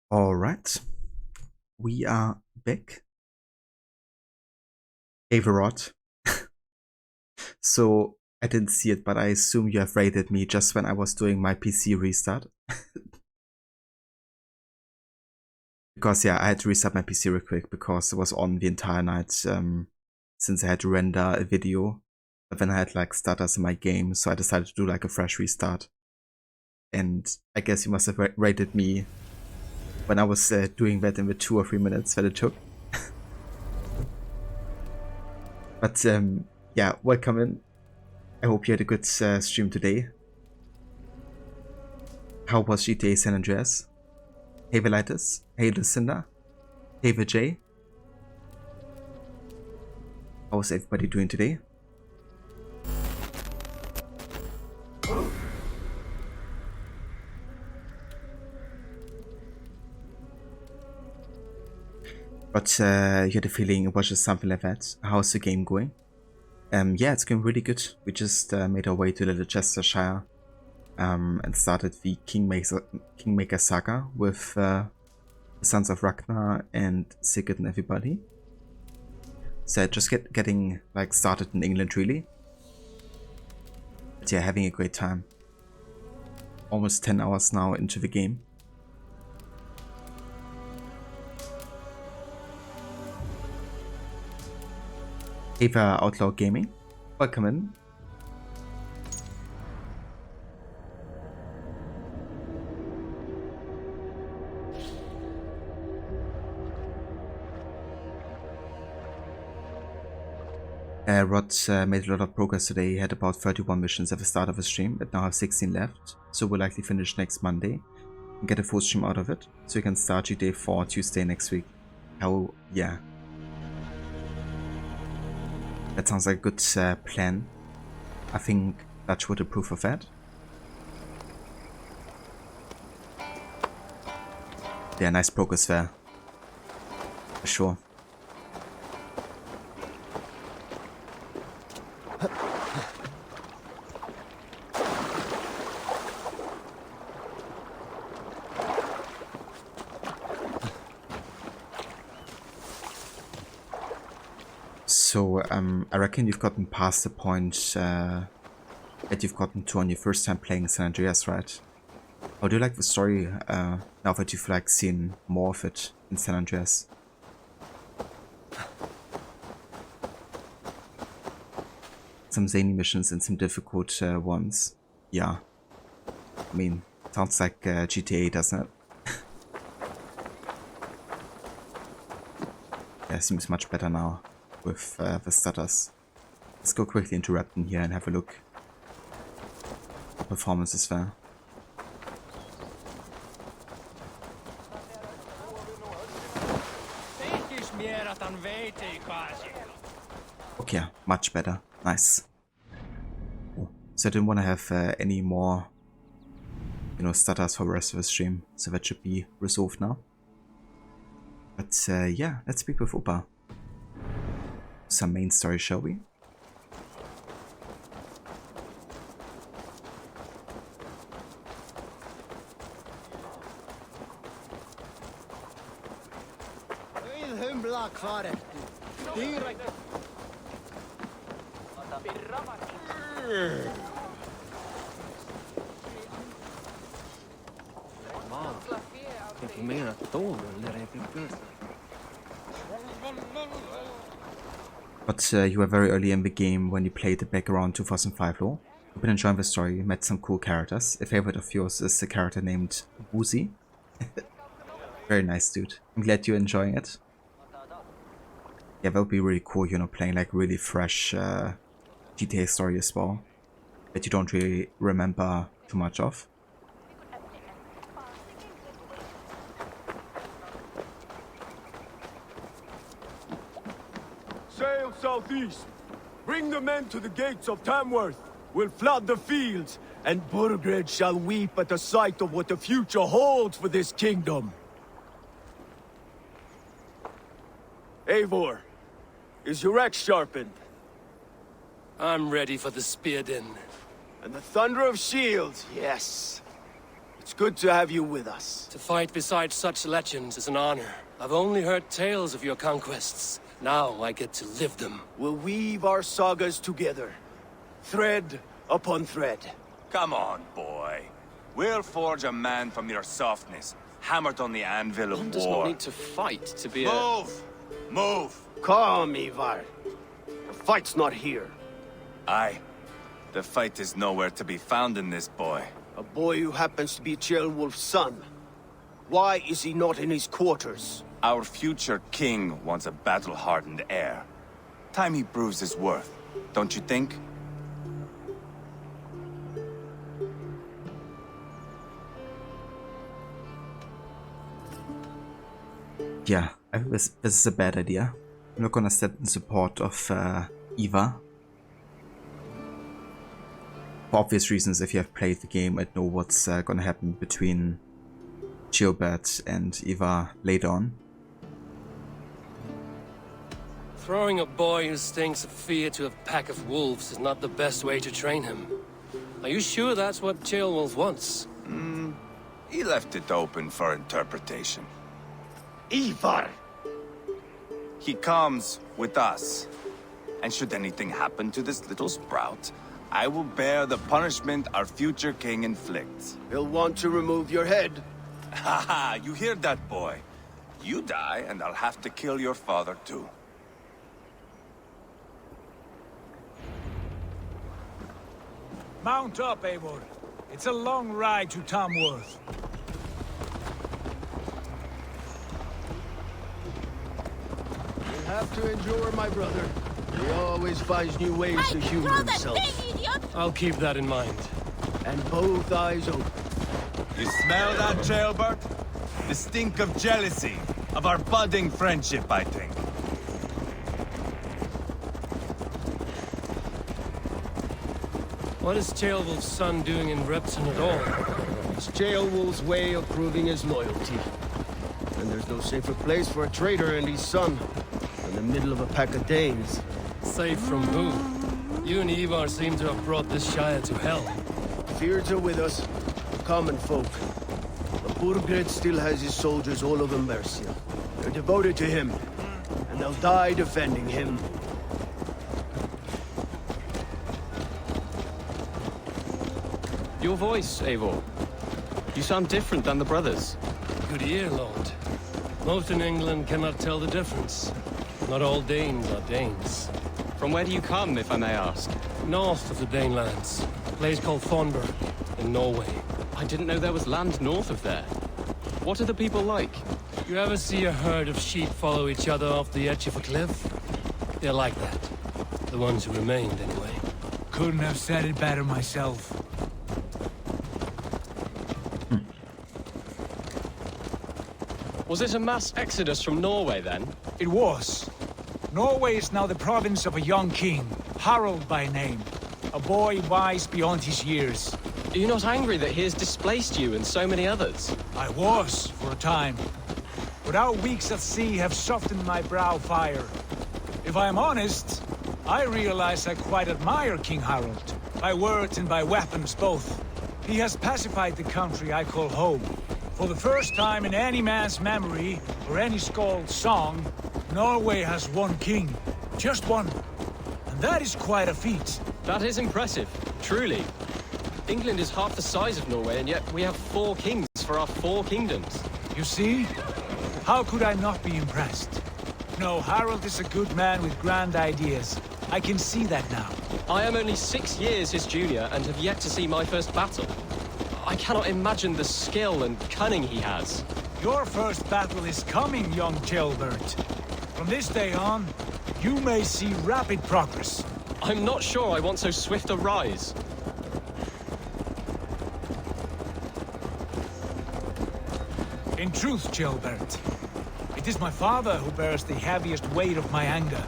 All right, we are back. Averot. So I didn't see it, but I assume you have raided me just when I was doing my PC restart. Because yeah, I had to reset my PC real quick because it was on the entire night since I had to render a video. But then I had like stutters in my game, so I decided to do like a fresh restart. And I guess you must have raided me when I was doing that in the 2 or 3 minutes that it took. But yeah, welcome in. I hope you had a good stream today. How was GTA San Andreas? Hey Velitis, hey Lucinda, hey Vijay. How was everybody doing today? But you had a feeling it was just something like that. How's the game going? Yeah, it's going really good. We just made our way to Little Chestershire and started the Kingmaker saga with the sons of Ragnar and Sigurd and everybody. So just getting like started in England really. But yeah, having a great time. Almost 10 hours now into the game. Ava Outlaw Gaming, welcome in. Rod made a lot of progress today. He had about 31 missions at the start of the stream, but now have 16 left, so we'll likely finish next Monday and get a full stream out of it, so you can start GTA 4 Tuesday next week. How, yeah. That sounds like a good plan. I think Dutch would approve of that. Yeah, nice progress there. For sure. So, I reckon you've gotten past the point that you've gotten to on your first time playing San Andreas, right? How do you like the story now that you've like seen more of it in San Andreas? Some zany missions and some difficult ones. Yeah. I mean, sounds like GTA, doesn't it? Yeah, seems much better now with the stutters. Let's go quickly into Rapton here and have a look. Performance is there. Okay, much better. Nice. Oh, so I didn't want to have any more, stutters for the rest of the stream, so that should be resolved now. But yeah, let's speak with Opa. Some main story, shall we? But you were very early in the game when you played it back around 2005, lol. I've been enjoying the story, met some cool characters. A favorite of yours is a character named Woozy. Very nice, dude. I'm glad you're enjoying it. Yeah, that would be really cool, playing like really fresh GTA story as well, that you don't really remember too much of. Sail southeast. Bring the men to the gates of Tamworth. We'll flood the fields, and Burgred shall weep at the sight of what the future holds for this kingdom. Eivor, is your axe sharpened? I'm ready for the spear din. And the thunder of shields, yes. It's good to have you with us. To fight beside such legends is an honor. I've only heard tales of your conquests. Now I get to live them. We'll weave our sagas together, thread upon thread. Come on, boy. We'll forge a man from your softness, hammered on the anvil of One does war. not need to fight to be a... Move! Move! Calm, Ivar. The fight's not here. Aye. The fight is nowhere to be found in this boy. A boy who happens to be Ceolwulf's son. Why is he not in his quarters? Our future king wants a battle-hardened heir. Time he proves his worth, don't you think? Yeah, I think this is a bad idea. I'm not gonna stand in support of Eva. For obvious reasons, if you have played the game and know what's gonna happen between Gilbert and Eva later on. Throwing a boy who stinks of fear to a pack of wolves is not the best way to train him. Are you sure that's what Ceolwulf wants? He left it open for interpretation. Ivar! He comes with us. And should anything happen to this little sprout, I will bear the punishment our future king inflicts. He'll want to remove your head. Haha, you hear that, boy? You die, and I'll have to kill your father, too. Mount up, Eivor. It's a long ride to Tamworth. You'll have to endure, my brother. He always finds new ways to humor himself. I'll keep that in mind. And both eyes open. You smell that, Jailbert? The stink of jealousy, of our budding friendship, I think. What is Ceolwulf's son doing in Repton at all? It's Ceolwulf's way of proving his loyalty. And there's no safer place for a traitor and his son than the middle of a pack of Danes. Safe from who? You and Ivar seem to have brought this Shire to hell. Fears are with us, the common folk. But Burgred still has his soldiers all over Mercia. They're devoted to him, and they'll die defending him. Your voice, Eivor. You sound different than the brothers. Good ear, Lord. Most in England cannot tell the difference. Not all Danes are Danes. From where do you come, if I may ask? North of the Danelands, a place called Thornburg, in Norway. I didn't know there was land north of there. What are the people like? You ever see a herd of sheep follow each other off the edge of a cliff? They're like that. The ones who remained, anyway. Couldn't have said it better myself. Was it a mass exodus from Norway, then? It was. Norway is now the province of a young king, Harald by name. A boy wise beyond his years. Are you not angry that he has displaced you and so many others? I was, for a time. But our weeks at sea have softened my brow fire. If I am honest, I realize I quite admire King Harald. By words and by weapons both. He has pacified the country I call home. For the first time in any man's memory, or any skald's song, Norway has one king. Just one. And that is quite a feat. That is impressive, truly. England is half the size of Norway, and yet we have 4 kings for our 4 kingdoms. You see? How could I not be impressed? No, Harald is a good man with grand ideas. I can see that now. I am only 6 years his junior and have yet to see my first battle. I cannot imagine the skill and cunning he has. Your first battle is coming, young Gilbert. From this day on, you may see rapid progress. I'm not sure I want so swift a rise. In truth, Gilbert, it is my father who bears the heaviest weight of my anger,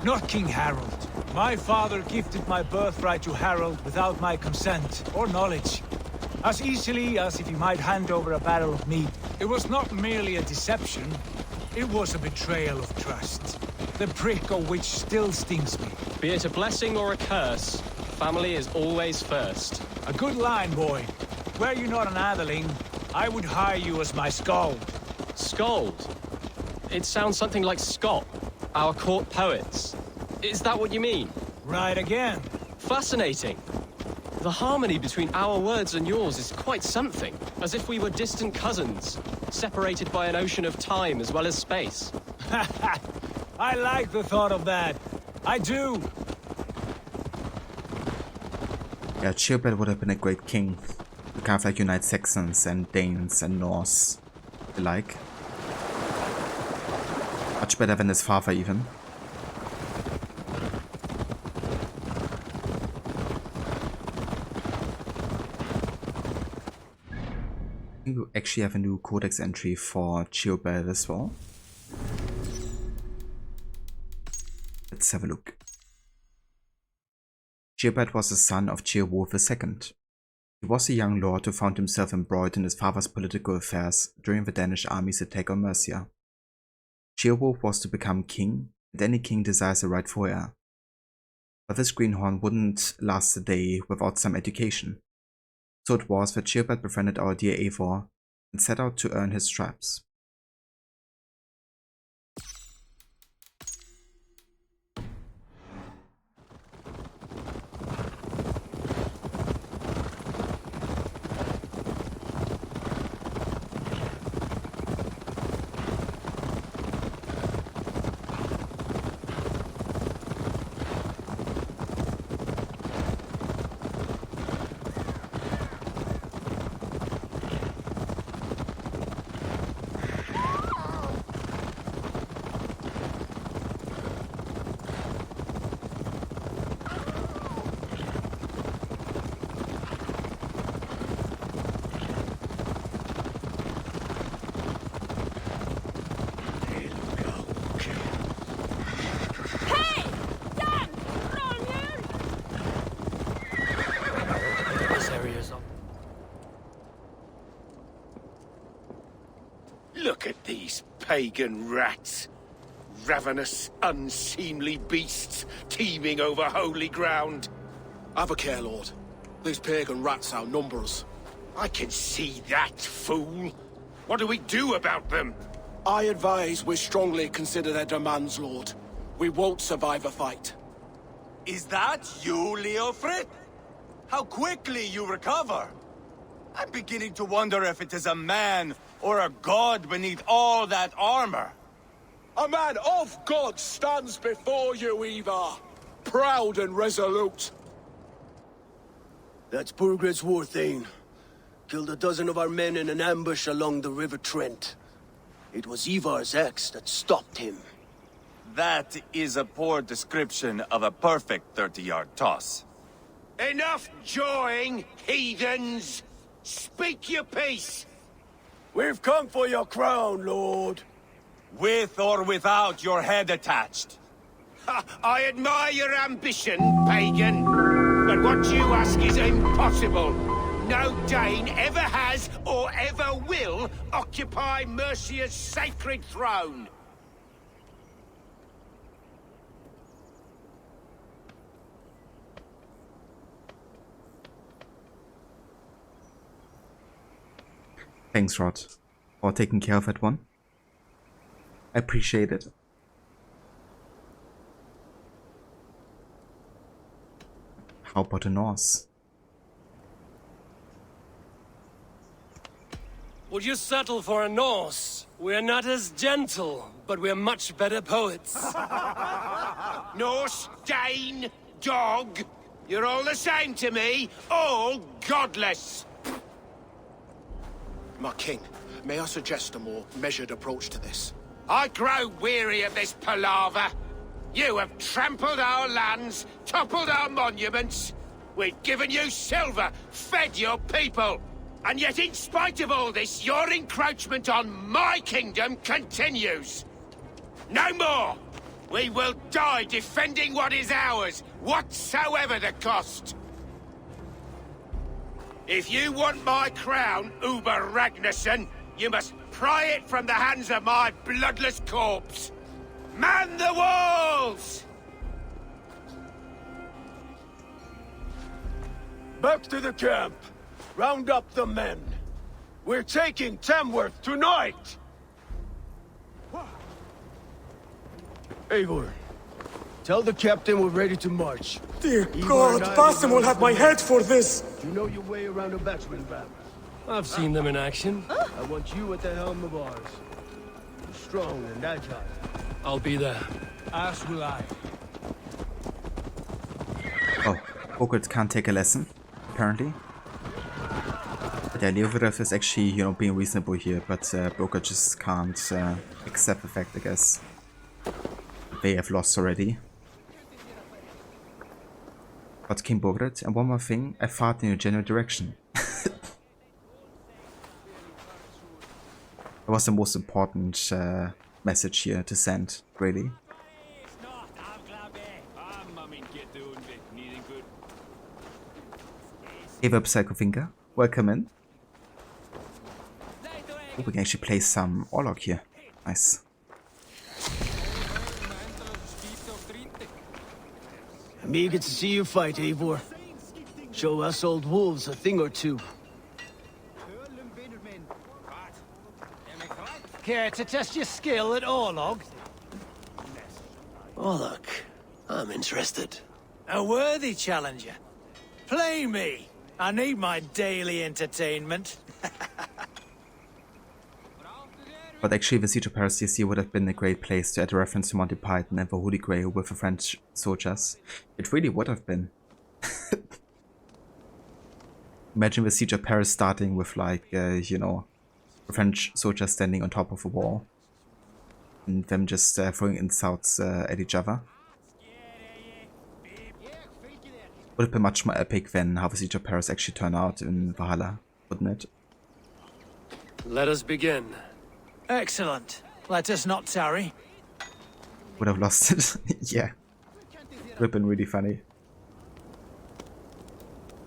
not King Harald. My father gifted my birthright to Harald without my consent or knowledge. As easily as if he might hand over a barrel of meat. It was not merely a deception, it was a betrayal of trust. The prick of which still stings me. Be it a blessing or a curse, family is always first. A good line, boy. Were you not an atheling, I would hire you as my skald. Scold? It sounds something like Scott, our court poets. Is that what you mean? Right again. Fascinating. The harmony between our words and yours is quite something, as if we were distant cousins, separated by an ocean of time as well as space. I like the thought of that. I do. Yeah, Chilbert would have been a great king. To kind of like unite Saxons and Danes and Norse alike. Much better than his father even. You actually have a new codex entry for Chilbert as well. Let's have a look. Chilbert was the son of Ceolwulf II. He was a young lord who found himself embroiled in his father's political affairs during the Danish army's attack on Mercia. Ceolwulf was to become king, and any king desires a rightful heir. But this greenhorn wouldn't last a day without some education. So it was that Chilbert befriended our dear Eivor and set out to earn his stripes. Look at these pagan rats. Ravenous, unseemly beasts teeming over holy ground. Have a care, Lord. These pagan rats outnumber us. I can see that, fool. What do we do about them? I advise we strongly consider their demands, Lord. We won't survive a fight. Is that you, Leofrid? How quickly you recover! I'm beginning to wonder if it is a man or a god beneath all that armor. A man of God stands before you, Ivar. Proud and resolute. That's Burgred's war thane. Killed a dozen of our men in an ambush along the River Trent. It was Ivar's axe that stopped him. That is a poor description of a perfect 30-yard toss. Enough jawing, heathens! Speak your piece! We've come for your crown, Lord. With or without your head attached. Ha, I admire your ambition, pagan. But what you ask is impossible. No Dane ever has or ever will occupy Mercia's sacred throne. Thanks, Rod, for taking care of that one. I appreciate it. How about the Norse? Would you settle for a Norse? We're not as gentle, but we're much better poets. Norse, Dane, dog. You're all the same to me. All godless. My king, may I suggest a more measured approach to this? I grow weary of this palaver. You have trampled our lands, toppled our monuments. We've given you silver, fed your people. And yet, in spite of all this, your encroachment on my kingdom continues. No more! We will die defending what is ours, whatsoever the cost. If you want my crown, Uber Ragnarsson, you must pry it from the hands of my bloodless corpse. Man the walls! Back to the camp. Round up the men. We're taking Tamworth tonight! Eivor, tell the captain we're ready to march. Dear Eivor God, and I Basim will round have the my men. head for this! You know your way around a batsman, Ram. I've seen them in action. I want you at the helm of ours. Strong and agile. I'll be there. As will I. Oh, Bogart can't take a lesson, apparently. But yeah, Leovirev is actually, you know, being reasonable here, but Bogart just can't accept the fact, I guess. They have lost already. But King Bogart, and one more thing, I fought in your general direction. That was the most important message here to send, really. Eva Psychofinger, welcome in. Oh, we can actually play some Orlog here. Nice. I'm eager to see you fight, Eivor. Show us old wolves a thing or two. Care to test your skill at Orlog? Orlok, I'm interested. A worthy challenger. Play me. I need my daily entertainment. But actually, the Siege of Paris DC would have been a great place to add a reference to Monty Python and the Holy Grail with the French soldiers. It really would have been. Imagine the Siege of Paris starting with, like, you know, the French soldiers standing on top of a wall. And them just throwing insults at each other. Would have been much more epic than how the Siege of Paris actually turned out in Valhalla, wouldn't it? Let us begin. Excellent. Let us not tarry. Would have lost it. Yeah. Would have been really funny.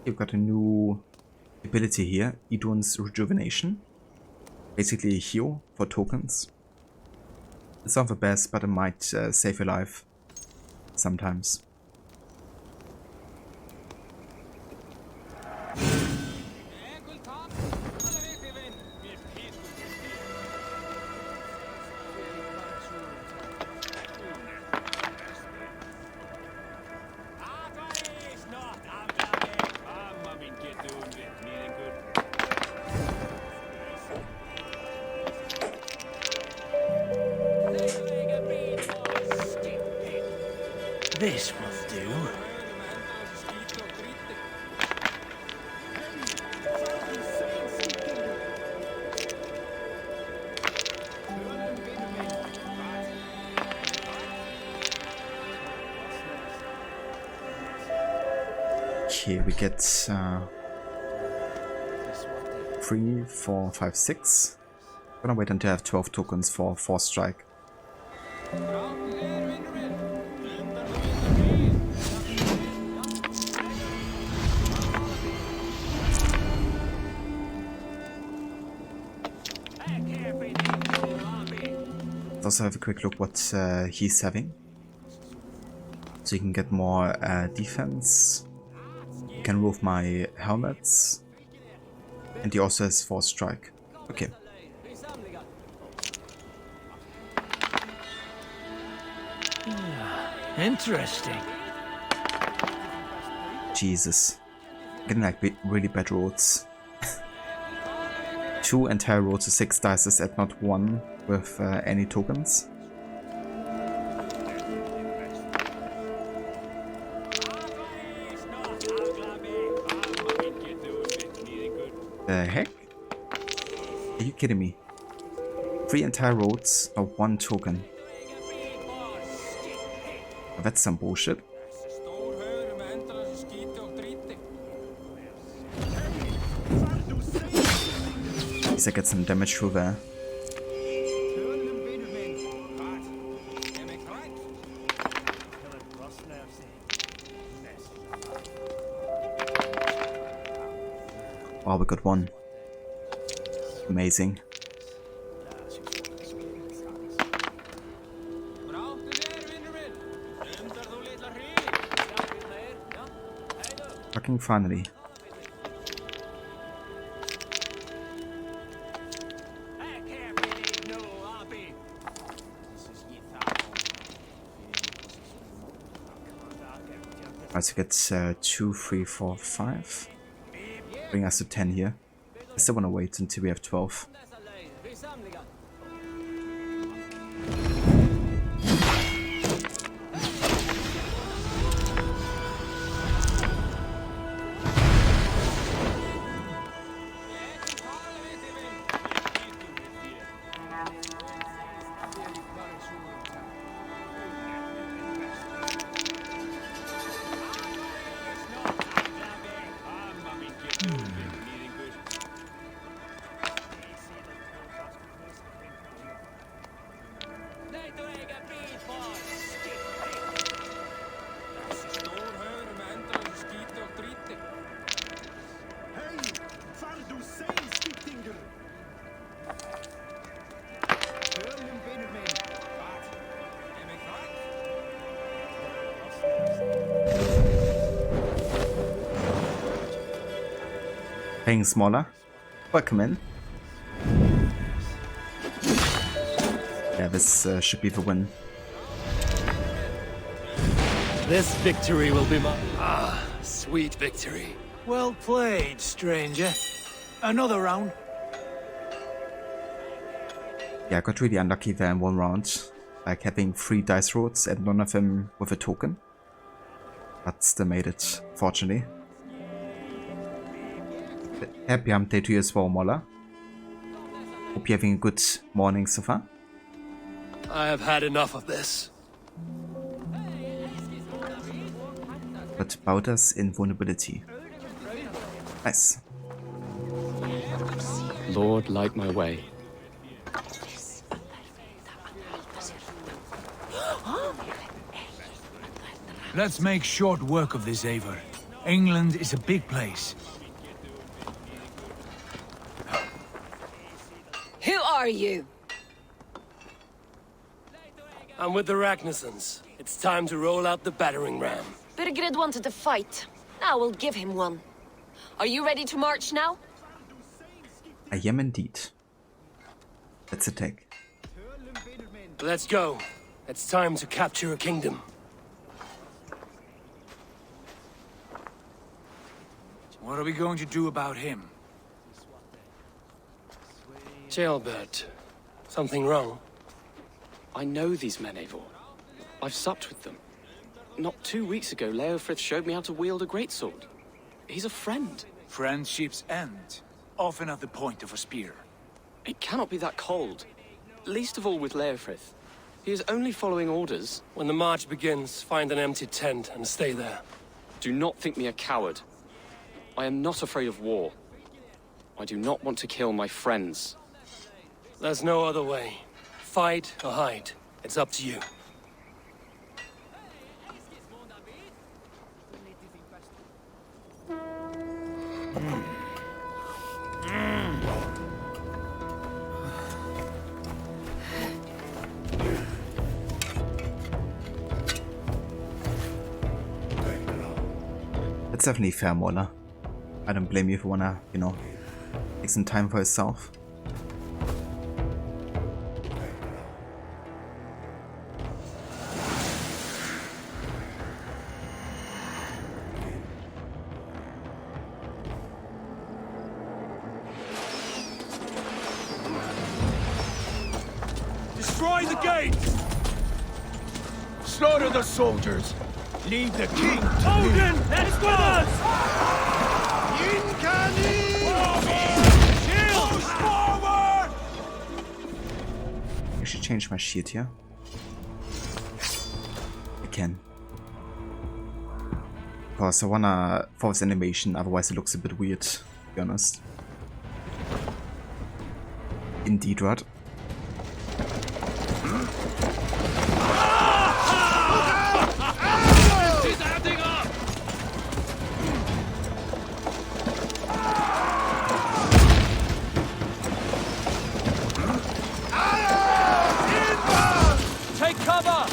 You've got a new ability here, Idun's Rejuvenation. Basically a heal for tokens. It's not the best, but it might save your life. Sometimes. This will do. Okay, we get 3, 4, 5, 6. I'm gonna wait until I have 12 tokens for 4 strike. Let's also have a quick look what he's having. So you can get more defense. You can remove my helmets. And he also has 4 strike. Okay. Interesting. Jesus. Getting like really bad rolls. 2 entire rolls to 6 dice at not 1 with any tokens. The heck? Are you kidding me? 3 entire rolls, not 1 token. Oh, that's some bullshit. At least I get some damage through there. Wow, we got 1. Amazing. Fucking finally. So get 2, 3, 4, 5. Bring us to 10 here. I still want to wait until we have 12. Playing smaller. Welcome in. Yeah, this should be the win. This victory will be mine. Ah, sweet victory. Well played, stranger. Another round. Yeah, I got really unlucky there in one round. Like having 3 dice rolls and none of them with a token. But still made it, fortunately. Happy hump day to you as well, Mola. Hope you're having a good morning so far. I have had enough of this. But Bauder's invulnerability. Nice. Lord, light my way. Let's make short work of this, Eivor. England is a big place. Who are you? I'm with the Ragnarsons. It's time to roll out the battering ram. Birgrid wanted to fight. Now we'll give him one. Are you ready to march now? I am indeed. Let's attack. Let's go. It's time to capture a kingdom. What are we going to do about him? Ceolbert, something wrong? I know these men, Eivor. I've supped with them. Not 2 weeks ago, Leofrith showed me how to wield a greatsword. He's a friend. Friendships end, often at the point of a spear. It cannot be that cold. Least of all with Leofrith. He is only following orders. When the march begins, find an empty tent and stay there. Do not think me a coward. I am not afraid of war. I do not want to kill my friends. There's no other way. Fight or hide. It's up to you. That's definitely fair, Mola. I don't blame you if you wanna, you know, take some time for yourself. Destroy the gates! Slaughter the soldiers! Leave the king to Odin! Let's with us! Shields forward! I should change my shield here. I can. Because I wanna force animation, otherwise it looks a bit weird, to be honest. Indeed, right? Take cover!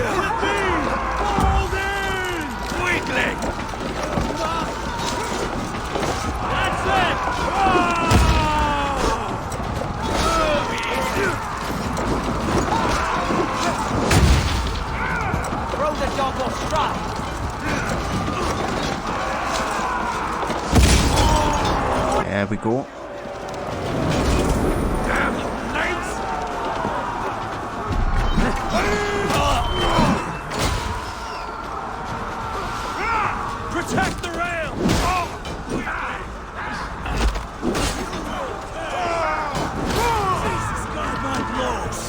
Hold in! Weakling! That's it! Throw the dog off stride. There we go. Protect the rail! Jesus, God, my blows!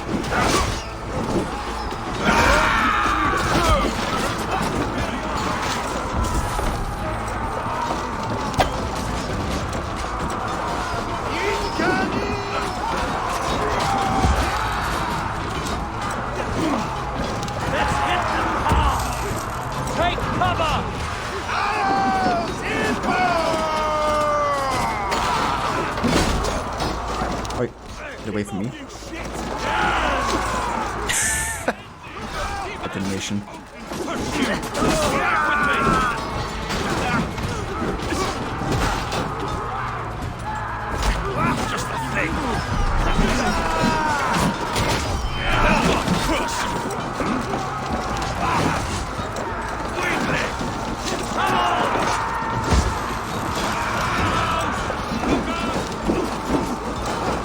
Let's hit them hard! Take cover! Wait, get away from me. Detonation. Just the thing!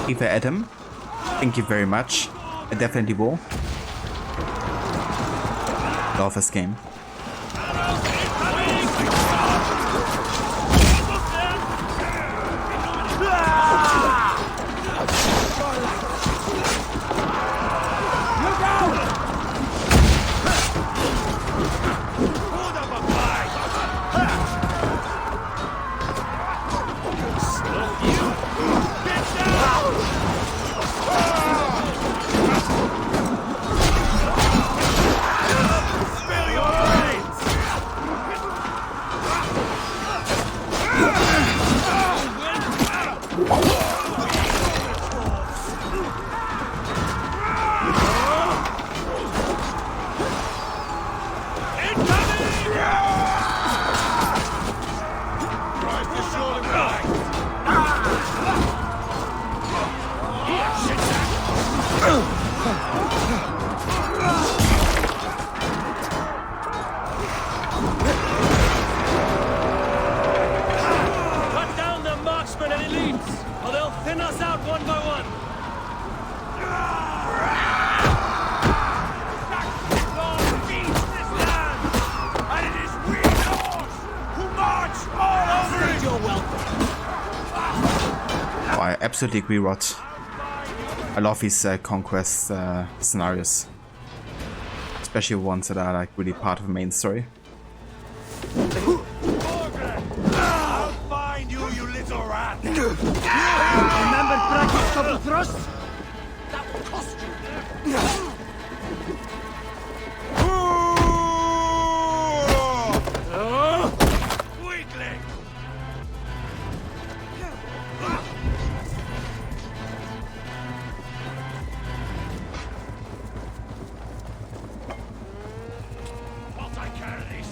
Eva Adam, thank you very much. I definitely will. Love this game. Cut down the marksmen and elites, or they'll thin us out one by one. Oh, I absolutely agree, Rod. I love these conquest scenarios. Especially ones that are like really part of the main story. I'll find you, you little rat! Remember practice double thrust? That will cost you! Weakling! What I carry this?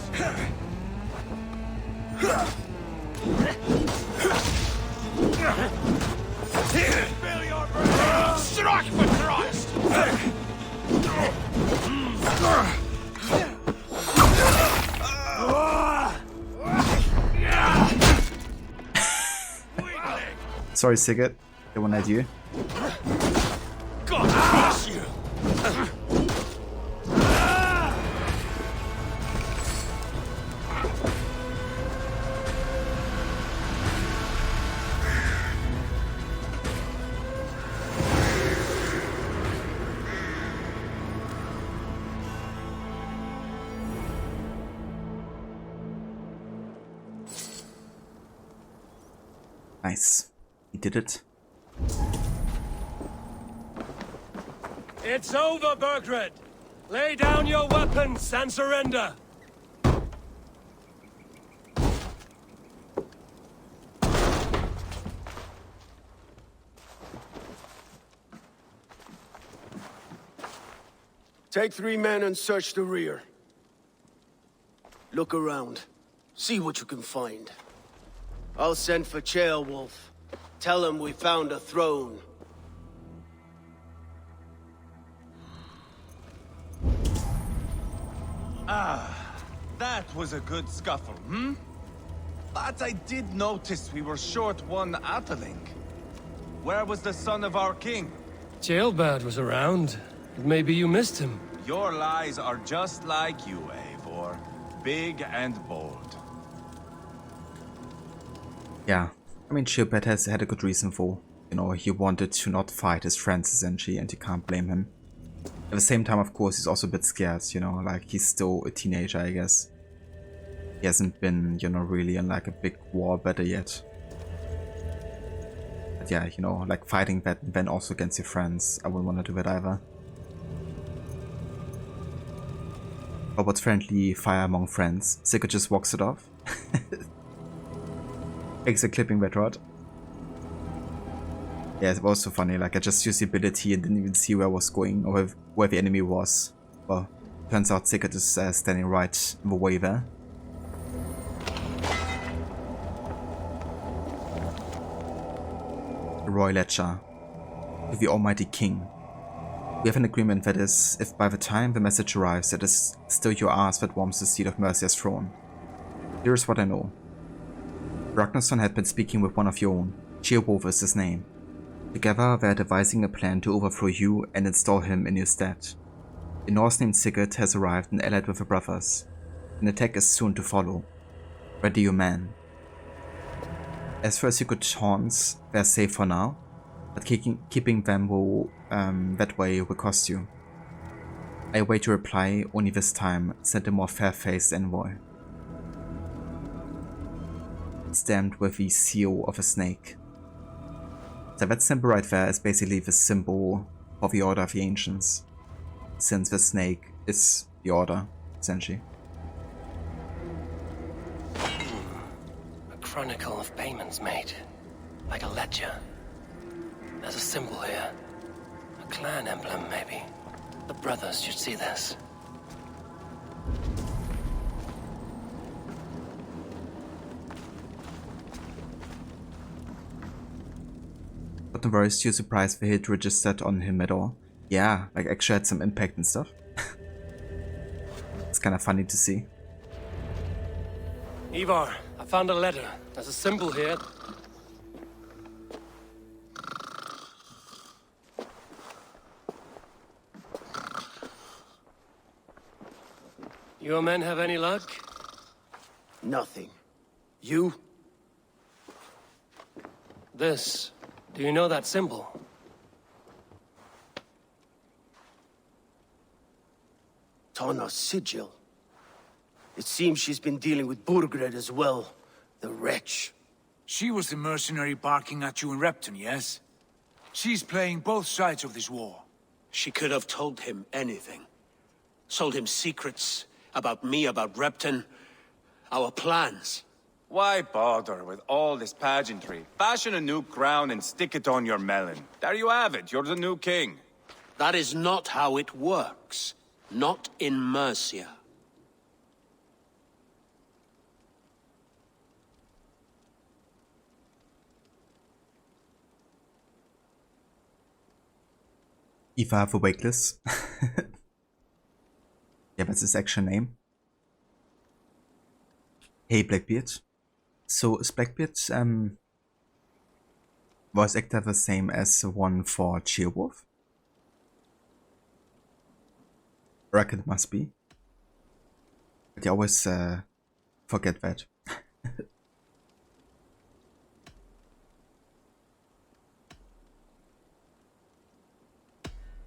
Spill your brains! Strike for Christ! Sorry, Sigurd. They won't let you. God bless you! Nice. He did it. It's over, Bergred. Lay down your weapons and surrender. Take 3 men and search the rear. Look around. See what you can find. I'll send for Ceolwulf. Tell him we found a throne. That was a good scuffle, hmm? But I did notice we were short one Atheling. Where was the son of our king? Ceolbad was around. Maybe you missed him. Your lies are just like you, Eivor. Big and bold. Yeah, I mean, Ceolbad has had a good reason for, you know, he wanted to not fight his friends essentially, and you can't blame him. At the same time, of course, he's also a bit scared, you know, like he's still a teenager, I guess. He hasn't been, you know, really in like a big war battle yet. But yeah, you know, like fighting that then also against your friends, I wouldn't want to do it either. But what's friendly fire among friends? Sigurd just walks it off. Thanks for clipping that rod. Yeah, it was so funny, like I just used the ability and didn't even see where I was going or where the enemy was. Well, turns out Sigurd is standing right in the way there. The Royal Ledger. To the Almighty King. We have an agreement that is, if by the time the message arrives it is still your ass that warms the seat of Mercia's throne. Here is what I know. Ragnarson had been speaking with one of your own. Ceolwulf is his name. Together they are devising a plan to overthrow you and install him in your stead. A Norse named Sigurd has arrived and allied with the brothers. An attack is soon to follow. Ready your man. As for Sigurd's horns, they are safe for now, but keeping them will, that way will cost you. I await your reply, only this time send a more fair-faced envoy. Stamped with the seal of a snake. So that symbol right there is basically the symbol for the Order of the Ancients, since the snake is the Order, essentially. A chronicle of payments made, like a ledger. There's a symbol here. A clan emblem, maybe. The brothers should see this. But don't worry, too surprised the hit registered on him at all. Yeah, like actually had some impact and stuff. It's kind of funny to see. Ivar, I found a letter. There's a symbol here. Your men have any luck? Nothing. You? This. Do you know that symbol? Tana's sigil. It seems she's been dealing with Burgred as well. The wretch. She was the mercenary barking at you in Repton, yes? She's playing both sides of this war. She could have told him anything. Sold him secrets about me, about Repton, our plans. Why bother with all this pageantry? Fashion a new crown and stick it on your melon. There you have it, you're the new king. That is not how it works. Not in Mercia. Ivar the Wakeless. Yeah, that's his actual name. Hey Blackbeard. So is Blackbeard voice actor the same as the one for Ceolwulf? I reckon it must be. But I always forget that.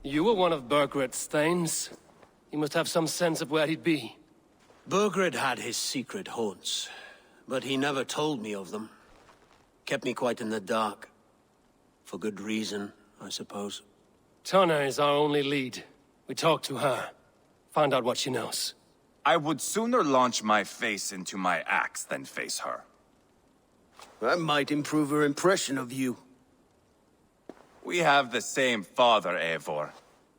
You were one of Burgred's thanes. You must have some sense of where he'd be. Burgred had his secret haunts, but he never told me of them. Kept me quite in the dark. For good reason, I suppose. Tana is our only lead. We talk to her. Find out what she knows. I would sooner launch my face into my axe than face her. That might improve her impression of you. We have the same father, Eivor,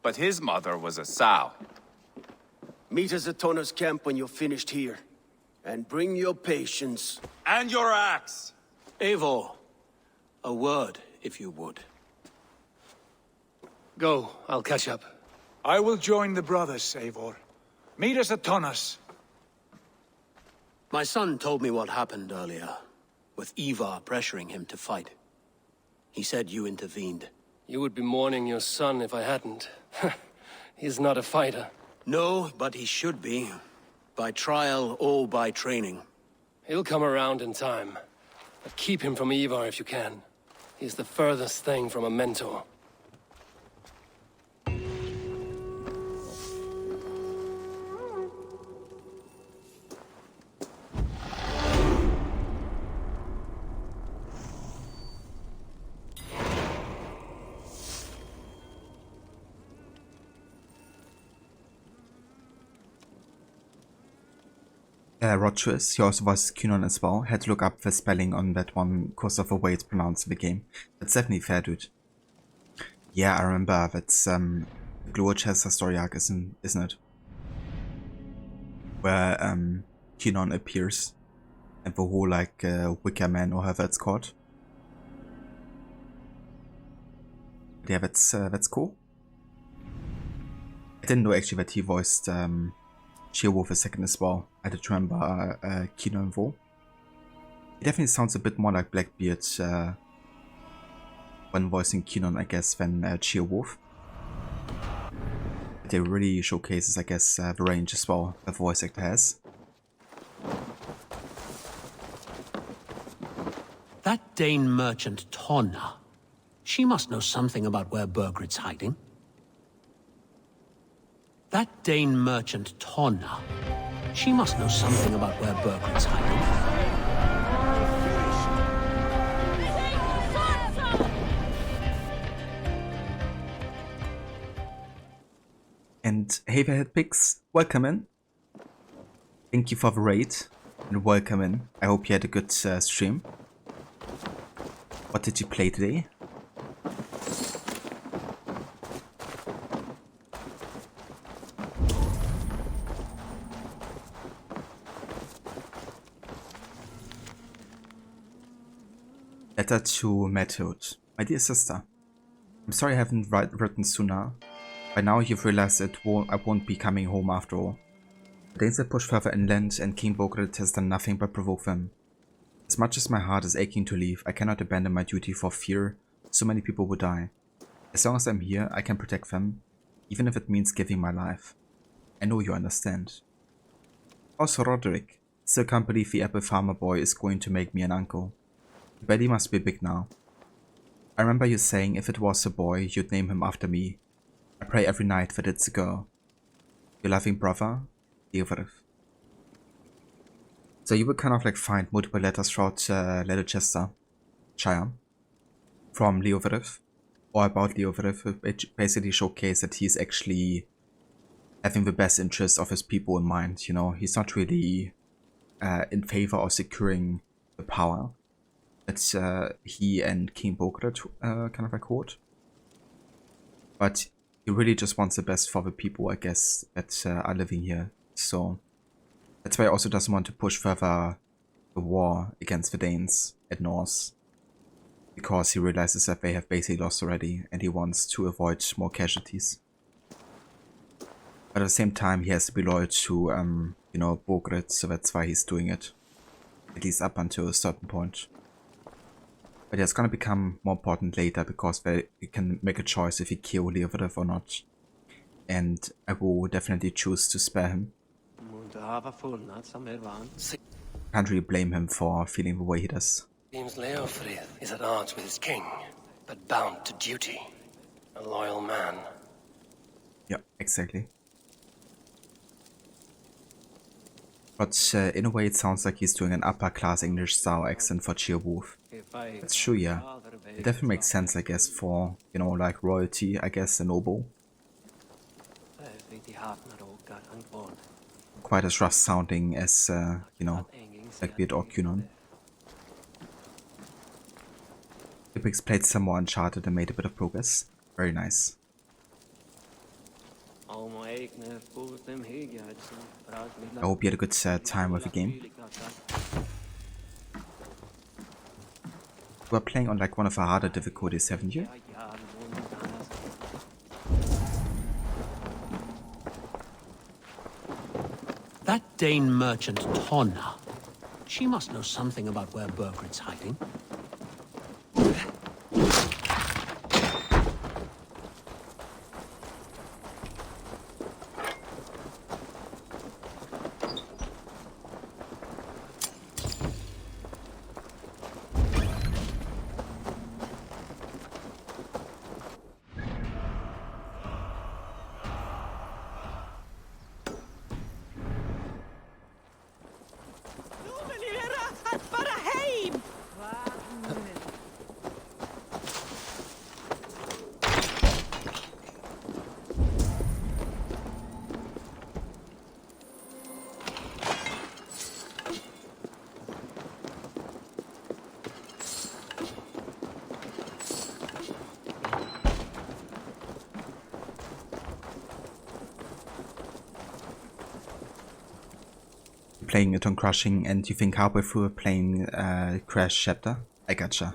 but his mother was a sow. Meet us at Tona's camp when you're finished here. And bring your patience. And your axe! Eivor, a word, if you would. Go, I'll catch up. I will join the brothers, Eivor. Meet us at Tonas. My son told me what happened earlier, with Ivar pressuring him to fight. He said you intervened. You would be mourning your son if I hadn't. He's not a fighter. No, but he should be. By trial or by training. He'll come around in time. But keep him from Ivar if you can. He's the furthest thing from a mentor. Rodgers, he also voices Kynon as well. Had to look up the spelling on that one because of the way it's pronounced in the game. That's definitely fair, dude. Yeah, I remember that's the Gloucester story arc, isn't it? Where Kynon appears and the whole like Wicker Man or however it's called. But yeah, that's cool. I didn't know actually that he voiced Sheerwolf a second as well. I did remember Kynon Vo. He definitely sounds a bit more like Blackbeard when voicing Kynon, I guess, than Sheerwolf. But it really showcases, I guess, the range as well the voice actor has. That Dane merchant Tonna. She must know something about where Burgred's hiding. That Dane merchant Tonna. She must know something about where Burgred's hiding. And hey there, Headpicks, welcome in. Thank you for the raid and welcome in. I hope you had a good stream. What did you play today? Letter to Method. My dear sister, I'm sorry I haven't written sooner. By now you've realized I won't be coming home after all. The Danes have pushed further inland and King Bogred has done nothing but provoke them. As much as my heart is aching to leave, I cannot abandon my duty for fear so many people would die. As long as I'm here, I can protect them, even if it means giving my life. I know you understand. Also Roderick, still can't believe the apple farmer boy is going to make me an uncle. The belly must be big now. I remember you saying if it was a boy, you'd name him after me. I pray every night that it's a girl. Your loving brother, Leoverif. So you will kind of like find multiple letters throughout Leicester Shire from Leoverif or about Leoverif, which basically showcase that he's actually having the best interests of his people in mind. You know, he's not really in favor of securing the power that he and King Bogred kind of like hold. But he really just wants the best for the people, I guess, that are living here. So that's why he also doesn't want to push further the war against the Danes at Norse. Because he realizes that they have basically lost already and he wants to avoid more casualties. But at the same time he has to be loyal to, you know, Bogred, so that's why he's doing it. At least up until a certain point. But yeah, it's gonna become more important later because they can make a choice if he kill Leoverif or not. And I will definitely choose to spare him. Can't really blame him for feeling the way he does. Seems Leofrith is at odds with his king, but bound to duty. A loyal man. Yeah, exactly. But in a way it sounds like he's doing an upper class English style accent for Sheerwolf. That's true, yeah. It definitely makes sense, I guess, for, you know, like royalty, I guess, a noble. Quite as rough sounding as, you know, Blackbeard or Kynon. Ipix played some more Uncharted and made a bit of progress. Very nice. I hope you had a good time with the game. You are playing on like one of the harder difficulties, haven't you? That Dane merchant Tonna. She must know something about where Bergred's hiding. Playing it on Crushing, and you think halfway through playing Crash chapter? I gotcha.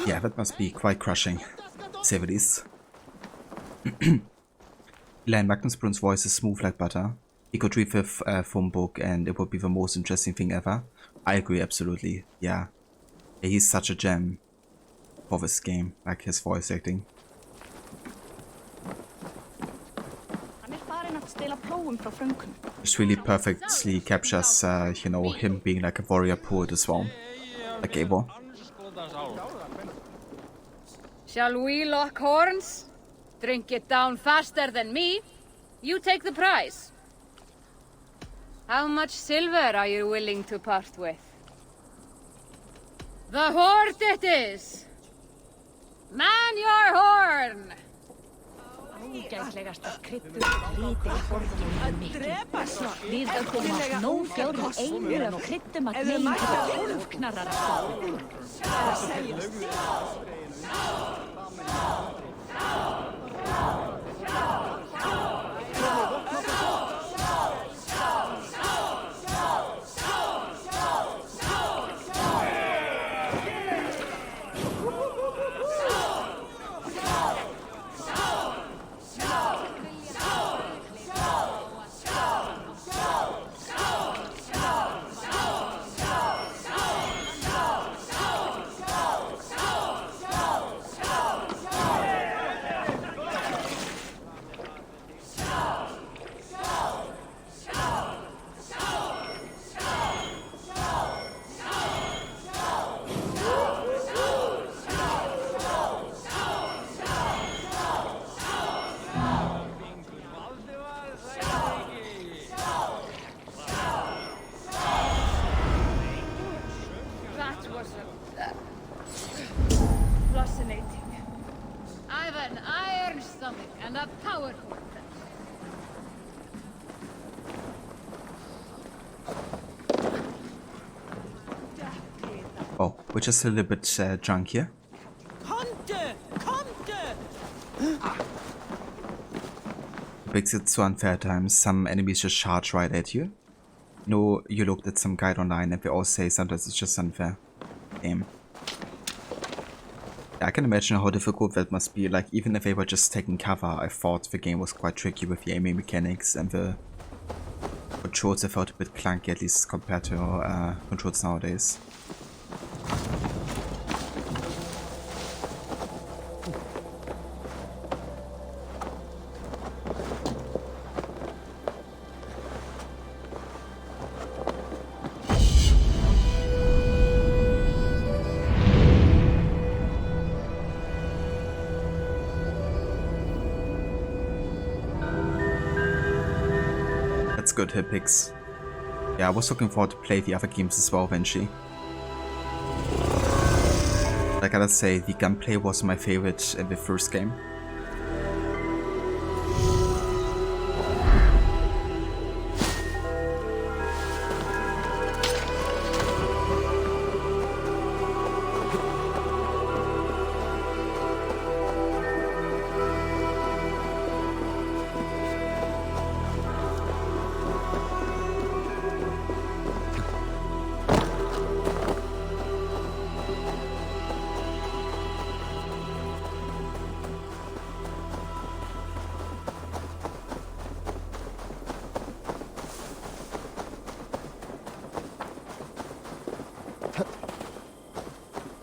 Yeah, that must be quite crushing, to say the least. Elaine Magnusbrun's voice is smooth like butter. He could read the phone book and it would be the most interesting thing ever. I agree, absolutely. Yeah. He's such a gem for this game, like his voice acting. It really perfectly captures, you know, him being like a warrior poet as well, like Eivor. Shall we lock horns? Drink it down faster than me. You take the prize. How much silver are you willing to part with? The hoard it is! Man your horn! Ágætlegasta kryddur lítið í borðinu mikið. Við öllum að nóg fjárhug einu af kryddum að gleyma hólfknarrar Oh, we're just a little bit drunk here. Makes it so unfair at times. Some enemies just charge right at you. No, you looked at some guide online and they all say sometimes it's just unfair. Game. I can imagine how difficult that must be. Like, even if they were just taking cover, I thought the game was quite tricky with the aiming mechanics and the controls. I felt a bit clunky, at least compared to controls nowadays. Good hit picks. Yeah, I was looking forward to play the other games as well eventually. I gotta say, the gunplay was my favorite in the first game.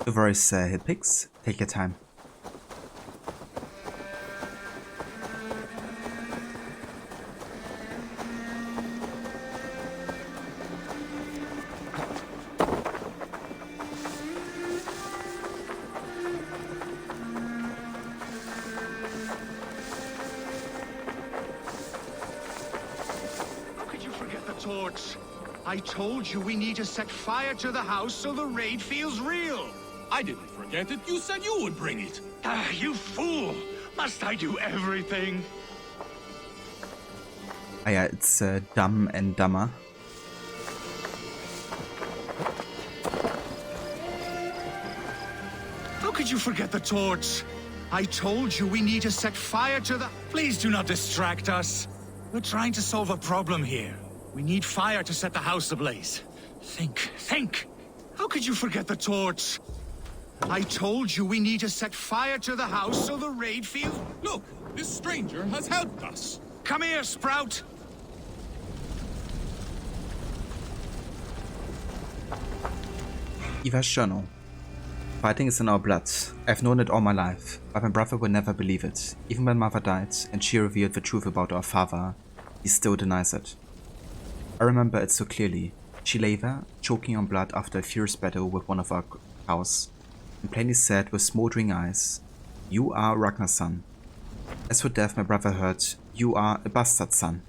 The various hit picks. Take your time. Torch. I told you we need to set fire to the house so the raid feels real. I didn't forget it. You said you would bring it. Ah, you fool! Must I do everything? Ah ja, it's Dumb and Dumber. How could you forget the torch? I told you we need to set fire to the... Please do not distract us. We're trying to solve a problem here. We need fire to set the house ablaze. Think! How could you forget the torch? I told you we need to set fire to the house so the raid feels... Look, this stranger has helped us. Come here, Sprout! Eva's journal. Fighting is in our blood. I've known it all my life, but my brother will never believe it. Even when Mother died and she revealed the truth about our father, he still denies it. I remember it so clearly. She lay there, choking on blood after a fierce battle with one of our cows, and plainly said with smoldering eyes, "You are Ragnar's son." As for death, my brother heard, "You are a bastard son."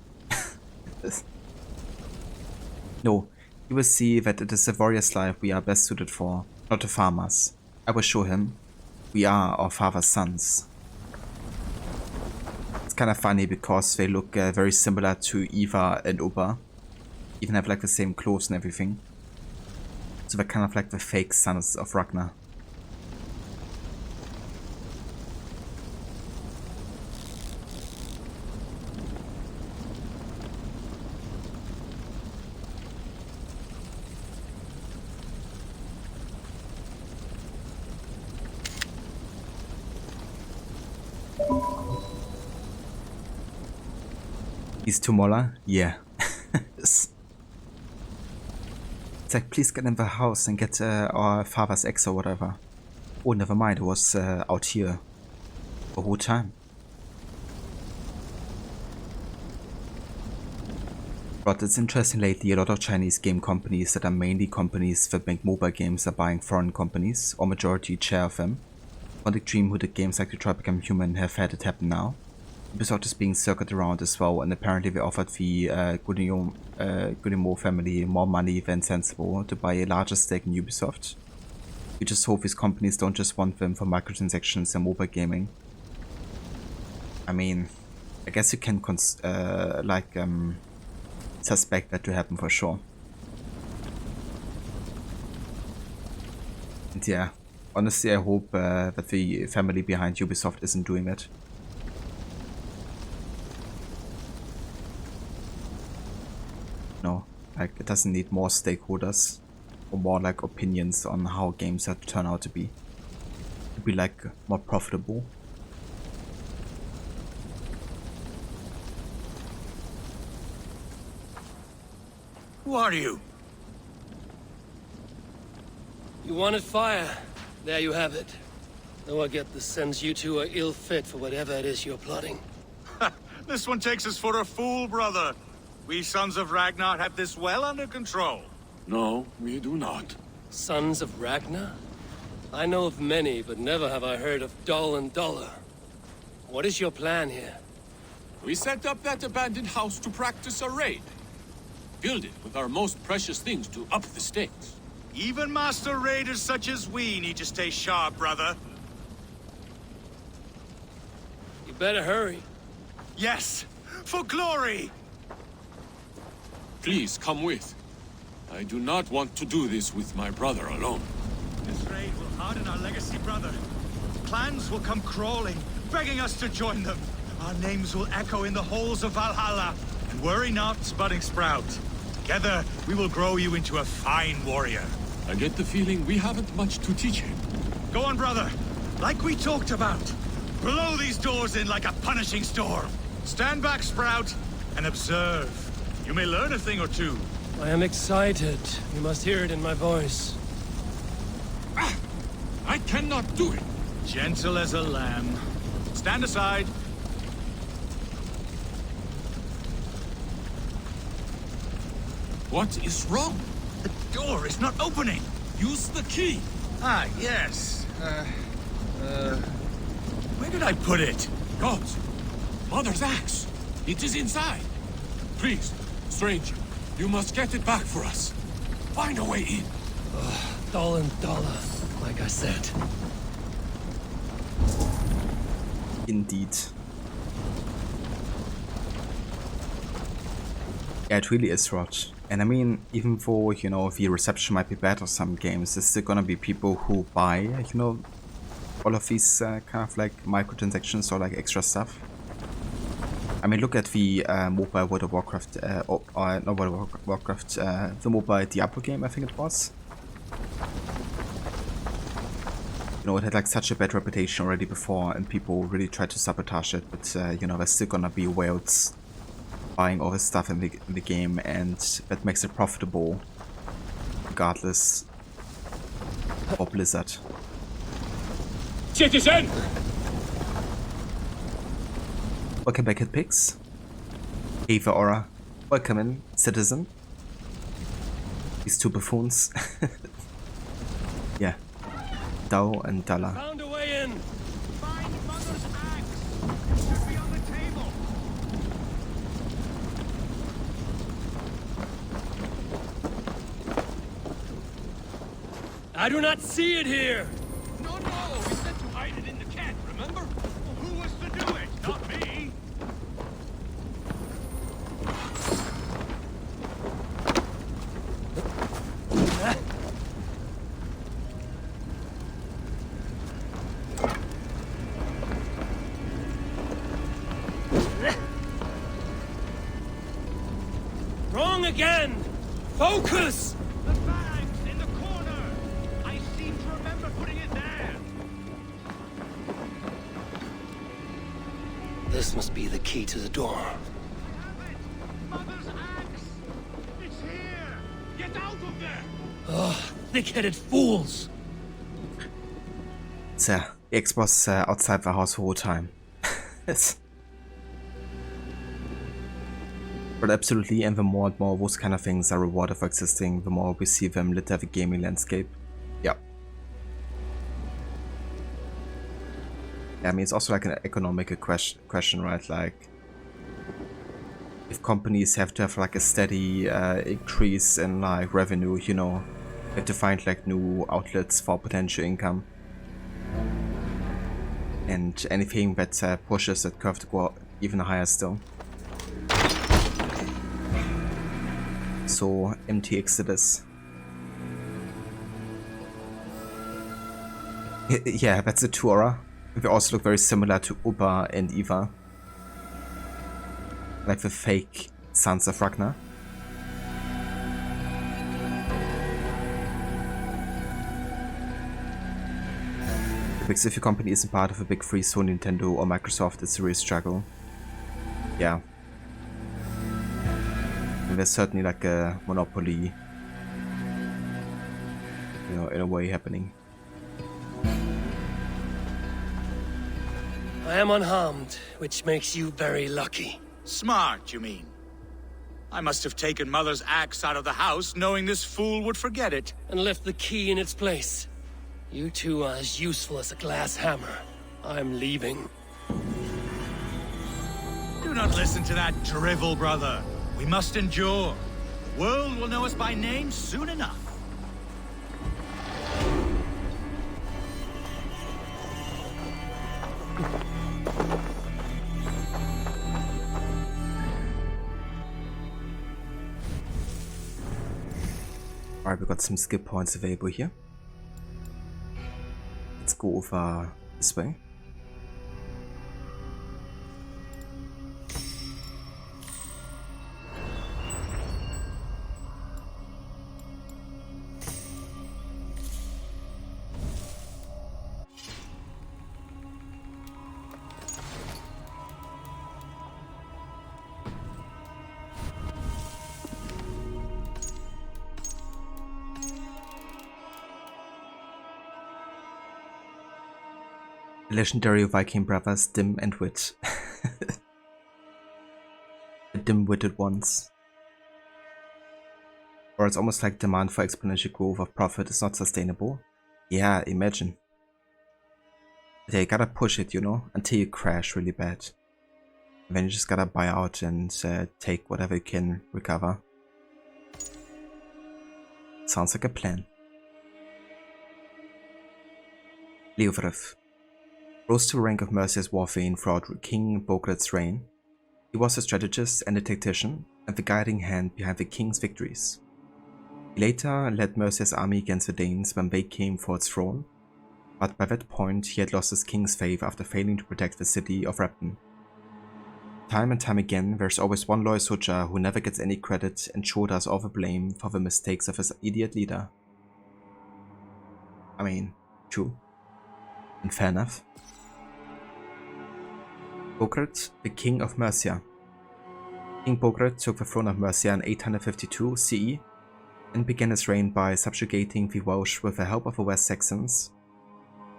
No, he will see that it is a warrior's life we are best suited for, not a farmer's. I will show him. We are our father's sons. It's kind of funny because they look very similar to Eva and Ubba. Even have like the same clothes and everything. So they're kind of like the fake sons of Ragnar. He's Tumola? Yeah. It's like, please get in the house and get our father's ex or whatever. Oh, never mind, it was out here the whole time. But it's interesting lately, a lot of Chinese game companies that are mainly companies that make mobile games are buying foreign companies, or majority share of them. Quantic Dream, who did games like Detroit Become Human, have had it happen now. Ubisoft is being circled around as well, and apparently they offered the Guillemot family more money than sensible to buy a larger stake in Ubisoft. We just hope these companies don't just want them for microtransactions and mobile gaming. I mean, I guess you can suspect that to happen for sure. And yeah, honestly I hope that the family behind Ubisoft isn't doing that. No, like it doesn't need more stakeholders or more like opinions on how games have to turn out to be. To be like more profitable. Who are you? You wanted fire. There you have it. Though I get the sense you two are ill fit for whatever it is you're plotting. This one takes us for a fool, brother. We sons of Ragnar have this well under control. No, we do not. Sons of Ragnar? I know of many, but never have I heard of Dull and Duller. What is your plan here? We set up that abandoned house to practice a raid. Build it with our most precious things to up the stakes. Even master raiders such as we need to stay sharp, brother. You better hurry. Yes, for glory! Please come with. I do not want to do this with my brother alone. This raid will harden our legacy, brother. Clans will come crawling, begging us to join them. Our names will echo in the halls of Valhalla. And worry not, budding Sprout. Together, we will grow you into a fine warrior. I get the feeling we haven't much to teach him. Go on, brother. Like we talked about. Blow these doors in like a punishing storm. Stand back, Sprout, and observe. You may learn a thing or two. I am excited. You must hear it in my voice. I cannot do it. Gentle as a lamb. Stand aside. What is wrong? The door is not opening. Use the key. Ah, yes. Where did I put it? Gods! Mother's axe! It is inside! Please, stranger, you must get it back for us. Find a way in. Dollar, like I said. Indeed. Yeah, it really is, Rod. And I mean, even though, you know, the reception might be bad of some games, there's still gonna be people who buy, you know, all of these kind of like microtransactions or like extra stuff. I mean, look at the mobile World of Warcraft, not World of Warcraft, the mobile Diablo game, I think it was. You know, it had like such a bad reputation already before, and people really tried to sabotage it, but you know, there's still gonna be whales buying all this stuff in the game, and that makes it profitable regardless of Blizzard. Citizen! Welcome back, Hitpigs. Ava Aura. Welcome in, citizen. These two buffoons. Yeah. Dao and Dala. Found a way in. Find Mother's axe. It should be on the table. I do not see it here. No, we said to hide it in the cat, remember? Well, who was to do it? Not me. Wrong again. Focus. The bag's in the corner. I seem to remember putting it there. This must be the key to the door. Have it! Mother's axe! It's here! Get out of there! Ugh, thick-headed fools. So, the Xbox outside the house the whole time. But absolutely, and the more and more those kind of things are rewarded for existing, the more we see them litter the gaming landscape. Yeah. I mean, it's also like an economical question, right? Like, if companies have to have like a steady increase in like revenue, you know, they have to find like new outlets for potential income. And anything that pushes that curve to go even higher still. So empty Exodus. Yeah, that's a Tura. They also look very similar to Uba and Eva. Like the fake sons of Ragnar. Because if your company isn't part of a big three, Sony, Nintendo or Microsoft, it's a real struggle. Yeah. And there's certainly like a monopoly, you know, in a way happening. I am unharmed, which makes you very lucky. Smart, you mean? I must have taken Mother's axe out of the house knowing this fool would forget it. And left the key in its place. You two are as useful as a glass hammer. I'm leaving. Do not listen to that drivel, brother. We must endure. The world will know us by name soon enough. Alright, we got some skill points available here. Let's go over this way. Legendary Viking brothers, Dim and Wit. The dim-witted ones. Or it's almost like demand for exponential growth of profit is not sustainable. Yeah, imagine. They gotta push it, you know, until you crash really bad. And then you just gotta buy out and take whatever you can recover. Sounds like a plan. Leofrith rose to the rank of Mercia's Warthane throughout King Bogred's reign. He was a strategist and a tactician, and the guiding hand behind the king's victories. He later led Mercia's army against the Danes when they came for its throne, but by that point he had lost his king's faith after failing to protect the city of Repton. Time and time again, there's always one loyal soldier who never gets any credit and shoulders all the blame for the mistakes of his idiot leader. I mean, true. And fair enough. Bogred, the King of Mercia. King Bogred took the throne of Mercia in 852 CE and began his reign by subjugating the Welsh with the help of the West Saxons.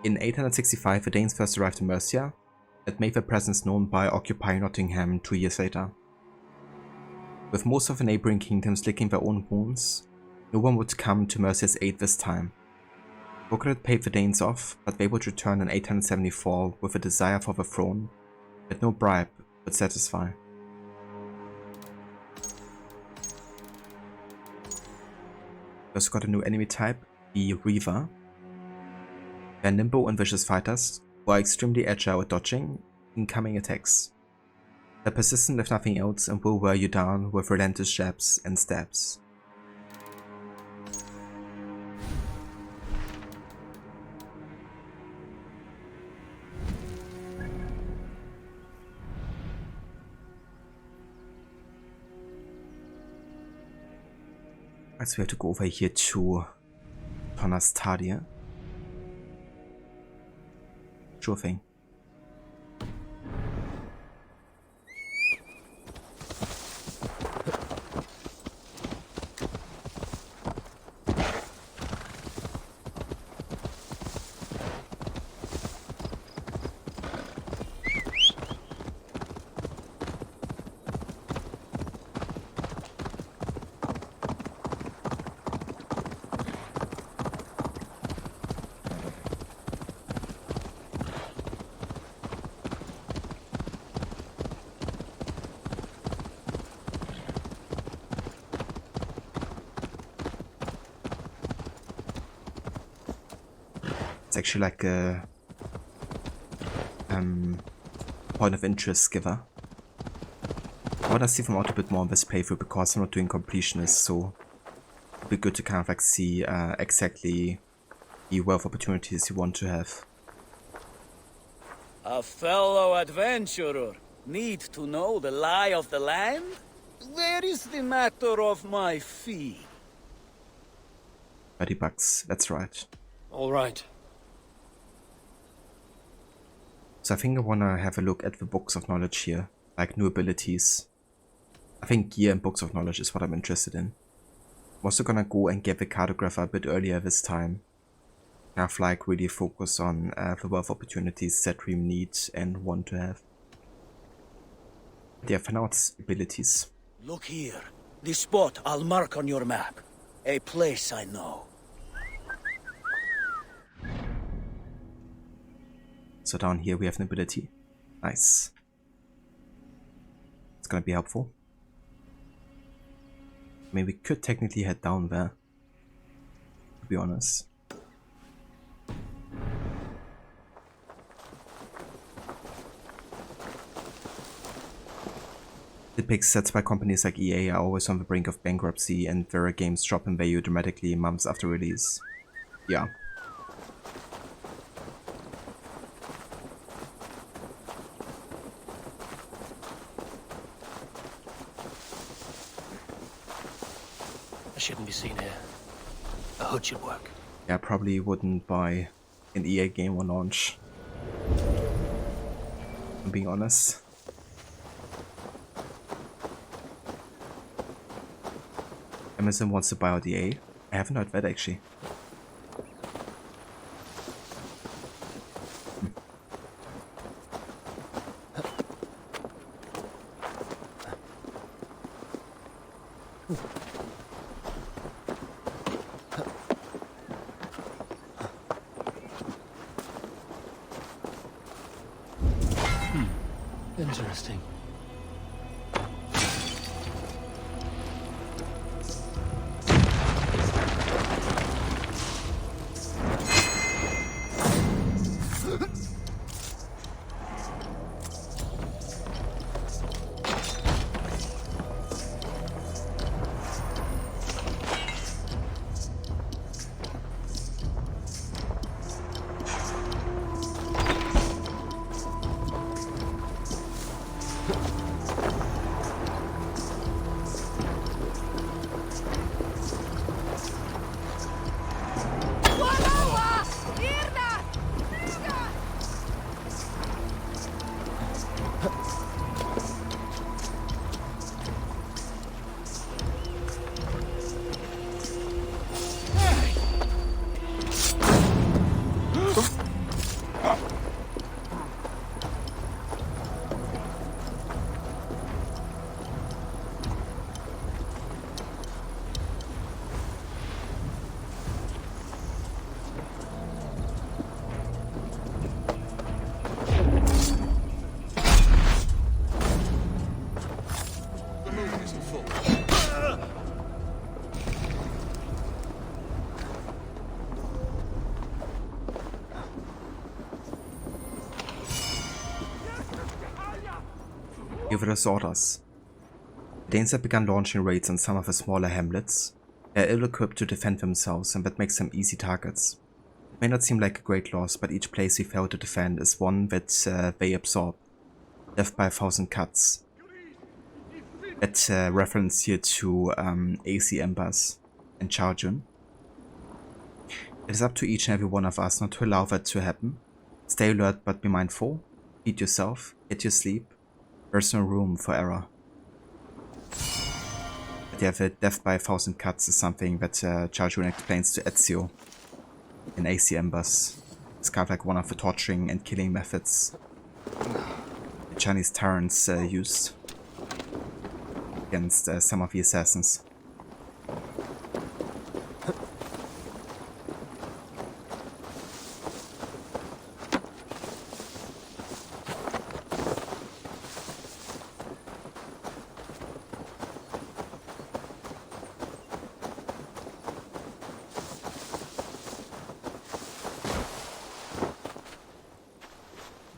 In 865 the Danes first arrived in Mercia and made their presence known by occupying Nottingham 2 years later. With most of the neighbouring kingdoms licking their own wounds, no one would come to Mercia's aid this time. Bogred paid the Danes off, but they would return in 874 with a desire for the throne that no bribe would satisfy. We also got a new enemy type, the Reaver. They are nimble and vicious fighters who are extremely agile at dodging incoming attacks. They're persistent if nothing else and will wear you down with relentless jabs and stabs. So we have to go over here to Tonastadia. Sure thing. It's actually like a point of interest giver. I want to see them out a bit more on this playthrough because I'm not doing completionists, so it'd be good to kind of like see exactly the wealth opportunities you want to have. A fellow adventurer need to know the lie of the land? Where is the matter of my fee? 30 bucks, that's right. All right. So I think I want to have a look at the books of knowledge here, like new abilities. I think gear and books of knowledge is what I'm interested in. I'm also gonna go and get the cartographer a bit earlier this time. Kind of like really focus on the wealth opportunities that we need and want to have. Yeah, for now it's abilities. Look here. The spot I'll mark on your map. A place I know. So down here we have an ability. Nice. It's gonna be helpful. I mean, we could technically head down there, to be honest. The big sets by companies like EA are always on the brink of bankruptcy and their games drop in value dramatically months after release. Yeah. I shouldn't be seen here. A hood should work. Yeah, I probably wouldn't buy an EA game on launch. I'm being honest. Amazon wants to buy out EA. I haven't heard that actually. Interesting. Give us orders. The Danes have begun launching raids on some of the smaller hamlets. They are ill-equipped to defend themselves, and that makes them easy targets. It may not seem like a great loss, but each place we fail to defend is one that they absorb. Death by 1,000 cuts. That reference here to AC Embers and Charjun. It is up to each and every one of us not to allow that to happen. Stay alert but be mindful. Feed yourself. Get your sleep. There's no room for error. But yeah, the death by 1,000 cuts is something that Charjun explains to Ezio in AC Embers. It's kind of like one of the torturing and killing methods the Chinese tyrants used against some of the assassins.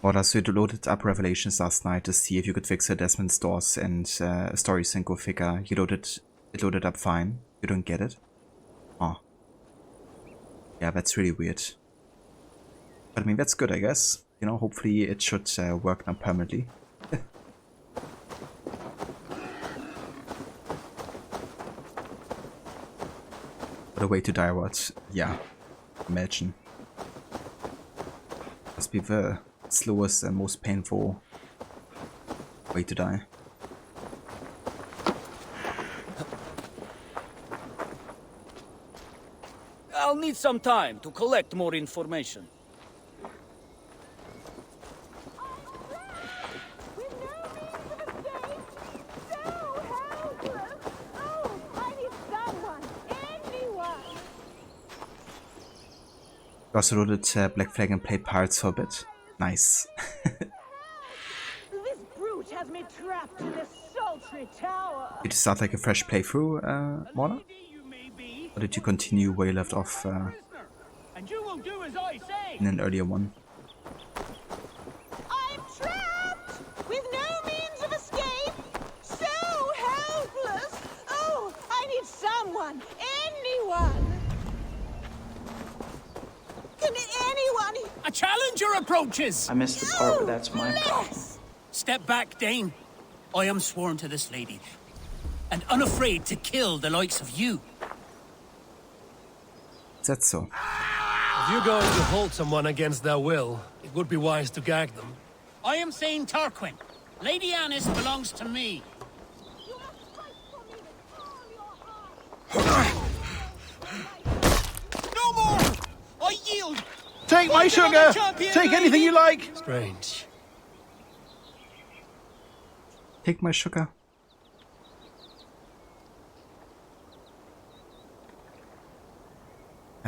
Order, so you loaded up Revelations last night to see if you could fix the Desmond's doors and story sync. Go figure. It loaded up fine. You don't get it? Oh. Yeah, that's really weird. But I mean, that's good, I guess. You know, hopefully it should work now permanently. What a way to die, what? Yeah. Imagine. Must be the slowest and most painful way to die. I'll need some time to collect more information. You also loaded Black Flag and played Pirates for a bit. Nice. This brute has me trapped in this sultry tower. Did you start like a fresh playthrough, Mona? Or did you continue where you left off And you will do as I say. in an earlier one? I'm trapped with no means of escape. So helpless. Oh, I need someone, anyone. Can anyone? A challenger approaches! I missed the part where that's my problem. Step back, Dane. I am sworn to this lady, and unafraid to kill the likes of you. Is that so? If you're going to hold someone against their will, it would be wise to gag them. I am Thane Tarquin. Lady Annis belongs to me. No more! I yield! Take my sugar! Take anything you like! Strange. Take my sugar.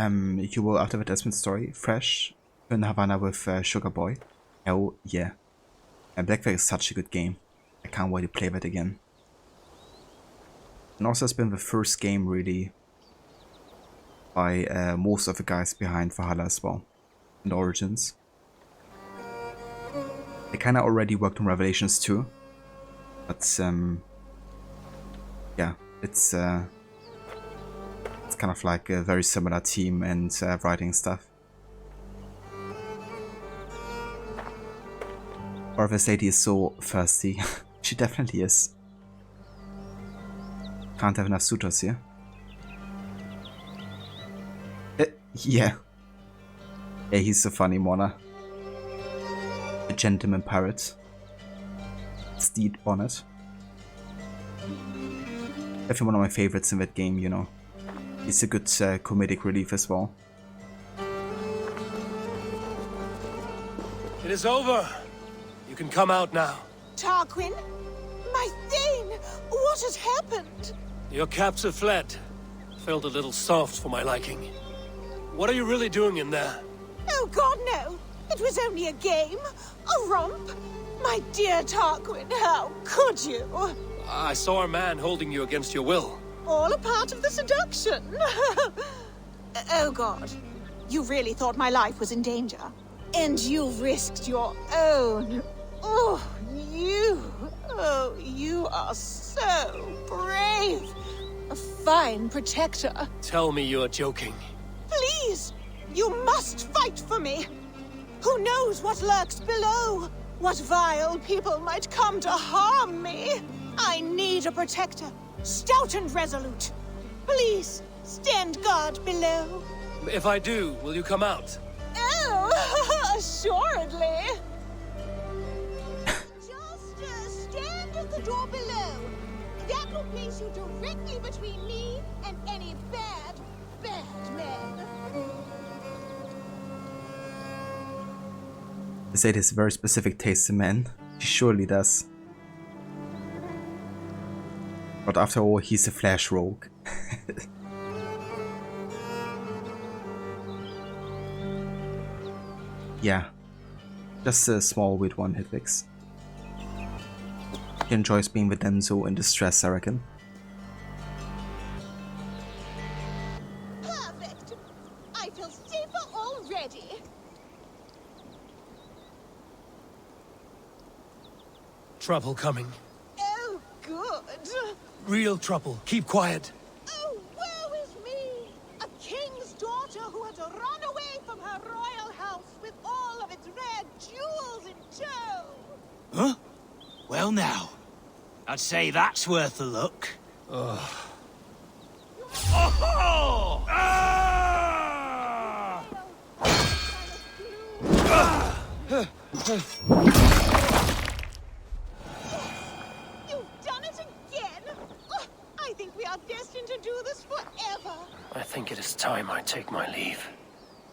you will after the Desmond story, fresh in Havana with Sugar Boy. Hell yeah. And Black Flag is such a good game. I can't wait to play that again. And also it's been the first game really by most of the guys behind Valhalla as well. And Origins. They kinda already worked on Revelations too. But yeah, it's kind of like a very similar team and writing stuff. Or this lady is so thirsty. She definitely is. Can't have enough suitors here. Yeah. Yeah, he's a funny Mona. A gentleman pirate. Steed Bonnet. Definitely one of my favorites in that game, you know. He's a good comedic relief as well. It is over. You can come out now. Tarquin? My Thane! What has happened? Your captor fled. Felt a little soft for my liking. What are you really doing in there? Oh God, no! It was only a game. A romp. My dear Tarquin, how could you? I saw a man holding you against your will. All a part of the seduction. Oh God. You really thought my life was in danger. And you risked your own. Oh, you are so brave. A fine protector. Tell me you're joking. Please, you must fight for me. Who knows what lurks below? What vile people might come to harm me? I need a protector, stout and resolute. Please, stand guard below. If I do, will you come out? Oh, assuredly. Just stand at the door below. That will place you directly between me and any bad men. They say it has very specific taste in men. He surely does. But after all, he's a Flash rogue. Yeah. Just a small weird one-hit fix. He enjoys being with Denzo in distress, I reckon. Perfect. I feel safer already. Trouble coming. Oh, good. Real trouble. Keep quiet. Oh, woe is me! A king's daughter who had run away from her royal house with all of its rare jewels in tow. Huh? Well now, I'd say that's worth a look. Ugh. Oh! You've done it again! Oh, I think we are destined to do this forever. I think it is time I take my leave.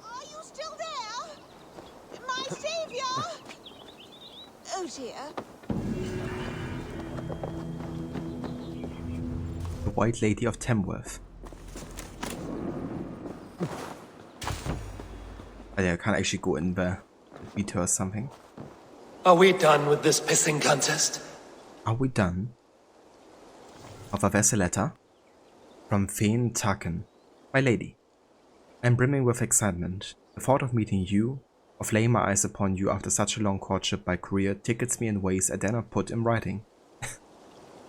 Are you still there? My savior! Oh dear. The White Lady of Tamworth. Oh yeah, I can't actually go in there. Beat her or something. Are we done with this pissing contest? Are we done? Of there's a letter from Thane Tarkin. My lady, I am brimming with excitement. The thought of meeting you, of laying my eyes upon you after such a long courtship by courier tickles me in ways I dare not put in writing.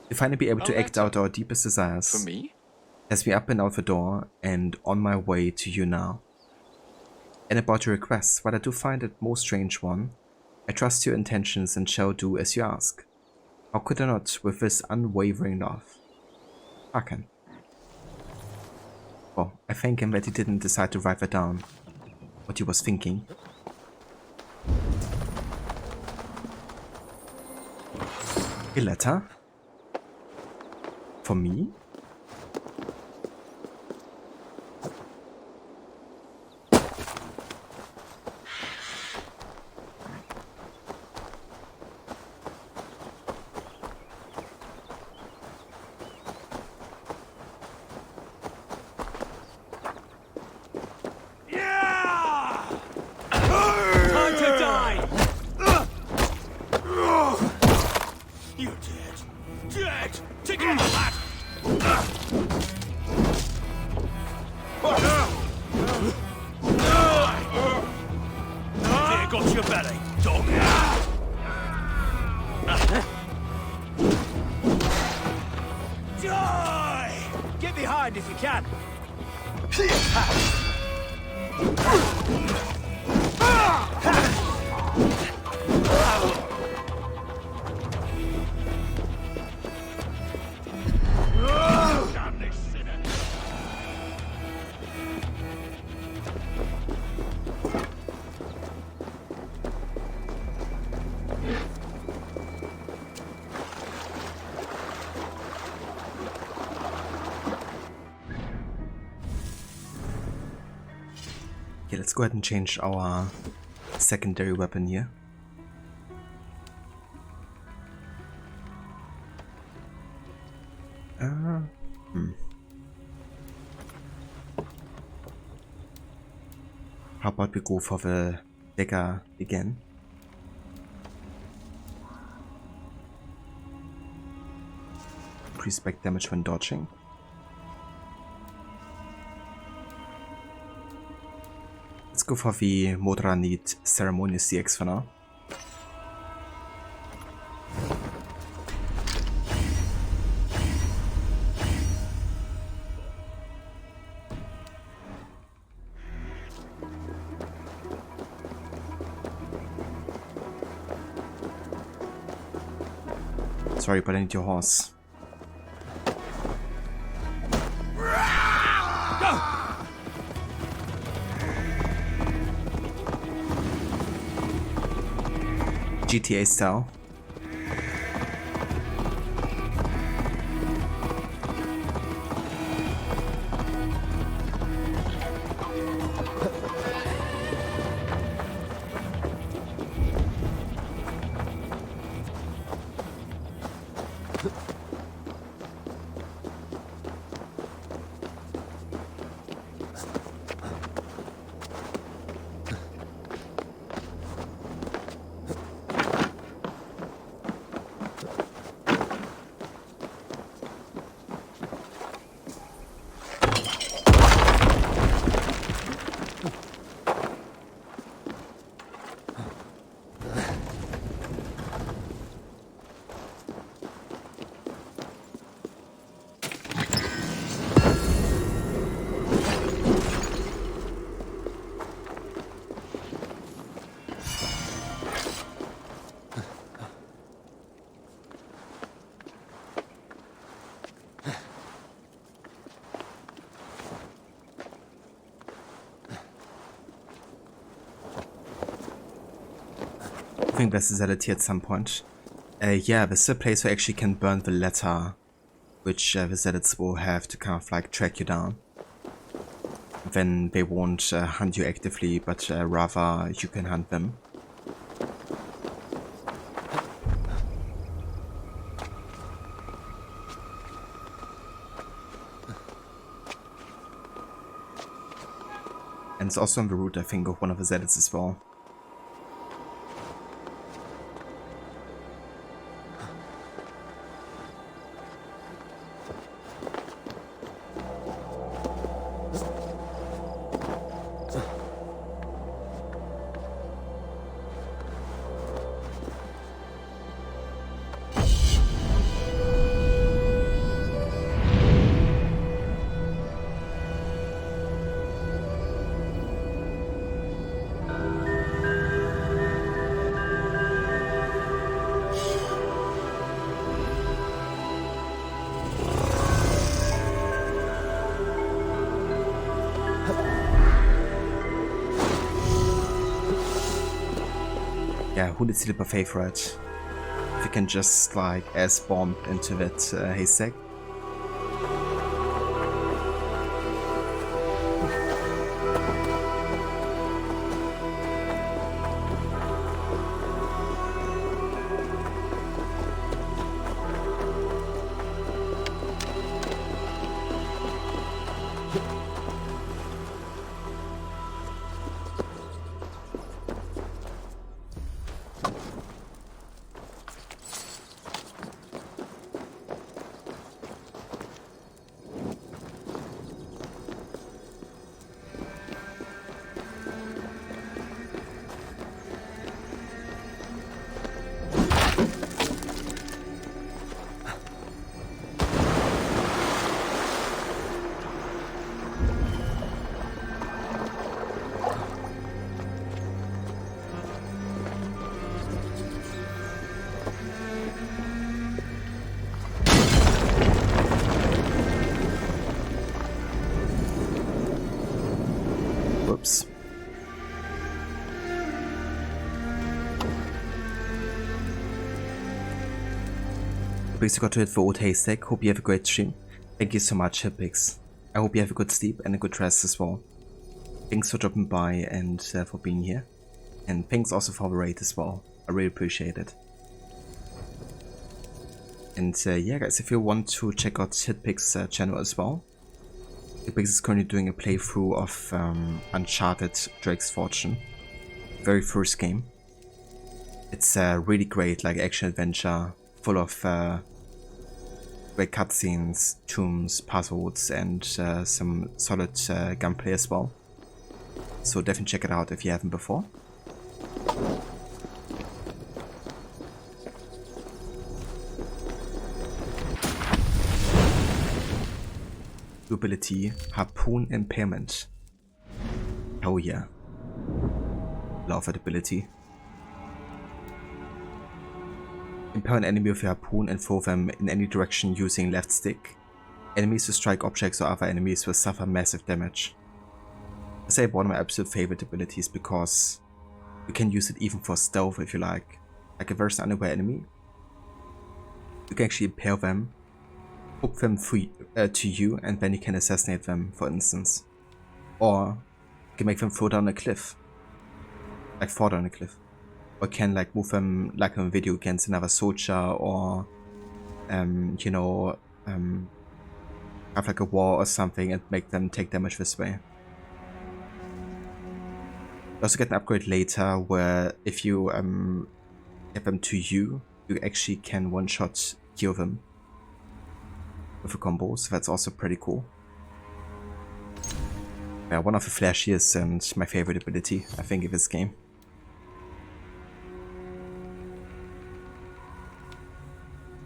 To finally be able to act out our deepest desires. For me? Has me up and out the door and on my way to you now. And about your request, while I do find it most strange one, I trust your intentions and shall do as you ask. How could I not with this unwavering love? Tarkin. Well, I thank him that he didn't decide to write that down. What he was thinking. A letter? For me? head! Take off the hat! There got your belly, dog. Die! Get behind if you can. Okay, let's go ahead and change our secondary weapon here. How about we go for the dagger again? Increase back damage when dodging. Let's go for the Modranit Ceremonious CX for now. Sorry, but I need your horse. GTA style. I think this is at some point. Yeah, this is a place where you actually can burn the letter, which the zealots will have to kind of like track you down. Then they won't hunt you actively, but rather you can hunt them. And it's also on the route, I think, of one of the zealots as well. Yeah, who needs to leap a favorite? If you can just like S-bomb into that haystack. Hitpix, you got to hit the old haystack. Hope you have a great stream. Thank you so much, Hitpix. I hope you have a good sleep and a good rest as well. Thanks for dropping by and for being here. And thanks also for the raid as well. I really appreciate it. And yeah guys, if you want to check out Hitpix's channel as well, Hitpix is currently doing a playthrough of Uncharted Drake's Fortune. Very first game. It's really great, like action adventure, full of great cutscenes, tombs, puzzles, and some solid gunplay as well. So definitely check it out if you haven't before. Ability, Harpoon Impairment. Oh yeah. Love that ability. Impair an enemy with your harpoon and throw them in any direction using left stick. Enemies who strike objects or other enemies will suffer massive damage. I say one of my absolute favorite abilities because you can use it even for stealth if you like. Like if there's an unaware enemy, you can actually impale them, hook them to you, and then you can assassinate them, for instance. Or you can make them throw down a cliff. Like fall down a cliff. Or can like move them like in a video against another soldier, or you know, have like a wall or something and make them take damage this way. You also get an upgrade later where if you get them to you, you actually can one-shot kill them with a combo, so that's also pretty cool. Yeah, one of the flashiest and my favorite ability, I think, in this game.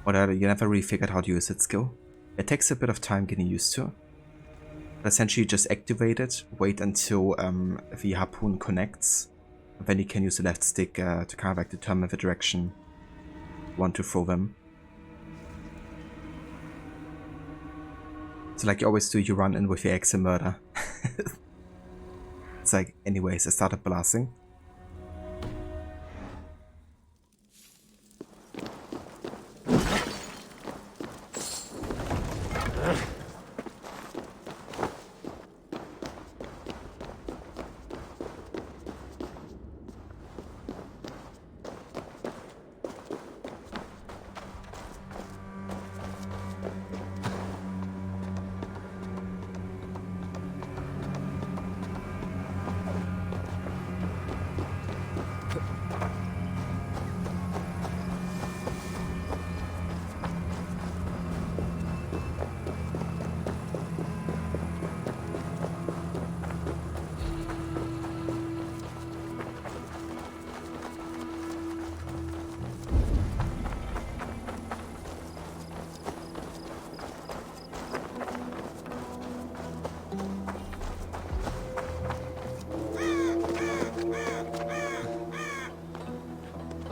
Whatever, you never really figured how to use that skill. It takes a bit of time getting used to. But essentially just activate it, wait until the harpoon connects, and then you can use the left stick to kind of like determine the direction you want to throw them. So like you always do, you run in with your axe and murder. It's like, anyways, I started blasting.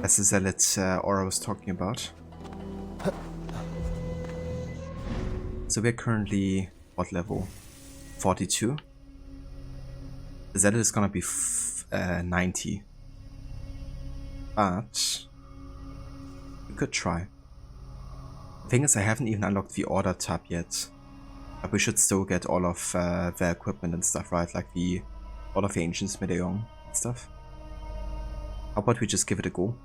That's the zealot Aura was talking about. So we're currently, what level? 42? The zealot is gonna be 90. But we could try. The thing is, I haven't even unlocked the order tab yet. But we should still get all of their equipment and stuff, right? Like all of the Ancients Medallion and stuff. How about we just give it a go?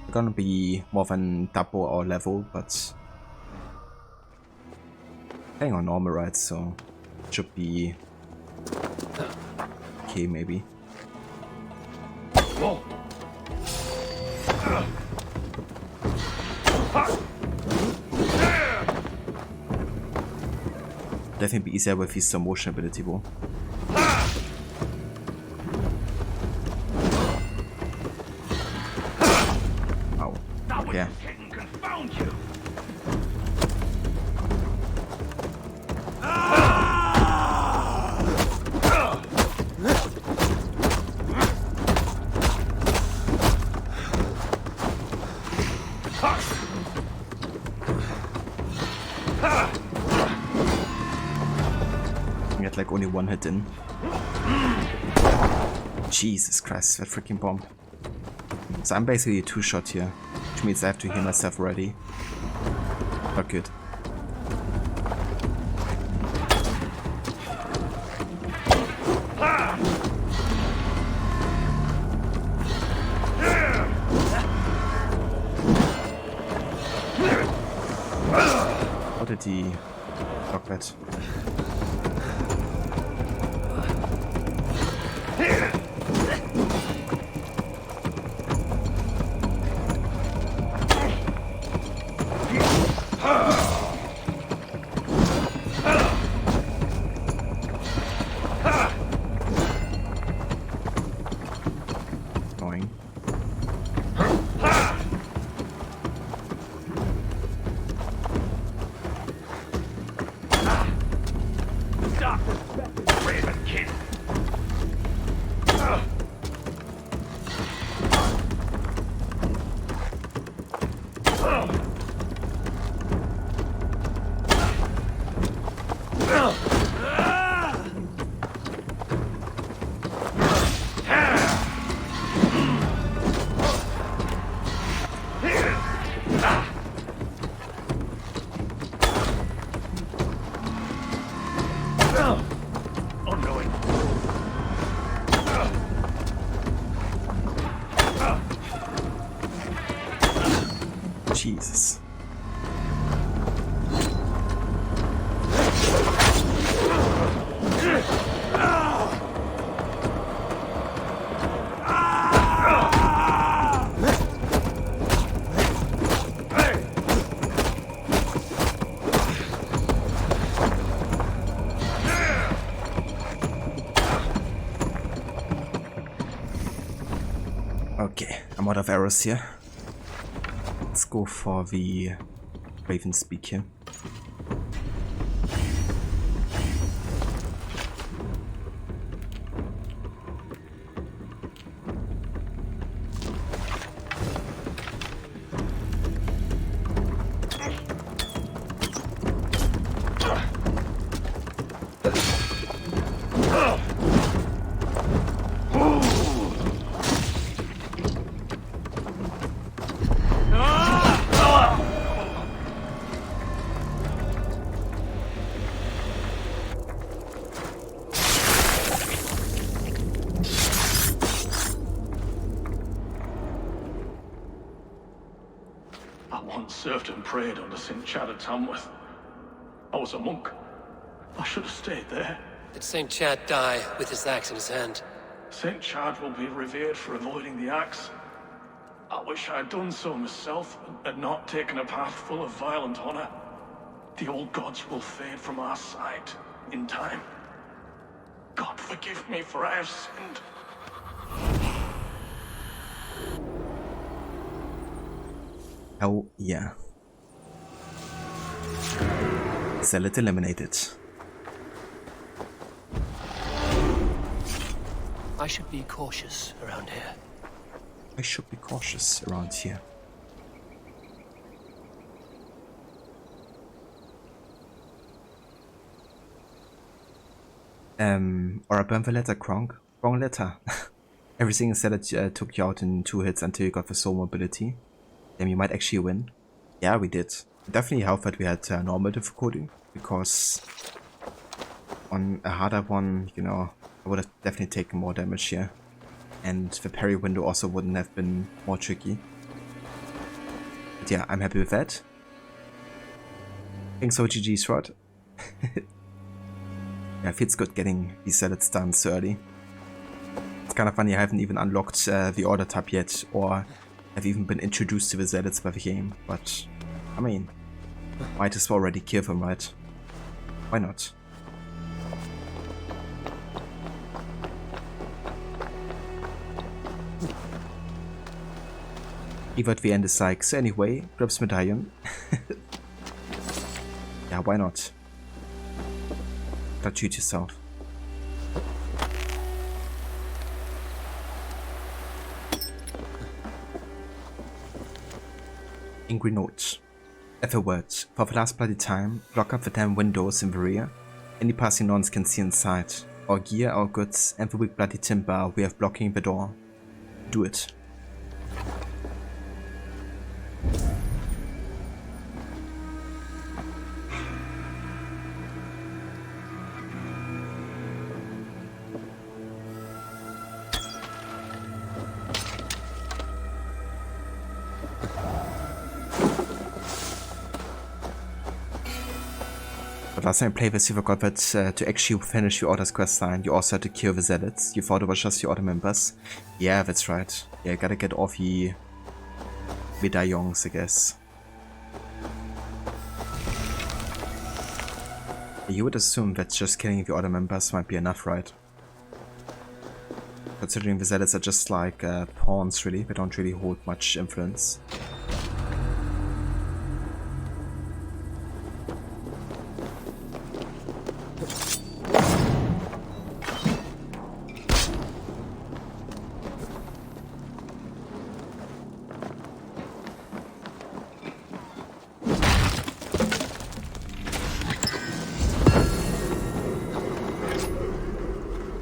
We're gonna be more than double our level, but playing on normal, right? So it should be okay, maybe. Whoa. Definitely be easier with his slow motion ability, though. Yeah. You had like only one hit in. Jesus Christ, that freaking bomb. So I'm basically a two-shot here, which means I have to heal myself already. Not good. What did he block that? Jesus. Okay, I'm out of arrows here. Let's go for the Raven's Beak here. Served and prayed under St. Chad at Tamworth. I was a monk. I should have stayed there. Did St. Chad die with his axe in his hand? St. Chad will be revered for avoiding the axe. I wish I had done so myself and not taken a path full of violent honor. The old gods will fade from our sight in time. God forgive me, for I have sinned. Oh, yeah. Zealot eliminated. I should be cautious around here. I should be cautious around here. Or I burned the letter, Kronk. Wrong letter. Everything is said that took you out in 2 hits until you got the soul mobility. Then you might actually win. Yeah, we did. Definitely helped that we had normal difficulty, because on a harder one, you know, I would have definitely taken more damage here. And the parry window also wouldn't have been more tricky. But yeah, I'm happy with that. I think so, GG's, right? Yeah, it feels good getting these zealots done so early. It's kind of funny, I haven't even unlocked the order tab yet, or have even been introduced to the zealots by the game, but I mean, might as well already kill them, right? Why not? Eva at the end is like, so anyway, grabs medallion. Yeah, why not? Don't shoot yourself. Angry note. Ethelward, for the last bloody time, block up the damn windows in the rear. Any passing nuns can see inside. Our gear, our goods, and the big bloody timber we have blocking the door. Do it. But last time I played this, you forgot that to actually finish your Order's questline, you also had to kill the Zealots. You thought it was just the Order members. Yeah, that's right. Yeah, gotta get off the medallions, I guess. You would assume that just killing the Order members might be enough, right? Considering the Zealots are just like pawns, really. They don't really hold much influence.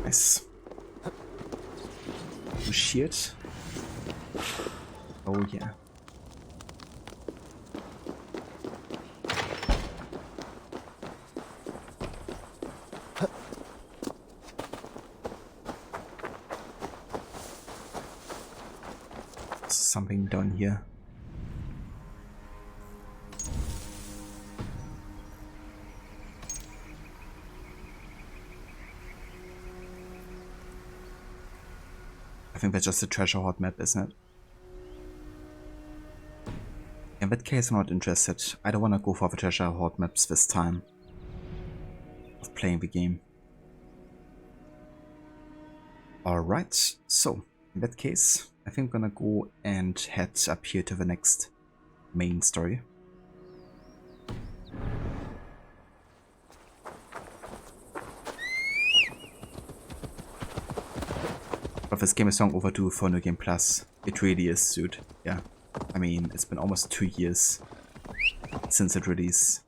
Nice. Shield. Oh yeah. Something down here. I think that's just a treasure hoard map, isn't it? In that case, I'm not interested. I don't want to go for the treasure hoard maps this time of playing the game. Alright, so in that case, I think I'm gonna go and head up here to the next main story. But this game is long overdue for New Game Plus. It really is, dude. Yeah. I mean, it's been almost 2 years since it released.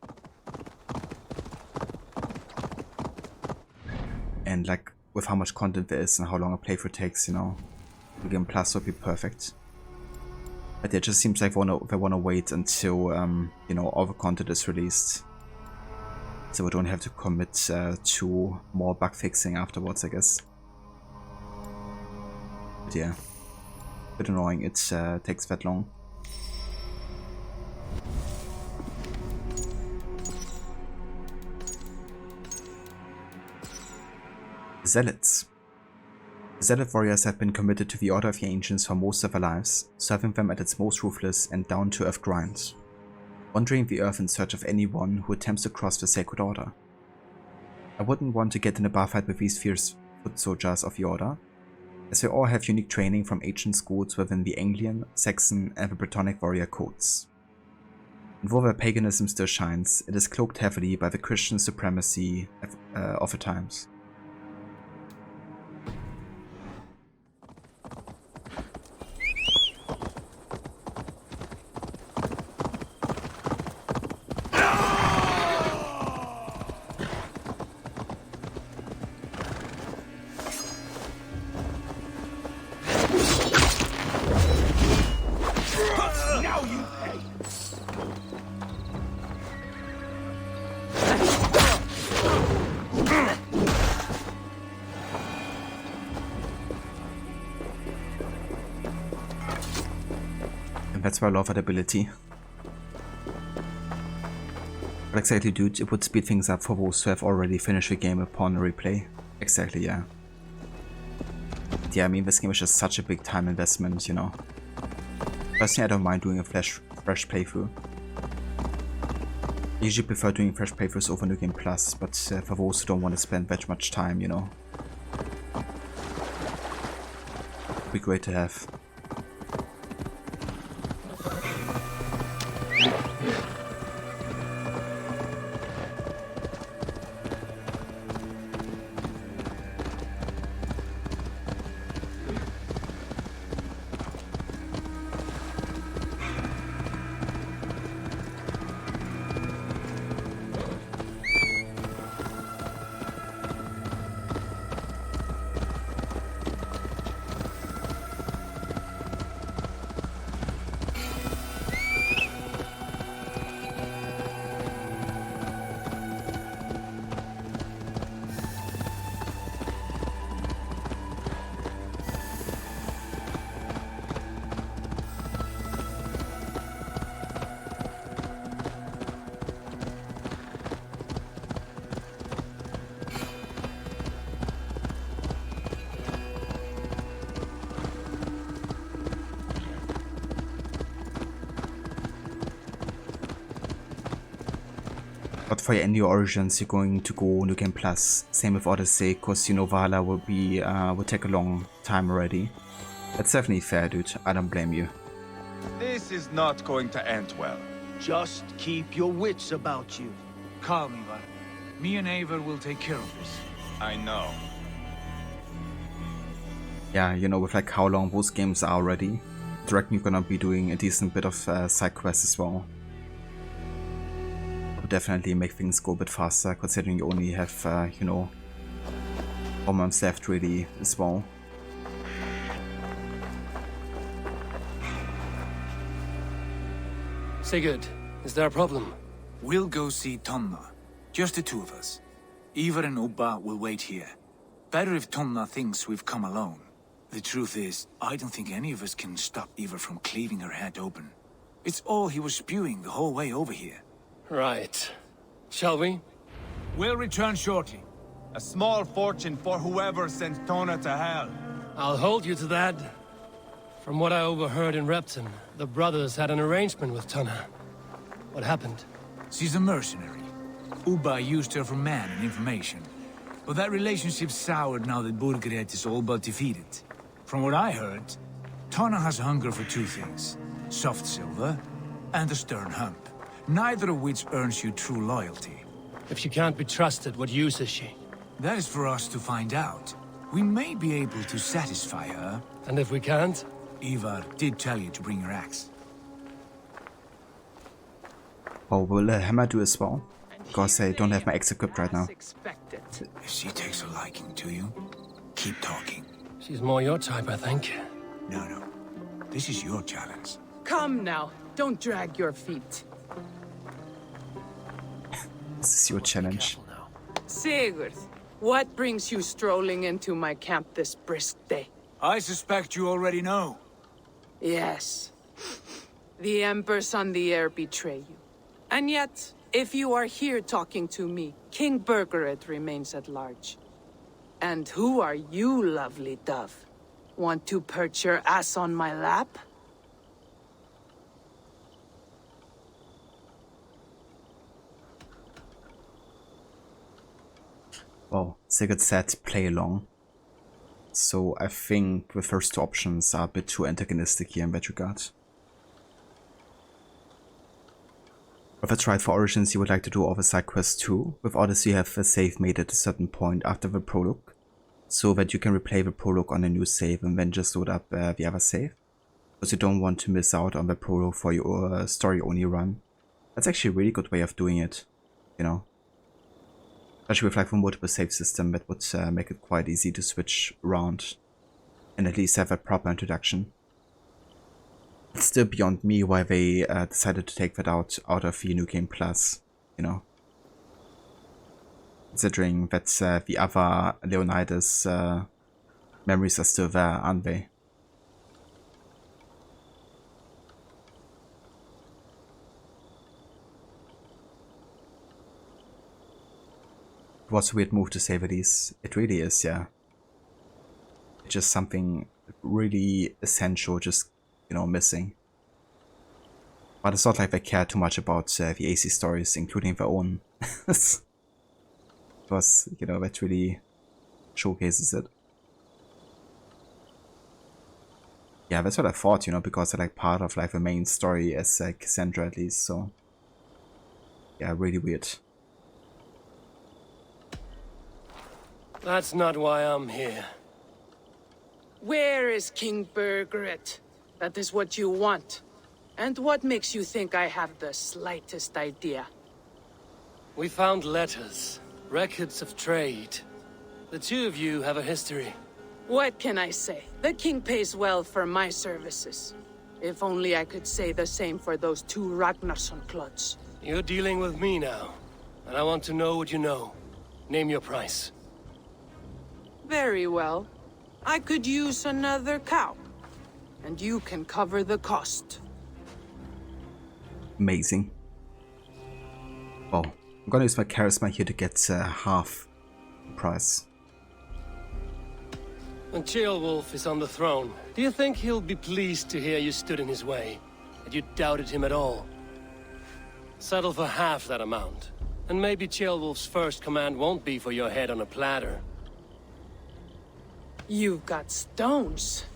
And like, with how much content there is and how long a playthrough takes, you know, New Game Plus would be perfect. But it just seems like they wanna wait until, you know, all the content is released. So we don't have to commit to more bug fixing afterwards, I guess. But yeah, a bit annoying it takes that long. Zealots. Zealot warriors have been committed to the Order of the Ancients for most of their lives, serving them at its most ruthless and down-to-earth grind, wandering the earth in search of anyone who attempts to cross the Sacred Order. I wouldn't want to get in a bar fight with these fierce foot soldiers of the Order, as they all have unique training from ancient schools within the Anglian, Saxon and the Brittonic warrior codes. And though their paganism still shines, it is cloaked heavily by the Christian supremacy of the times. That's why I love that ability. But exactly, dude, it would speed things up for those who have already finished the game upon replay. Exactly, yeah. But yeah, I mean, this game is just such a big time investment, you know. Personally, I don't mind doing a fresh playthrough. I usually prefer doing fresh playthroughs over New Game Plus, but for those who don't want to spend that much time, you know. It'd be great to have. for any origins, you're going to go New Game Plus. Same with Odyssey, because you know Valhalla will take a long time already. That's definitely fair, dude. I don't blame you. This is not going to end well. Just keep your wits about you. Calm, Ivar. Me and Eivor will take care of this. I know. Yeah, you know, with like how long those games are already, I reckon you're gonna be doing a decent bit of side quests as well. Would definitely make things go a bit faster, considering you only have, you know, 4 months left really as well. Sigurd, is there a problem? We'll go see Tonna. Just the two of us. Ivar and Ubba will wait here. Better if Tonna thinks we've come alone. The truth is, I don't think any of us can stop Ivar from cleaving her head open. It's all he was spewing the whole way over here. Right. Shall we? We'll return shortly. A small fortune for whoever sends Tona to hell. I'll hold you to that. From what I overheard in Repton, the brothers had an arrangement with Tonna. What happened? She's a mercenary. Ubba used her for man and information. But that relationship soured now that Burgred is all but defeated. From what I heard, Tonna has hunger for two things. Soft silver and a stern hump. Neither of which earns you true loyalty. If she can't be trusted, what use is she? That is for us to find out. We may be able to satisfy her. And if we can't? Ivar did tell you to bring your axe. Or will Hammer do as well? Because I don't have my axe equipped right now. If she takes a liking to you, keep talking. She's more your type, I think. No. This is your challenge. Come now. Don't drag your feet. This is your challenge. Sigurd, what brings you strolling into my camp this brisk day? I suspect you already know. Yes. The Embers on the air betray you. And yet, if you are here talking to me, King Burgred remains at large. And who are you, lovely dove? Want to perch your ass on my lap? Well, Sigurd said play along. So I think the first two options are a bit too antagonistic here in that regard. If that's right, for Origins you would like to do all the side quests too. With Odyssey you have a save made at a certain point after the prologue, so that you can replay the prologue on a new save and then just load up the other save. Because you don't want to miss out on the prologue for your story only run. That's actually a really good way of doing it, you know. Especially with like the multiple save system, that would make it quite easy to switch around and at least have a proper introduction. It's still beyond me why they decided to take that out of the New Game Plus, you know. Considering that the other Leonidas memories are still there, aren't they? It was a weird move to say the least. It really is, yeah. It's just something really essential, just, you know, missing. But it's not like they care too much about the AC stories, including their own. Because, you know, that really showcases it. Yeah, that's what I thought, you know, because they're like part of like the main story as Cassandra at least, so. Yeah, really weird. That's not why I'm here. Where is King Burgred? That is what you want. And what makes you think I have the slightest idea? We found letters, records of trade. The two of you have a history. What can I say? The king pays well for my services. If only I could say the same for those two Ragnarsson clods. You're dealing with me now, and I want to know what you know. Name your price. Very well. I could use another cow. And you can cover the cost. Amazing. Well, I'm gonna use my charisma here to get half the price. When Ceolwulf is on the throne, do you think he'll be pleased to hear you stood in his way? That you doubted him at all? Settle for half that amount, And maybe Ceolwulf's first command won't be for your head on a platter. You've got stones.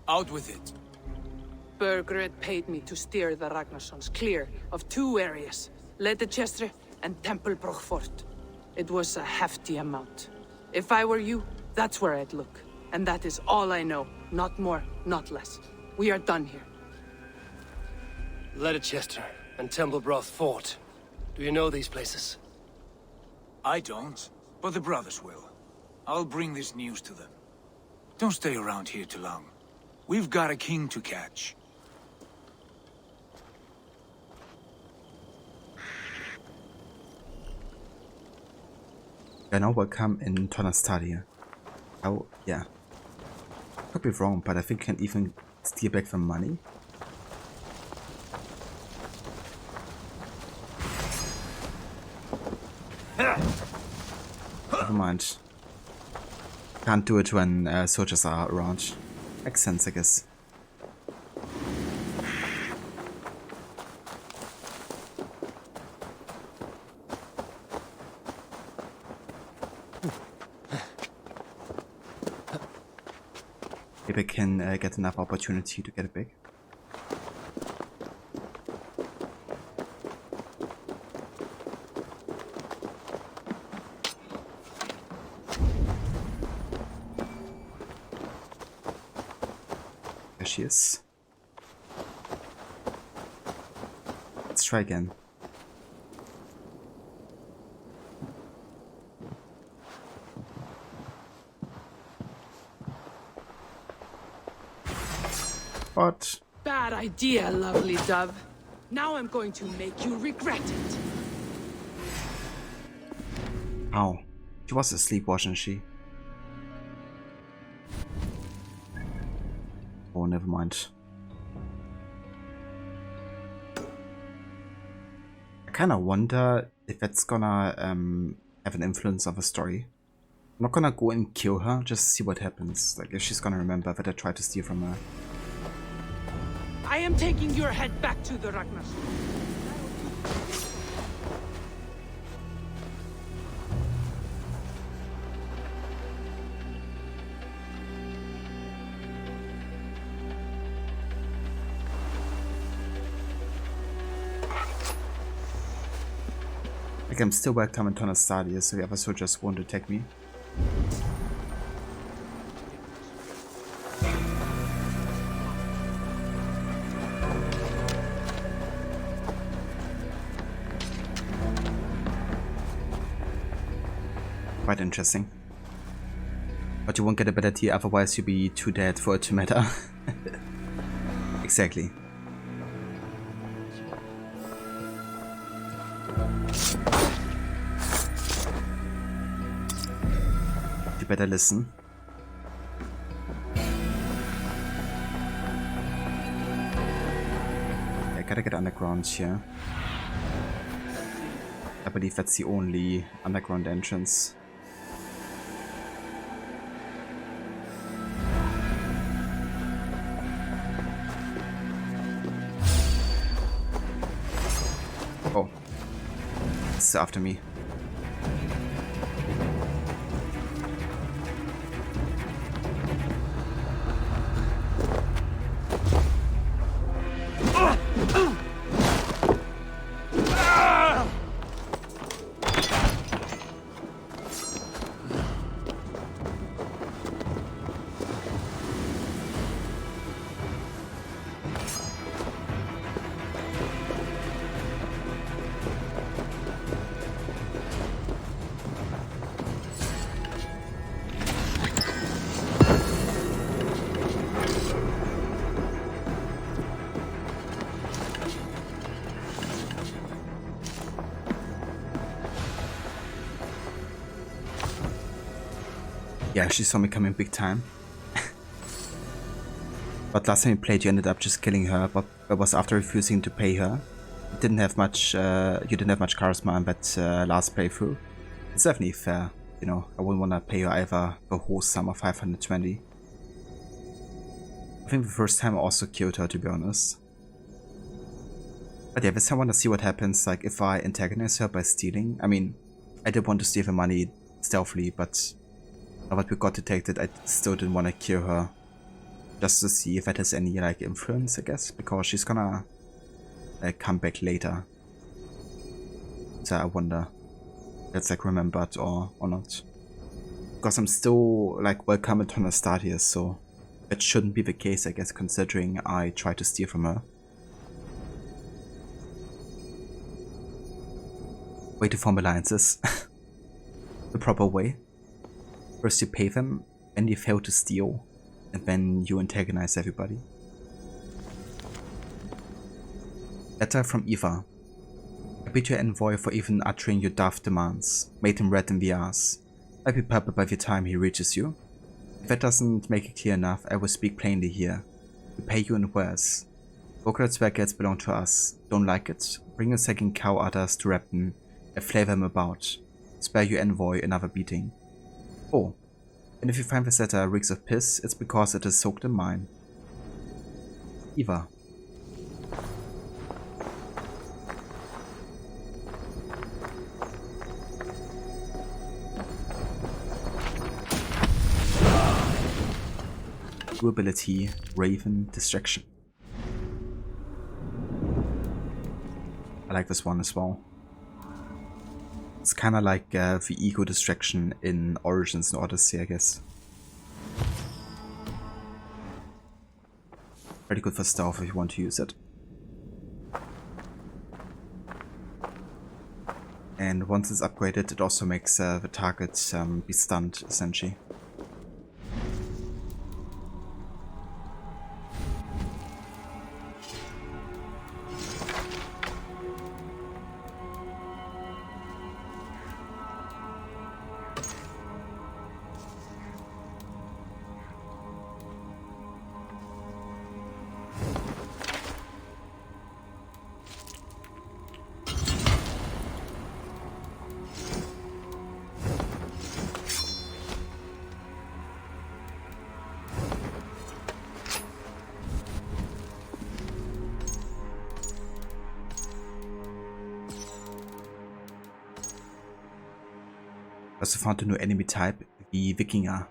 Out with it. Bergred paid me to steer the Ragnarsons clear of 2 areas, Ledechestre and Temple Brochfort. It was a hefty amount. If I were you, that's where I'd look. And that is all I know. Not more, not less. We are done here. Ledechestre and Templebroth Fort. Do you know these places? I don't, but the brothers will. I'll bring this news to them. Don't stay around here too long. We've got a king to catch. You're now welcome in Tonastadia. Oh, yeah. Could be wrong, but I think you can even steal back the money. Never mind. Can't do it when soldiers are around. Makes sense, I guess. Maybe I can get enough opportunity to get it back. There she is. Let's try again. What? Bad idea, lovely dove. Now I'm going to make you regret it. Ow. She was asleep, wasn't she? Oh, never mind. I kinda wonder if that's gonna have an influence on the story. I'm not gonna go and kill her, just see what happens. Like, if she's gonna remember that I tried to steal from her. I am taking your head back to the Ragnars. Like, I'm still welcome in Tonastadia, so the other soldiers won't attack me. Quite interesting. But you won't get a better tier, otherwise you'll be too dead for it to matter. Exactly. You better listen. I gotta get underground here. I believe that's the only underground entrance. Oh. It's after me. Yeah, she saw me coming big time. But last time you played, you ended up just killing her, but that was after refusing to pay her. You didn't have much charisma in that last playthrough. It's definitely fair, you know. I wouldn't want to pay her either the whole sum of 520. I think the first time I also killed her, to be honest. But yeah, this I want to see what happens, like, if I antagonize her by stealing. I mean, I did want to steal the money stealthily, but now that we got detected, I still didn't want to kill her. Just to see if that has any, like, influence, I guess, because she's gonna come back later. So I wonder if that's, like, remembered or not. Because I'm still, like, welcome at Tonastadius, so that shouldn't be the case, I guess, considering I tried to steal from her. Way to form alliances. The proper way. First you pay them, then you fail to steal, and then you antagonize everybody. Letter from Eva. Happy to your envoy for even uttering your daft demands. Made him red in the ass. I'll be peppered by the time he reaches you. If that doesn't make it clear enough, I will speak plainly here. We pay you in wares. Vocal's baguettes belong to us. Don't like it? Bring your second cow udders to Repton and flavor him about. Spare your envoy another beating. Oh, and if you find this letter reeks of piss, it's because it is soaked in mine. Eva. New ability, Raven Distraction. I like this one as well. It's kind of like the ego distraction in Origins and Odyssey, I guess. Pretty good for stealth if you want to use it. And once it's upgraded, it also makes the target be stunned, essentially. Also found a new enemy type, the Wikinger.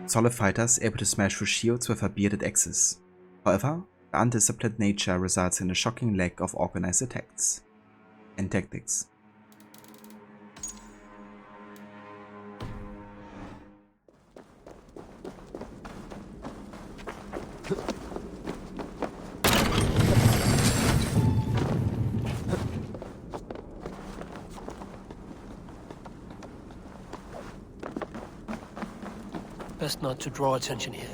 Solid fighters able to smash through shields with their bearded axes. However, their undisciplined nature results in a shocking lack of organized attacks and tactics. Best not to draw attention here.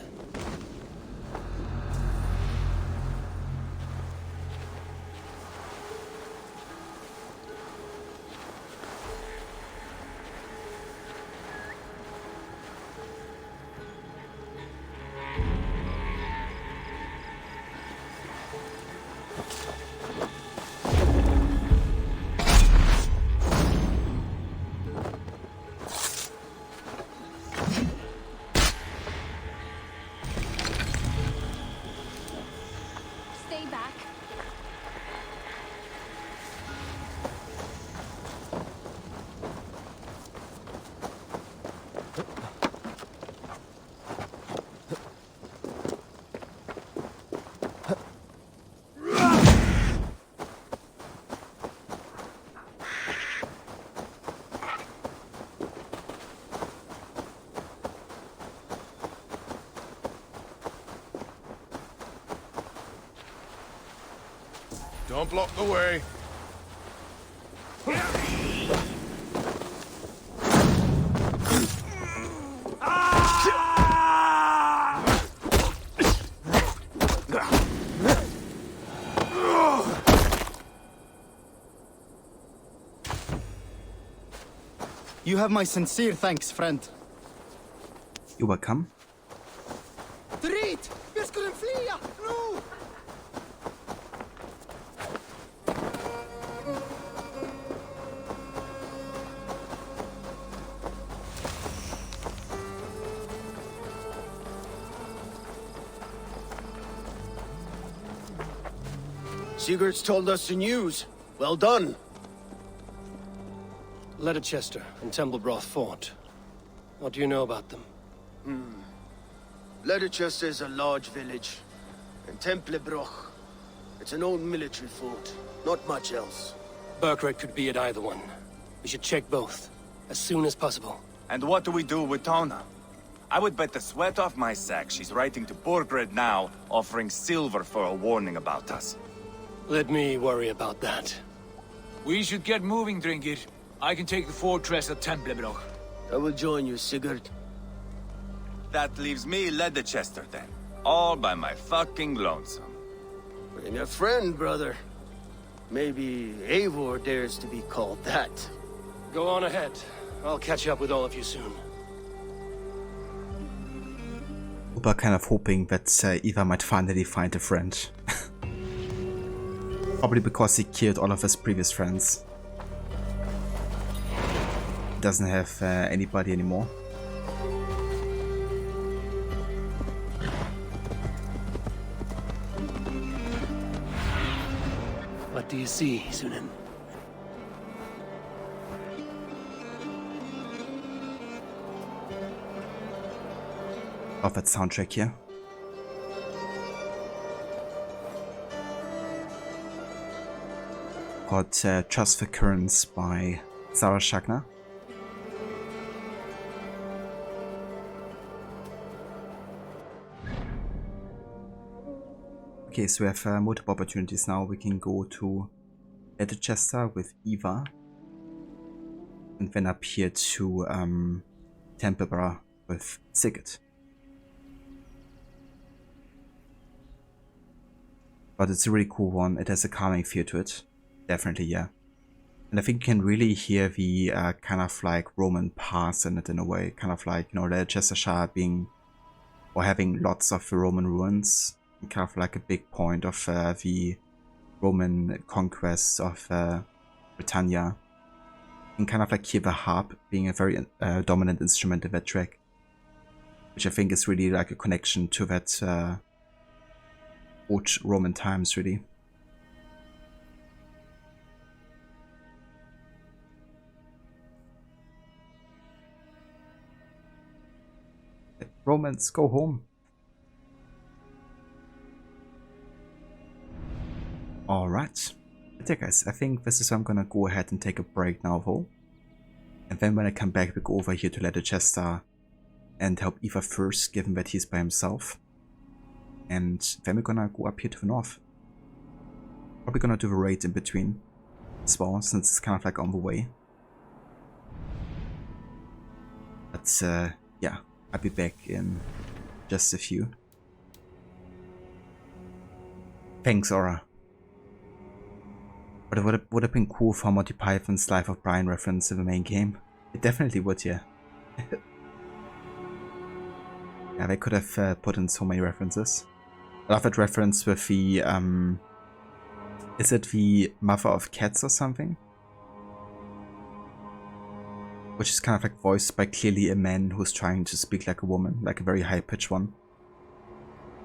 Don't block the way. You have my sincere thanks, friend. You're welcome. Drit! Vi skulle flia! Nu! Sigurd's told us the news. Well done. Leicester and Templebroth fought. What do you know about them? Leicester is a large village. And Templebroch, it's an old military fort. Not much else. Burkred could be at either one. We should check both, as soon as possible. And what do we do with Tona? I would bet the sweat off my sack she's writing to Borgred now, offering silver for a warning about us. Let me worry about that. We should get moving, Drinkit. I can take the fortress of Templebroch. I will join you, Sigurd. That leaves me Leicester then. All by my fucking lonesome. Bring a friend, brother. Maybe Eivor dares to be called that. Go on ahead. I'll catch up with all of you soon. But kind of hoping that Eva might finally find a friend. Probably because he killed all of his previous friends. Doesn't have anybody anymore. What do you see, Sunan? Love that soundtrack here. Called Trust for Currents by Sarah Ragnar. Okay, so we have multiple opportunities now. We can go to Leicester with Eva. And then up here to Templeborough with Sigurd. But it's a really cool one. It has a calming feel to it. Definitely, yeah. And I think you can really hear the kind of like Roman past in it in a way. Kind of like, you know, Leicestershire being, or having lots of Roman ruins. And kind of like a big point of the Roman conquest of Britannia. And kind of like hear the harp being a very dominant instrument in that track. Which I think is really like a connection to that old Roman times, really. Romans, go home. Alright. Okay guys, I think this is where I'm gonna go ahead and take a break now though. And then when I come back we go over here to Leicester and help Eva first, given that he's by himself. And then we're gonna go up here to the north. Probably gonna do the raid in between as well, since it's kind of like on the way. But yeah, I'll be back in just a few. Thanks, Aura. But it would have been cool for Monty Python's Life of Brian reference in the main game. It definitely would, yeah. Yeah, they could have put in so many references. I love that reference with the, is it the mother of cats or something? Which is kind of like voiced by clearly a man who's trying to speak like a woman, like a very high-pitched one.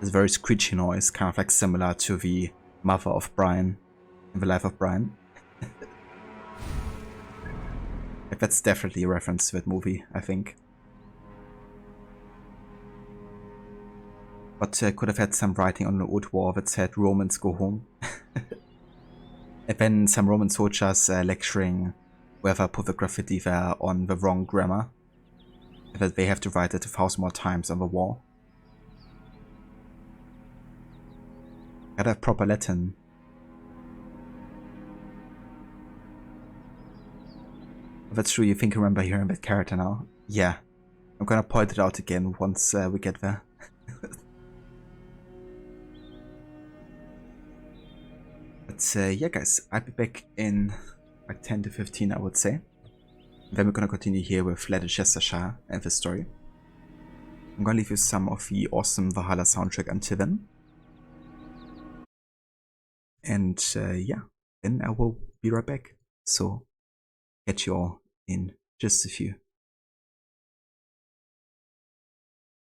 It's a very screechy noise, kind of like similar to the mother of Brian in The Life of Brian. Like that's definitely a reference to that movie, I think. But could have had some writing on the old wall that said Romans go home. And then some Roman soldiers lecturing whoever put the graffiti there on the wrong grammar. And that they have to write it 1,000 more times on the wall. Gotta have proper Latin. That's true, you think you remember hearing that character now? Yeah. I'm gonna point it out again once we get there. But yeah guys, I'll be back in like 10 to 15 I would say. Then we're gonna continue here with Leicestershire and the story. I'm gonna leave you some of the awesome Valhalla soundtrack until then. And yeah, then I will be right back. So catch you all in just a few.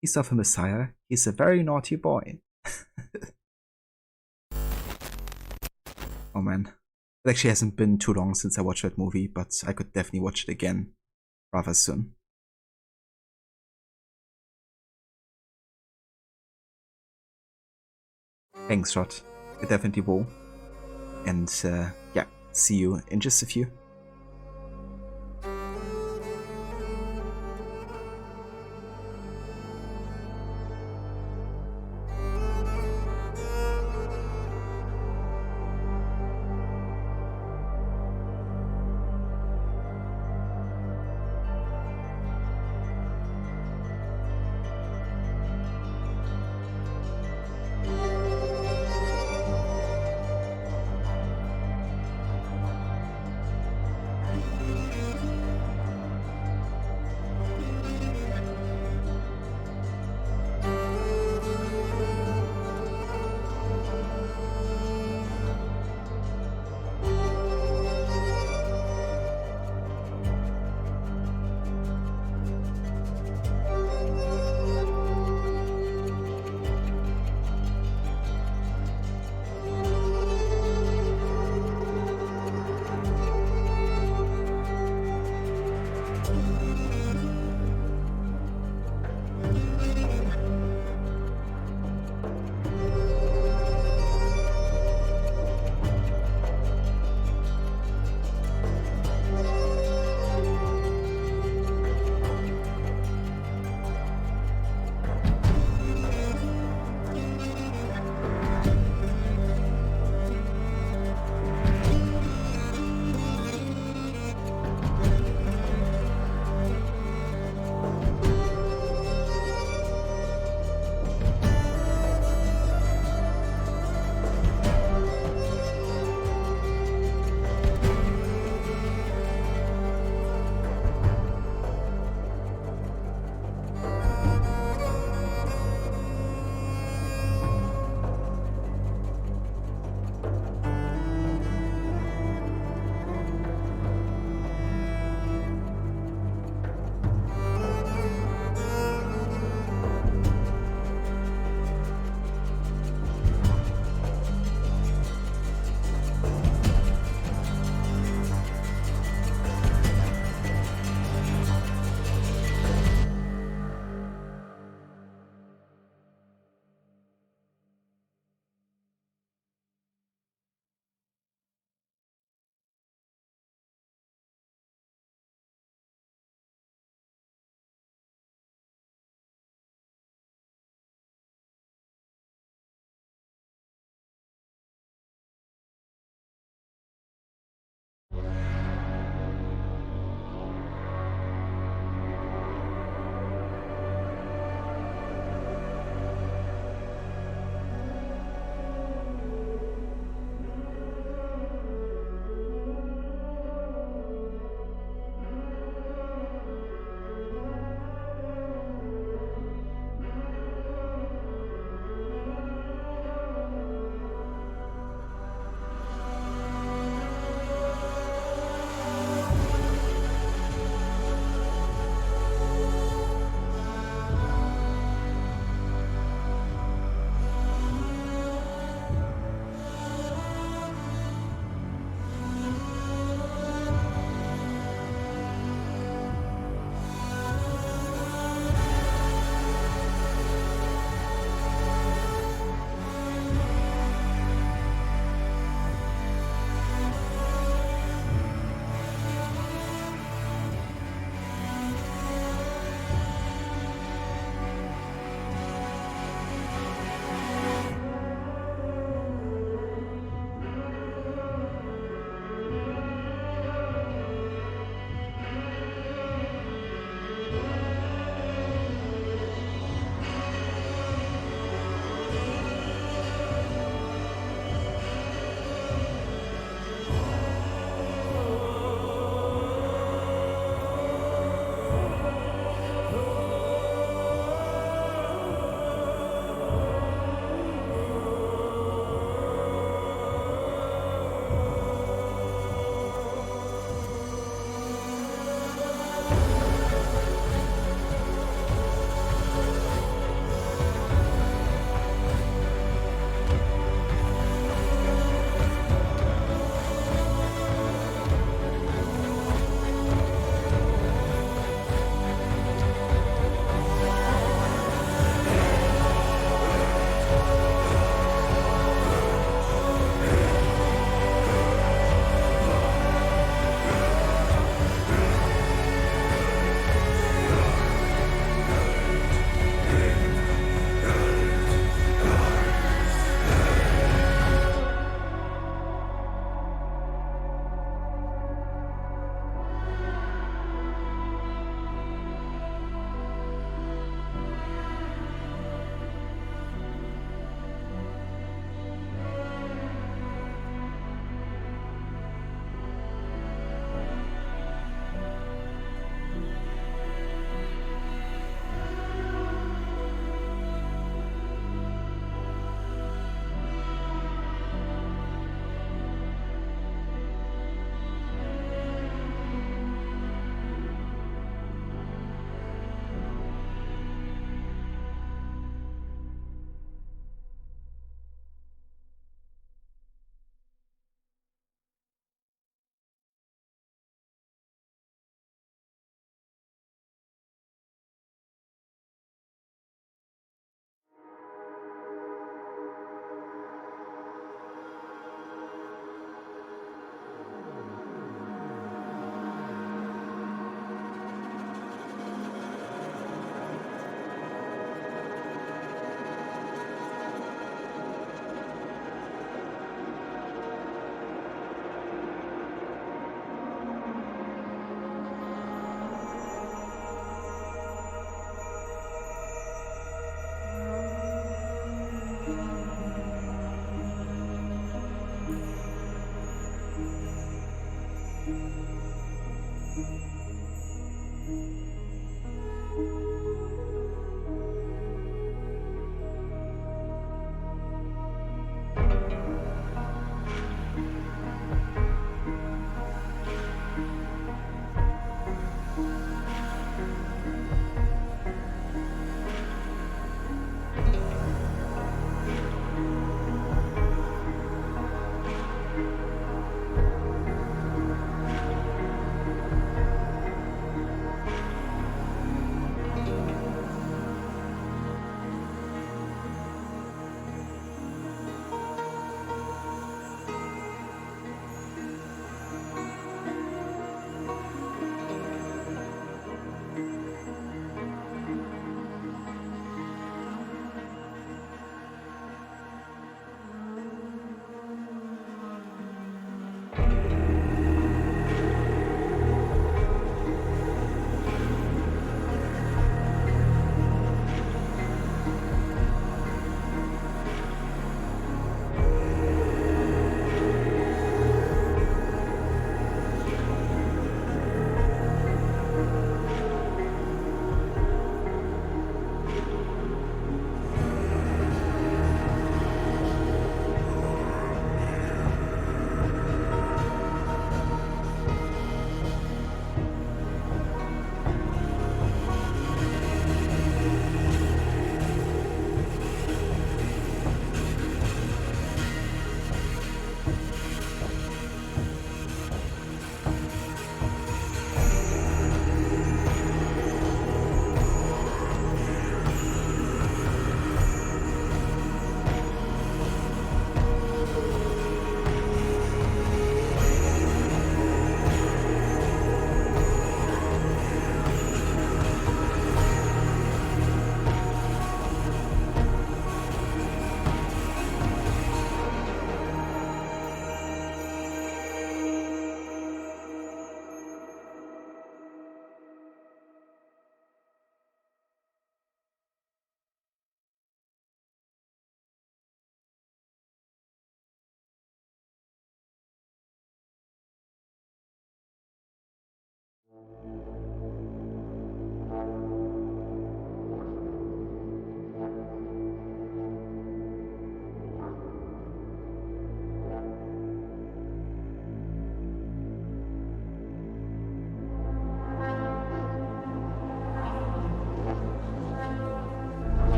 He's not a messiah, he's a very naughty boy. Oh man. It actually hasn't been too long since I watched that movie, but I could definitely watch it again rather soon. Thanks, Rod. I definitely will. And yeah, see you in just a few.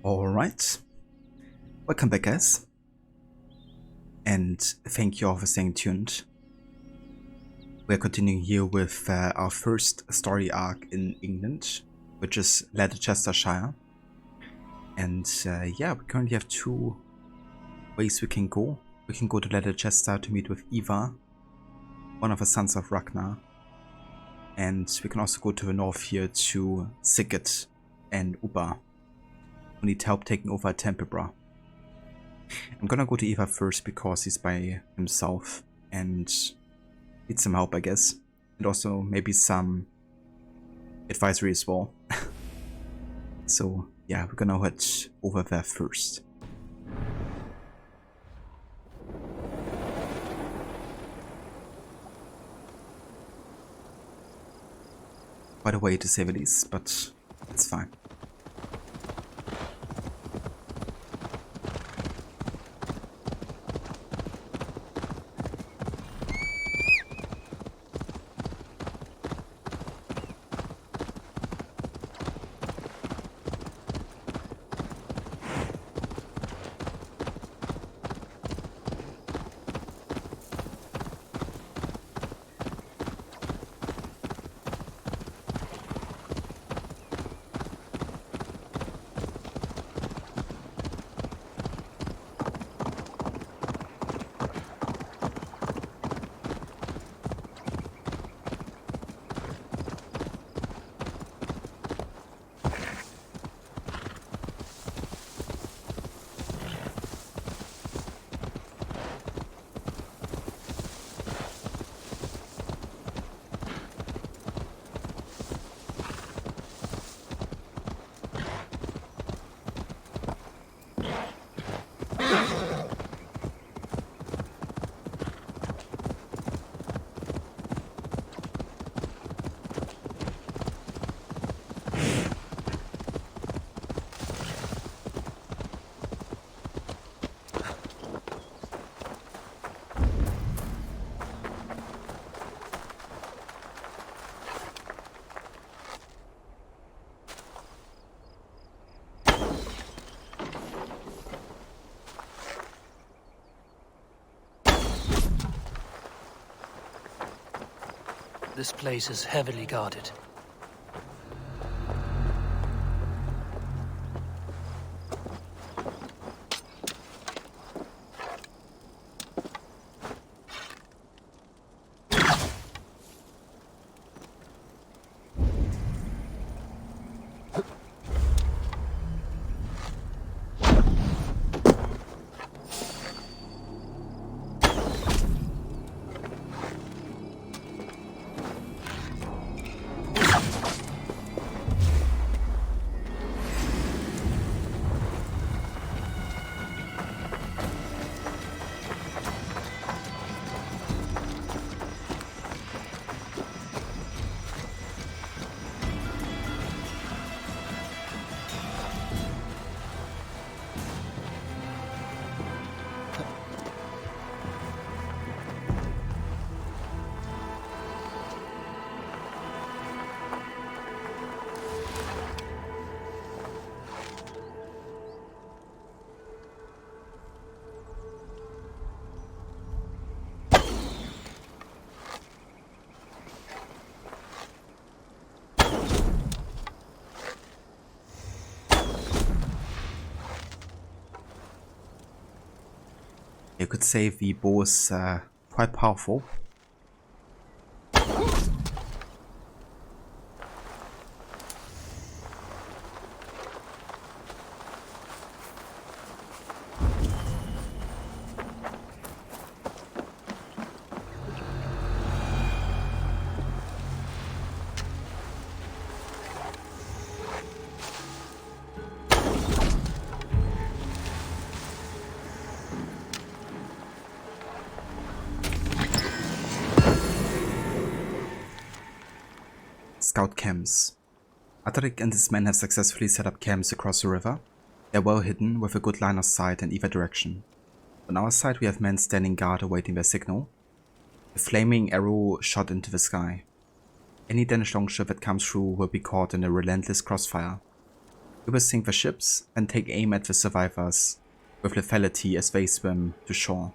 Alright. Welcome back, guys. And thank you all for staying tuned. We're continuing here with our first story arc in England, which is Leicestershire. And yeah, we currently have two ways we can go. We can go to Leicester to meet with Eva, one of the sons of Ragnar. And we can also go to the north here to Sigurd and Uba, who need help taking over Tempelbra. I'm gonna go to Eva first because he's by himself and needs some help, I guess. And also maybe some advisory as well. So yeah, we're gonna head over there first. Quite a way to say the least, but it's fine. This place is heavily guarded. You could say the bow is quite powerful. Scout camps. Ataric and his men have successfully set up camps across the river. They are well hidden with a good line of sight in either direction. On our side we have men standing guard awaiting their signal. A flaming arrow shot into the sky. Any Danish longship that comes through will be caught in a relentless crossfire. We will sink the ships and take aim at the survivors with lethality as they swim to shore.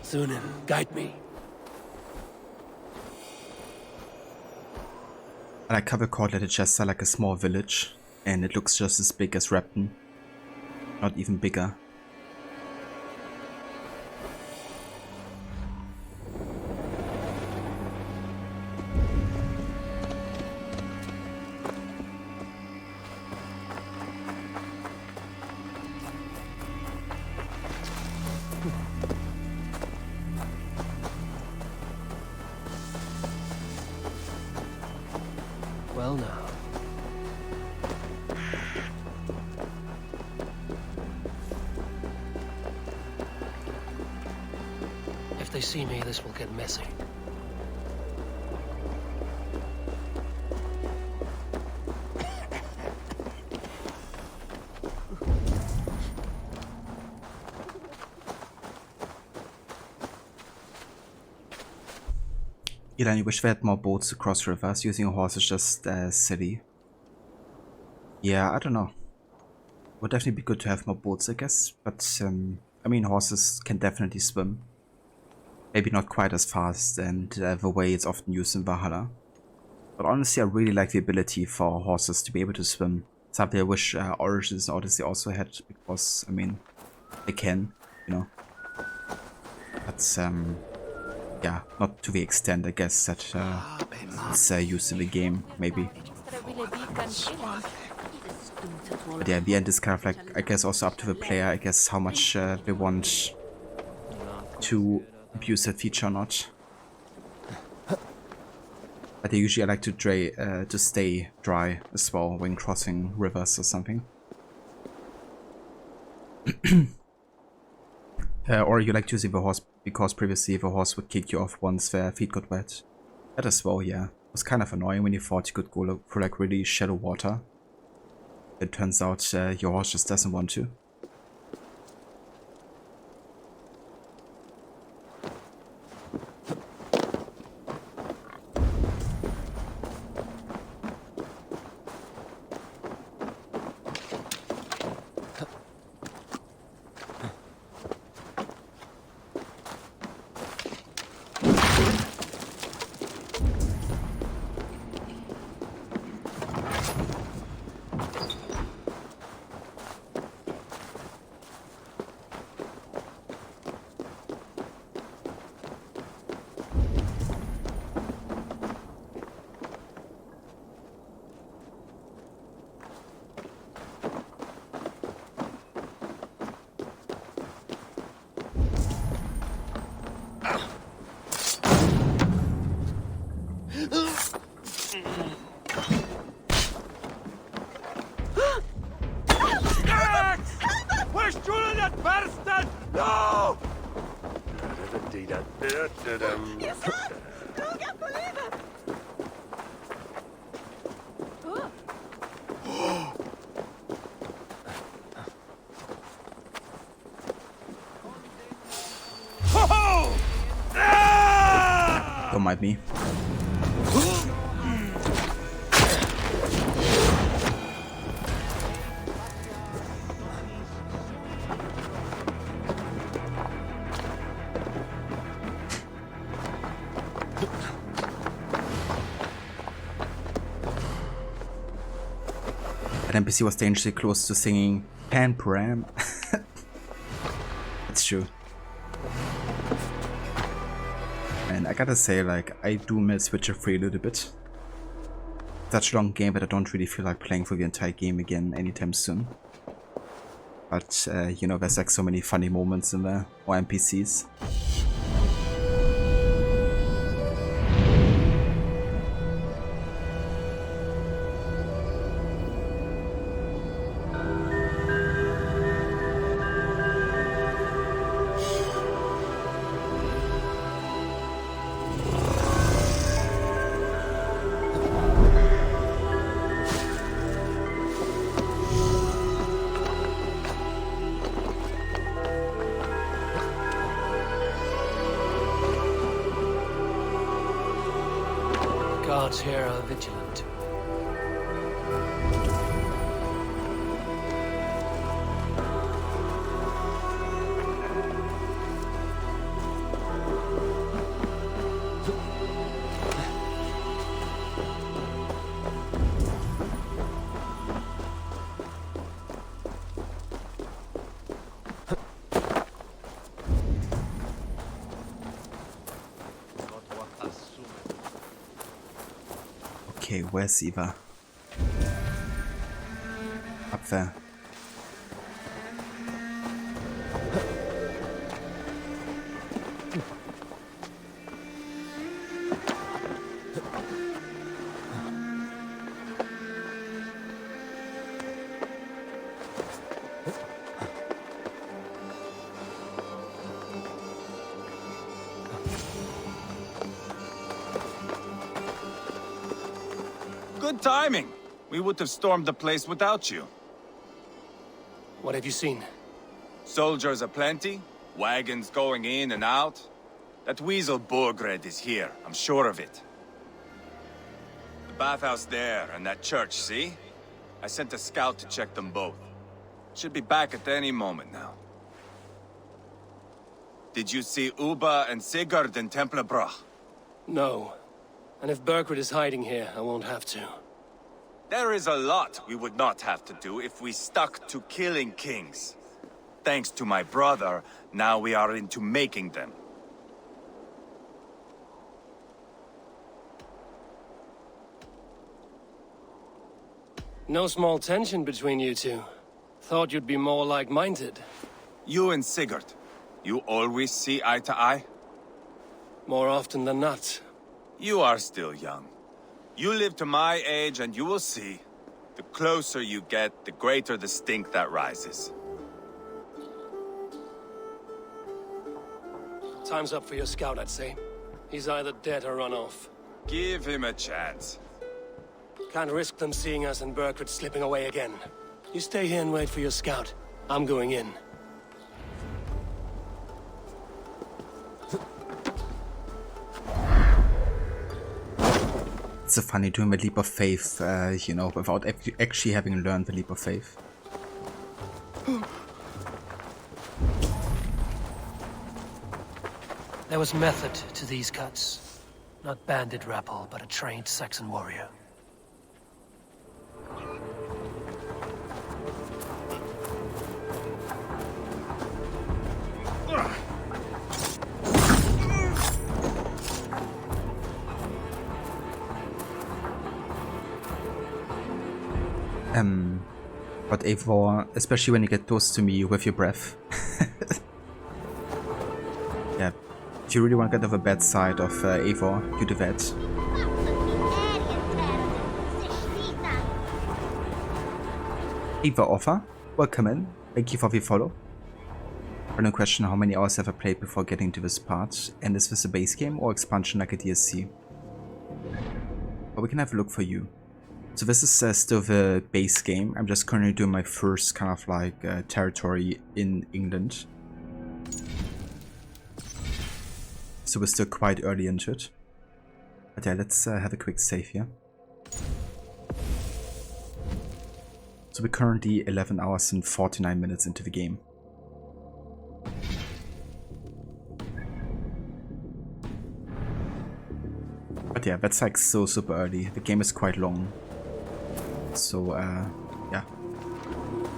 Sunan, guide me. I like how they call it just like a small village, and it looks just as big as Repton. Not even bigger. Well now. If they see me, this will get messy. Eli, I wish they had more boats to cross rivers. Using a horse is just silly. Yeah, I don't know. Would definitely be good to have more boats, I guess. But, I mean, horses can definitely swim. Maybe not quite as fast and the way it's often used in Valhalla. But honestly, I really like the ability for horses to be able to swim. Something I wish Origins and Odyssey also had, because, I mean, they can, you know. But, yeah, not to the extent, I guess, that it's used in the game, maybe. But yeah, in the end, it's kind of like, I guess, also up to the player, I guess, how much they want to abuse that feature or not. But I usually like to stay dry as well when crossing rivers or something. Or you like using the horse because previously the horse would kick you off once their feet got wet. That as well, yeah. It was kind of annoying when you thought you could go through like really shallow water. It turns out your horse just doesn't want to. Don't mind me. That NPC was dangerously close to singing Pan Pram. It's true. And I gotta say, like, I do miss Witcher 3 a little bit. Such a long game, but I don't really feel like playing for the entire game again anytime soon. But, you know, there's like so many funny moments in there, or NPCs. Guards here are vigilant. Okay, where's Eva? Up there. Good timing. We would have stormed the place without you. What have you seen? Soldiers aplenty, wagons going in and out. That weasel Borgred is here, I'm sure of it. The bathhouse there and that church, see? I sent a scout to check them both. Should be back at any moment now. Did you see Uba and Sigurd in Templebrach? No. And if Berkred is hiding here, I won't have to. There is a lot we would not have to do if we stuck to killing kings. Thanks to my brother, now we are into making them. No small tension between you two. Thought you'd be more like-minded. You and Sigurd, you always see eye to eye? More often than not. You are still young. You live to my age and you will see. The closer you get, the greater the stink that rises. Time's up for your scout, I'd say. He's either dead or run off. Give him a chance. Can't risk them seeing us and Berkred slipping away again. You stay here and wait for your scout. I'm going in. It's so funny doing the leap of faith, you know, without actually having learned the leap of faith. There was method to these cuts. Not bandit rabble, but a trained Saxon warrior. But Eivor, especially when you get close to me with your breath. Yeah, if you really want to get over the bad side of Eivor, you do that. Eivor offer, welcome in, thank you for the follow. Random question, how many hours have I played before getting to this part? And is this a base game or expansion like a DLC? But we can have a look for you. So this is still the base game. I'm just currently doing my first kind of like territory in England. So we're still quite early into it. But yeah, let's have a quick save here. So we're currently 11 hours and 49 minutes into the game. But yeah, that's like so super early. The game is quite long. So yeah.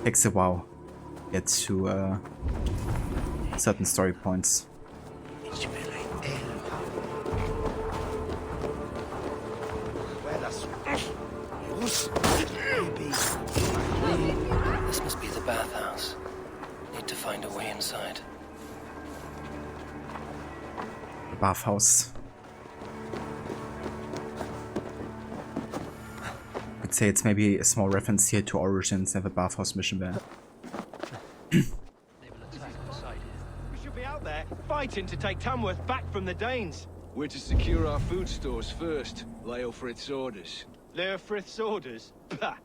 Takes a while to get to certain story points. This must be the bathhouse. Need to find a way inside. The bathhouse. I'd say it's maybe a small reference here to Origins and the bathhouse mission there. We should be out there, fighting to take Tamworth back from the Danes. We're to secure our food stores first. Leofrith's orders. Leofrith's orders? Bah!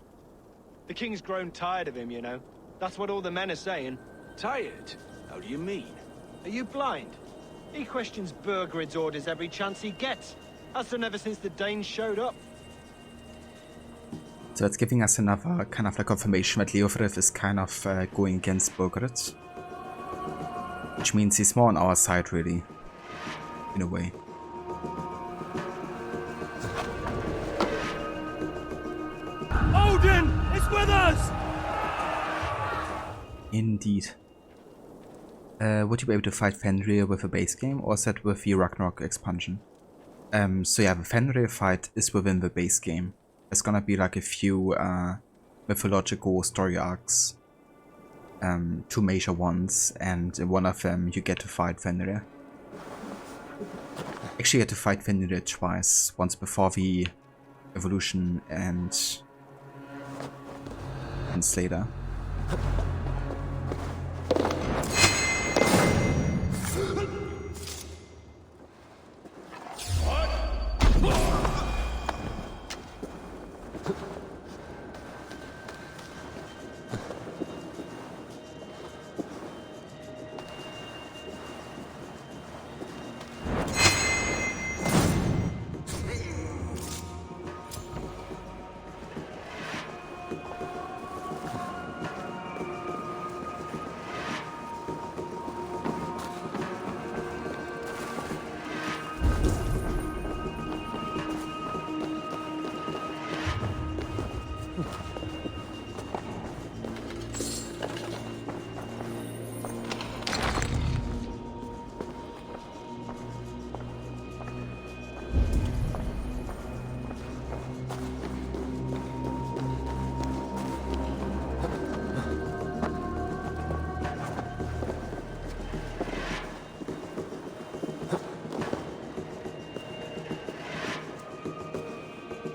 The king's grown tired of him, you know. That's what all the men are saying. Tired? How do you mean? Are you blind? He questions Burgred's orders every chance he gets. Has done ever since the Danes showed up. So it's giving us another kind of like confirmation that Leofrith is kind of going against Burgred. Which means he's more on our side, really. In a way. Odin is with us! Indeed. Would you be able to fight Fenrir with a base game, or is that with the Ragnar expansion? So yeah, the Fenrir fight is within the base game. There's gonna be like a few mythological story arcs. 2 major ones, and in one of them you get to fight Fenrir. Actually, you get to fight Fenrir twice. Once before the evolution and later.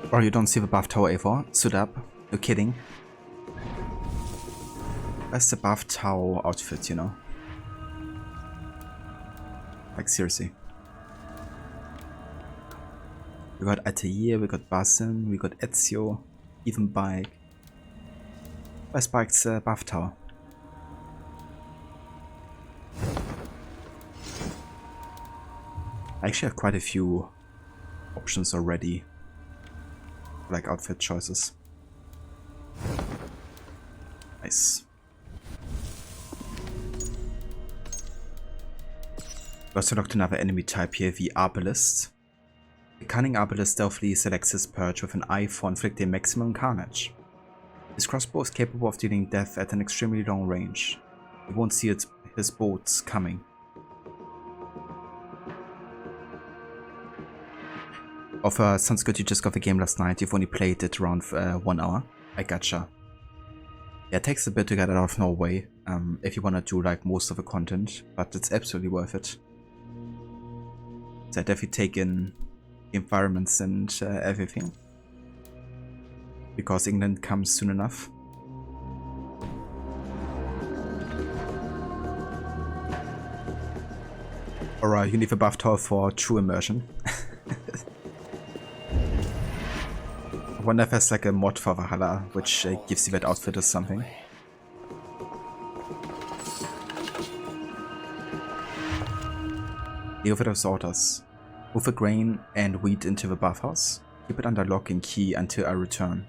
Or you don't see the bath tower ever. Stood up. No kidding. That's the bath tower outfit, you know. Like seriously. We got Atelier, we got Basim, we got Ezio, even Bike. Where's Bike's bath tower? I actually have quite a few options already. Like outfit choices. Nice. We also locked another enemy type here, the Arbalist. The cunning Arbalist stealthily selects his perch with an eye for inflicting maximum carnage. His crossbow is capable of dealing death at an extremely long range. You won't see his bolts coming. Sounds good, you just got the game last night, you've only played it around 1 hour. I gotcha. Yeah, it takes a bit to get out of Norway, if you want to do like most of the content, but it's absolutely worth it. So I definitely take in the environments and everything. Because England comes soon enough. Or you need a buff tower for true immersion. I wonder if there's like a mod for Valhalla, which gives you that outfit or something. Leofrith's orders. Move the grain and wheat into the bathhouse. Keep it under lock and key until I return.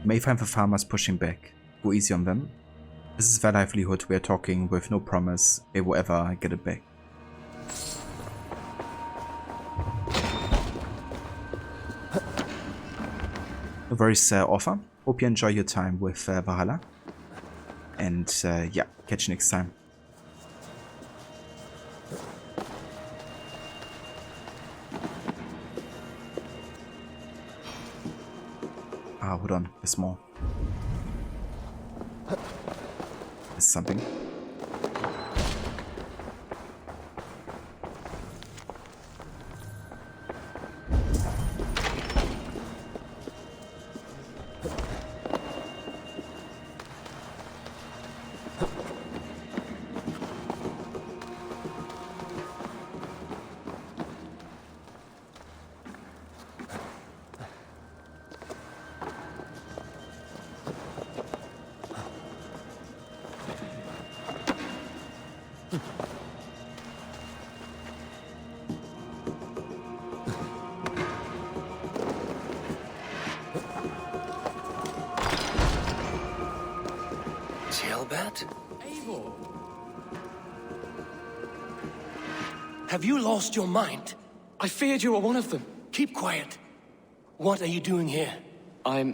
You may find the farmers pushing back. Go easy on them. This is their livelihood we are talking with no promise they will ever get it back. No worries, Offer. Hope you enjoy your time with Valhalla. And yeah, catch you next time. Ah, hold on, there's more. There's something. Have you lost your mind? I feared you were one of them. Keep quiet. What are you doing here? I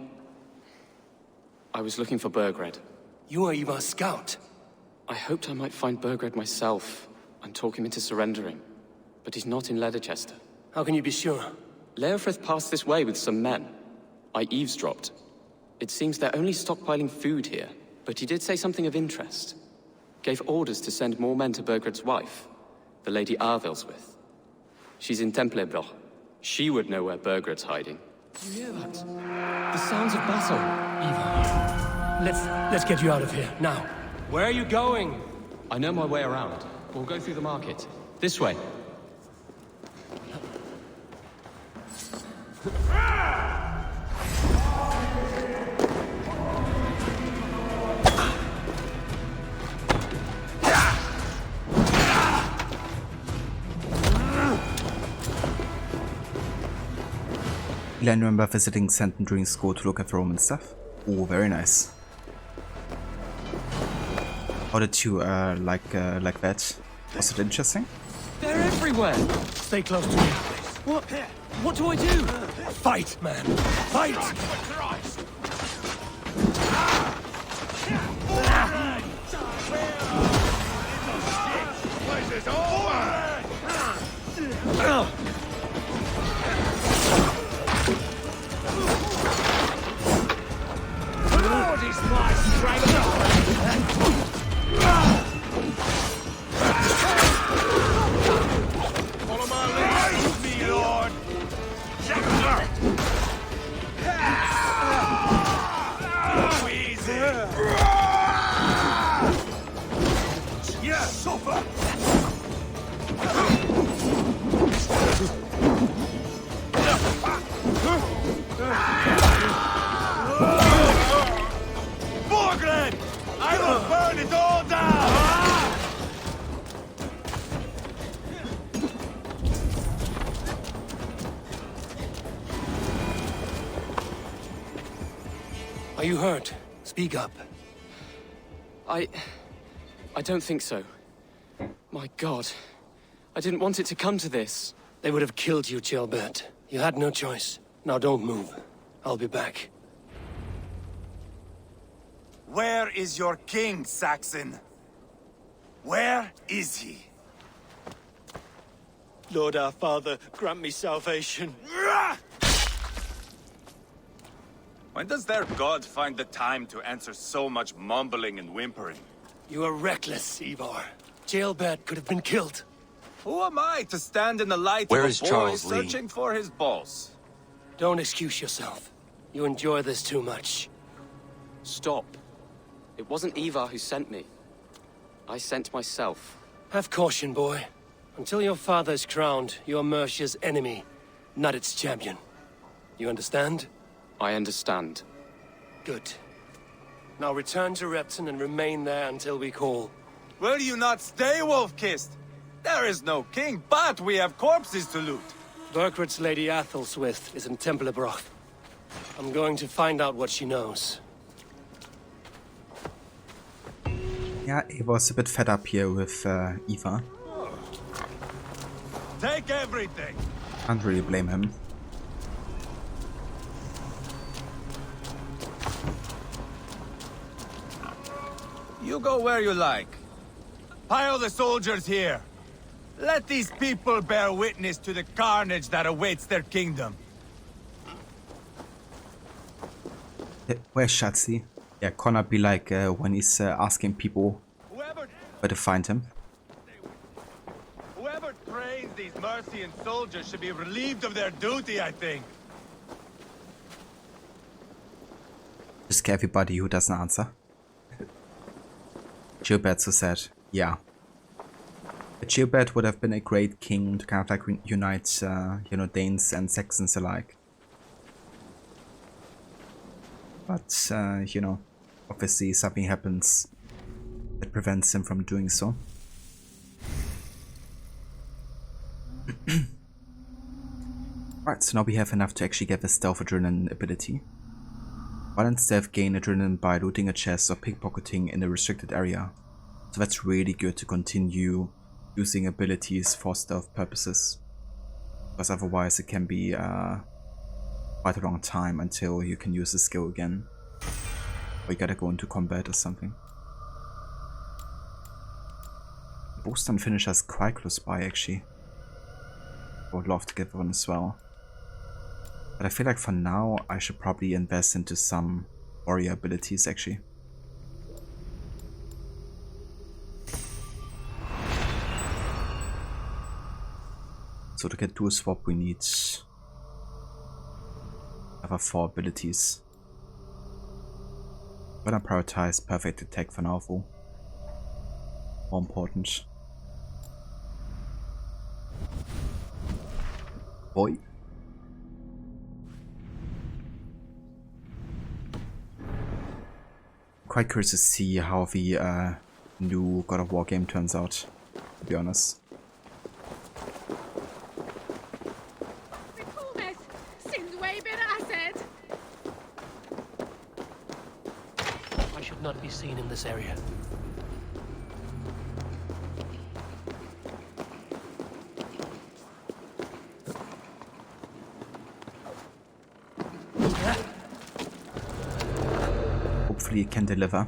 was looking for Burgred. You are Ivar's scout. I hoped I might find Burgred myself and talk him into surrendering. But he's not in Leatherchester. How can you be sure? Leofrith passed this way with some men. I eavesdropped. It seems they're only stockpiling food here, but he did say something of interest. Gave orders to send more men to Burgred's wife, the Lady Arvilswith. She's in Templebroch. She would know where Burgred's hiding. You hear that? The sounds of battle. Ivar, let's get you out of here, now. Where are you going? I know my way around. We'll go through the market. This way. I remember visiting Senton during school to look at the Roman stuff. Oh, very nice. How did you like that? Was it interesting? They're everywhere! Stay close to me. What do I do? Fight, man! Fight! This is over! Lord is my strength! Follow my lead, me lord! Easy! Yeah, suffer! Borgred! I will burn it all down! Are you hurt? Speak up. I don't think so. My God. I didn't want it to come to this. They would have killed you, Gilbert. You had no choice. Now don't move. I'll be back. Where is your king, Saxon? Where is he? Lord our Father, grant me salvation. When does their god find the time to answer so much mumbling and whimpering? You are reckless, Ivar. Gilbert could have been killed. Who am I to stand in the light Where of is a boy Charles Lee? searching for his balls? Don't excuse yourself. You enjoy this too much. Stop. It wasn't Ivar who sent me. I sent myself. Have caution, boy. Until your father is crowned, you are Mercia's enemy, not its champion. You understand? I understand. Good. Now return to Repton and remain there until we call. Will you not stay, Wolf-Kissed? There is no king, but we have corpses to loot. Burkred's Lady Athelstwith is in Templebroth. I'm going to find out what she knows. Yeah, he was a bit fed up here with Eva. Take everything. Can't really blame him. You go where you like. Pile the soldiers here. Let these people bear witness to the carnage that awaits their kingdom. Where's Shatsi? Yeah, Connor be like when he's asking people where to find him. Whoever trains these Mercian soldiers should be relieved of their duty, I think. Just scare everybody who doesn't answer. Gilbert so said, yeah. Gilbert would have been a great king to kind of like unite, you know, Danes and Saxons alike. But, you know, obviously something happens that prevents him from doing so. Right, so now we have enough to actually get the Stealth Adrenaline ability. Violent Stealth gain Adrenaline by looting a chest or pickpocketing in a restricted area. So that's really good to continue using abilities for stealth purposes. Because otherwise it can be quite a long time until you can use the skill again. Or you gotta go into combat or something. Boost and finisher is quite close by actually. I would love to get one as well. But I feel like for now I should probably invest into some warrior abilities actually. So to get dual swap we need other 4 abilities. I'm gonna prioritize perfect attack for now though. More important. Boy. Quite curious to see how the new God of War game turns out, to be honest. I should not be seen in this area. Hopefully it can deliver.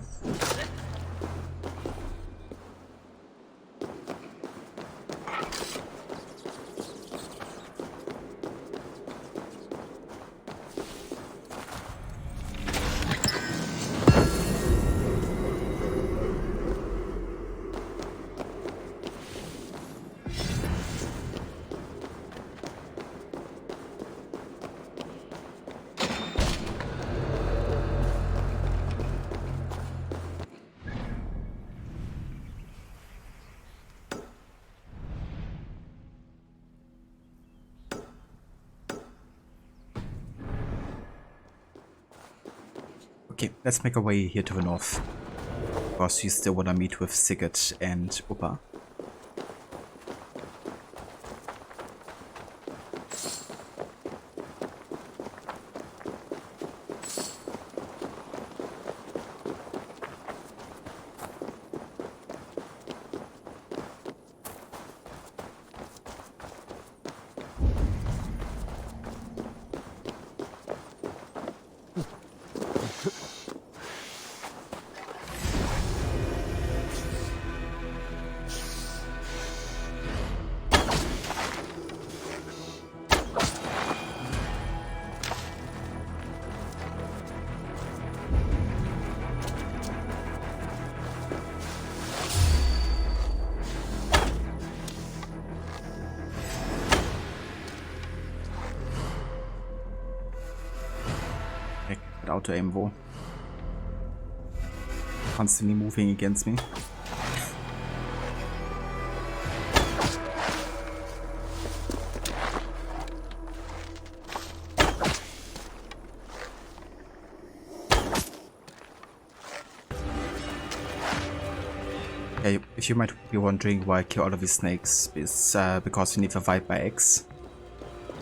Okay, let's make our way here to the north. Because you still want to meet with Sigurd and Uppa. Auto aim wo. Constantly moving against me. Yeah, if you might be wondering why I kill all of these snakes, it's because we need the Viper Eggs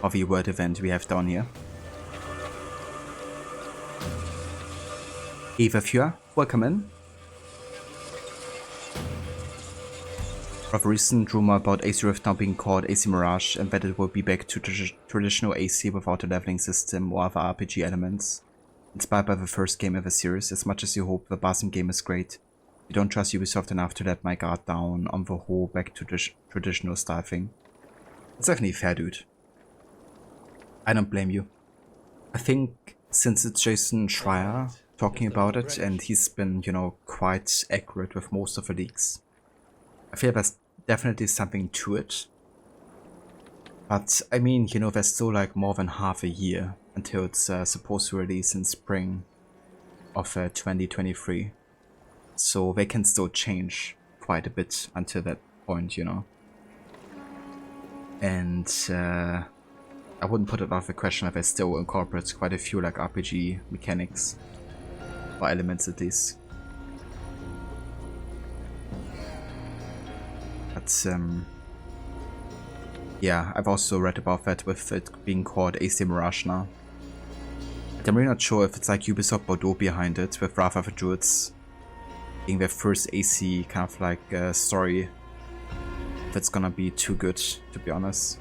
of the word event we have down here. Eva Fjör, welcome in. Of recent rumor about AC Rift now being called AC Mirage and that it will be back to traditional AC without a leveling system or other RPG elements. Inspired by the first game of the series, as much as you hope the Basim game is great, you don't trust Ubisoft enough to let my guard down on the whole back to traditional style thing. It's definitely fair, dude. I don't blame you. I think since it's Jason Schreier talking about it and he's been, you know, quite accurate with most of the leaks, I feel there's definitely something to it. But I mean, you know, there's still like more than half a year until it's supposed to release in spring of 2023. So they can still change quite a bit until that point, you know. And I wouldn't put it off the question if they still incorporate quite a few like RPG mechanics or elements at least. But yeah, I've also read about that with it being called AC Mirage now. But I'm really not sure if it's like Ubisoft Bordeaux behind it, with Wrath of the Druids being their first AC kind of like story. If it's gonna be too good, to be honest.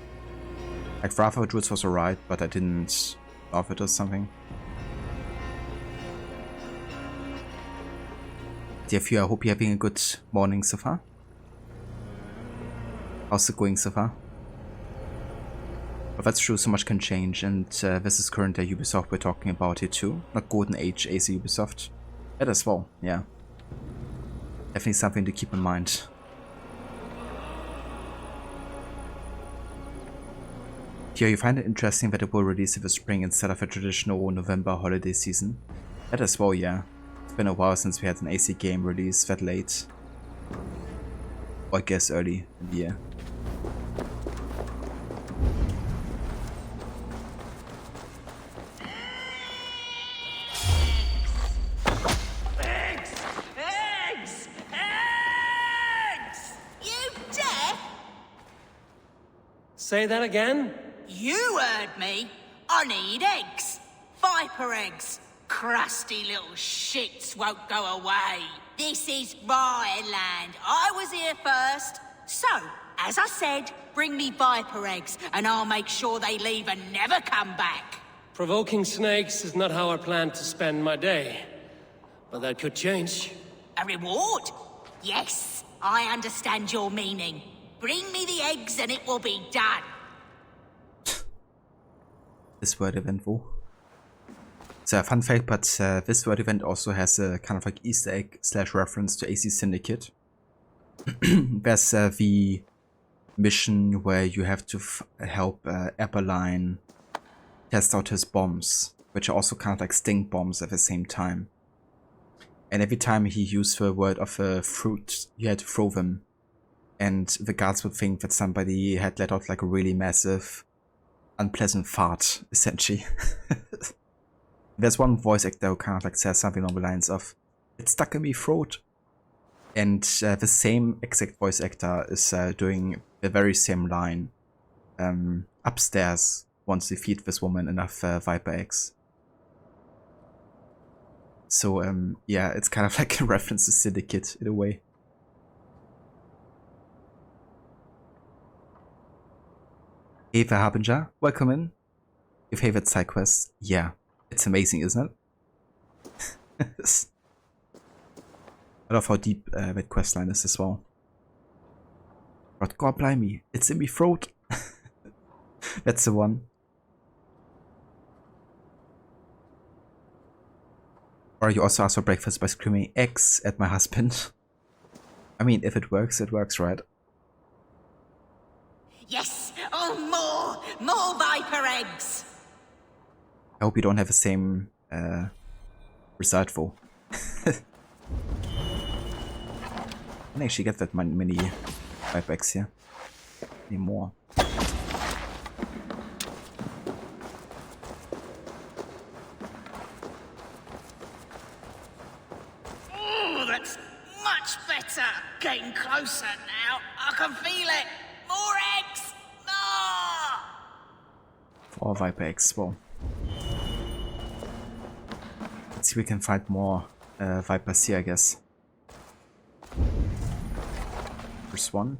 Like Wrath of the Druids was alright, but I didn't love it or something. Dear Few, I hope you're having a good morning so far. How's it going so far? But that's true, so much can change, and this is currently Ubisoft we're talking about here too. Not Golden Age AC Ubisoft. That as well, yeah. Definitely something to keep in mind. Yeah, you find it interesting that it will release in the spring instead of a traditional November holiday season? That as well, yeah. It's been a while since we had an AC game release that late. Or I guess early in the year. Say that again? You heard me. I need eggs. Viper eggs. Crusty little shits won't go away. This is my land. I was here first. So, as I said, bring me viper eggs, and I'll make sure they leave and never come back. Provoking snakes is not how I planned to spend my day. But that could change. A reward? Yes, I understand your meaning. Bring me the eggs and it will be done. This word event, wo? So, fun fact, but this word event also has a kind of like Easter egg / reference to AC Syndicate. There's the mission where you have to help Appeline test out his bombs, which are also kind of like stink bombs at the same time. And every time he used the word of a fruit, you had to throw them. And the guards would think that somebody had let out like a really massive, unpleasant fart, essentially. There's one voice actor who kind of like says something along the lines of, "It's stuck in me throat." And the same exact voice actor is doing the very same line upstairs once they feed this woman enough Viper eggs. So yeah, it's kind of like a reference to Syndicate in a way. Eva Harbinger, welcome in. Your favorite side quest? Yeah, it's amazing, isn't it? I love how deep that questline is as well. But God blimey, it's in me throat. That's the one. Or you also ask for breakfast by screaming X at my husband. I mean, if it works, right? Yes! Oh, more viper eggs! I hope you don't have the same result for. I can actually get that many Viper eggs here. Any more. Oh, that's much better! better. Getting closer now. I can feel it. More eggs. More. 4 Viper eggs. Well, let's see if we can find more Vipers here, I guess. First one.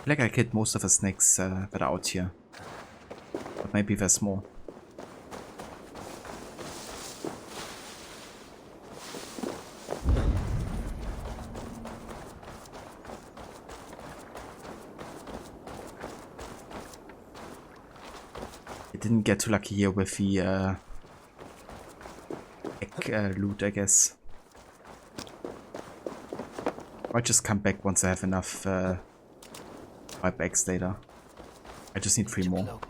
Like I killed most of the snakes that are out here, but maybe there's more. I didn't get too lucky here with the egg loot, I guess. I'll just come back once I have enough 5 eggs later. I just need 3 more.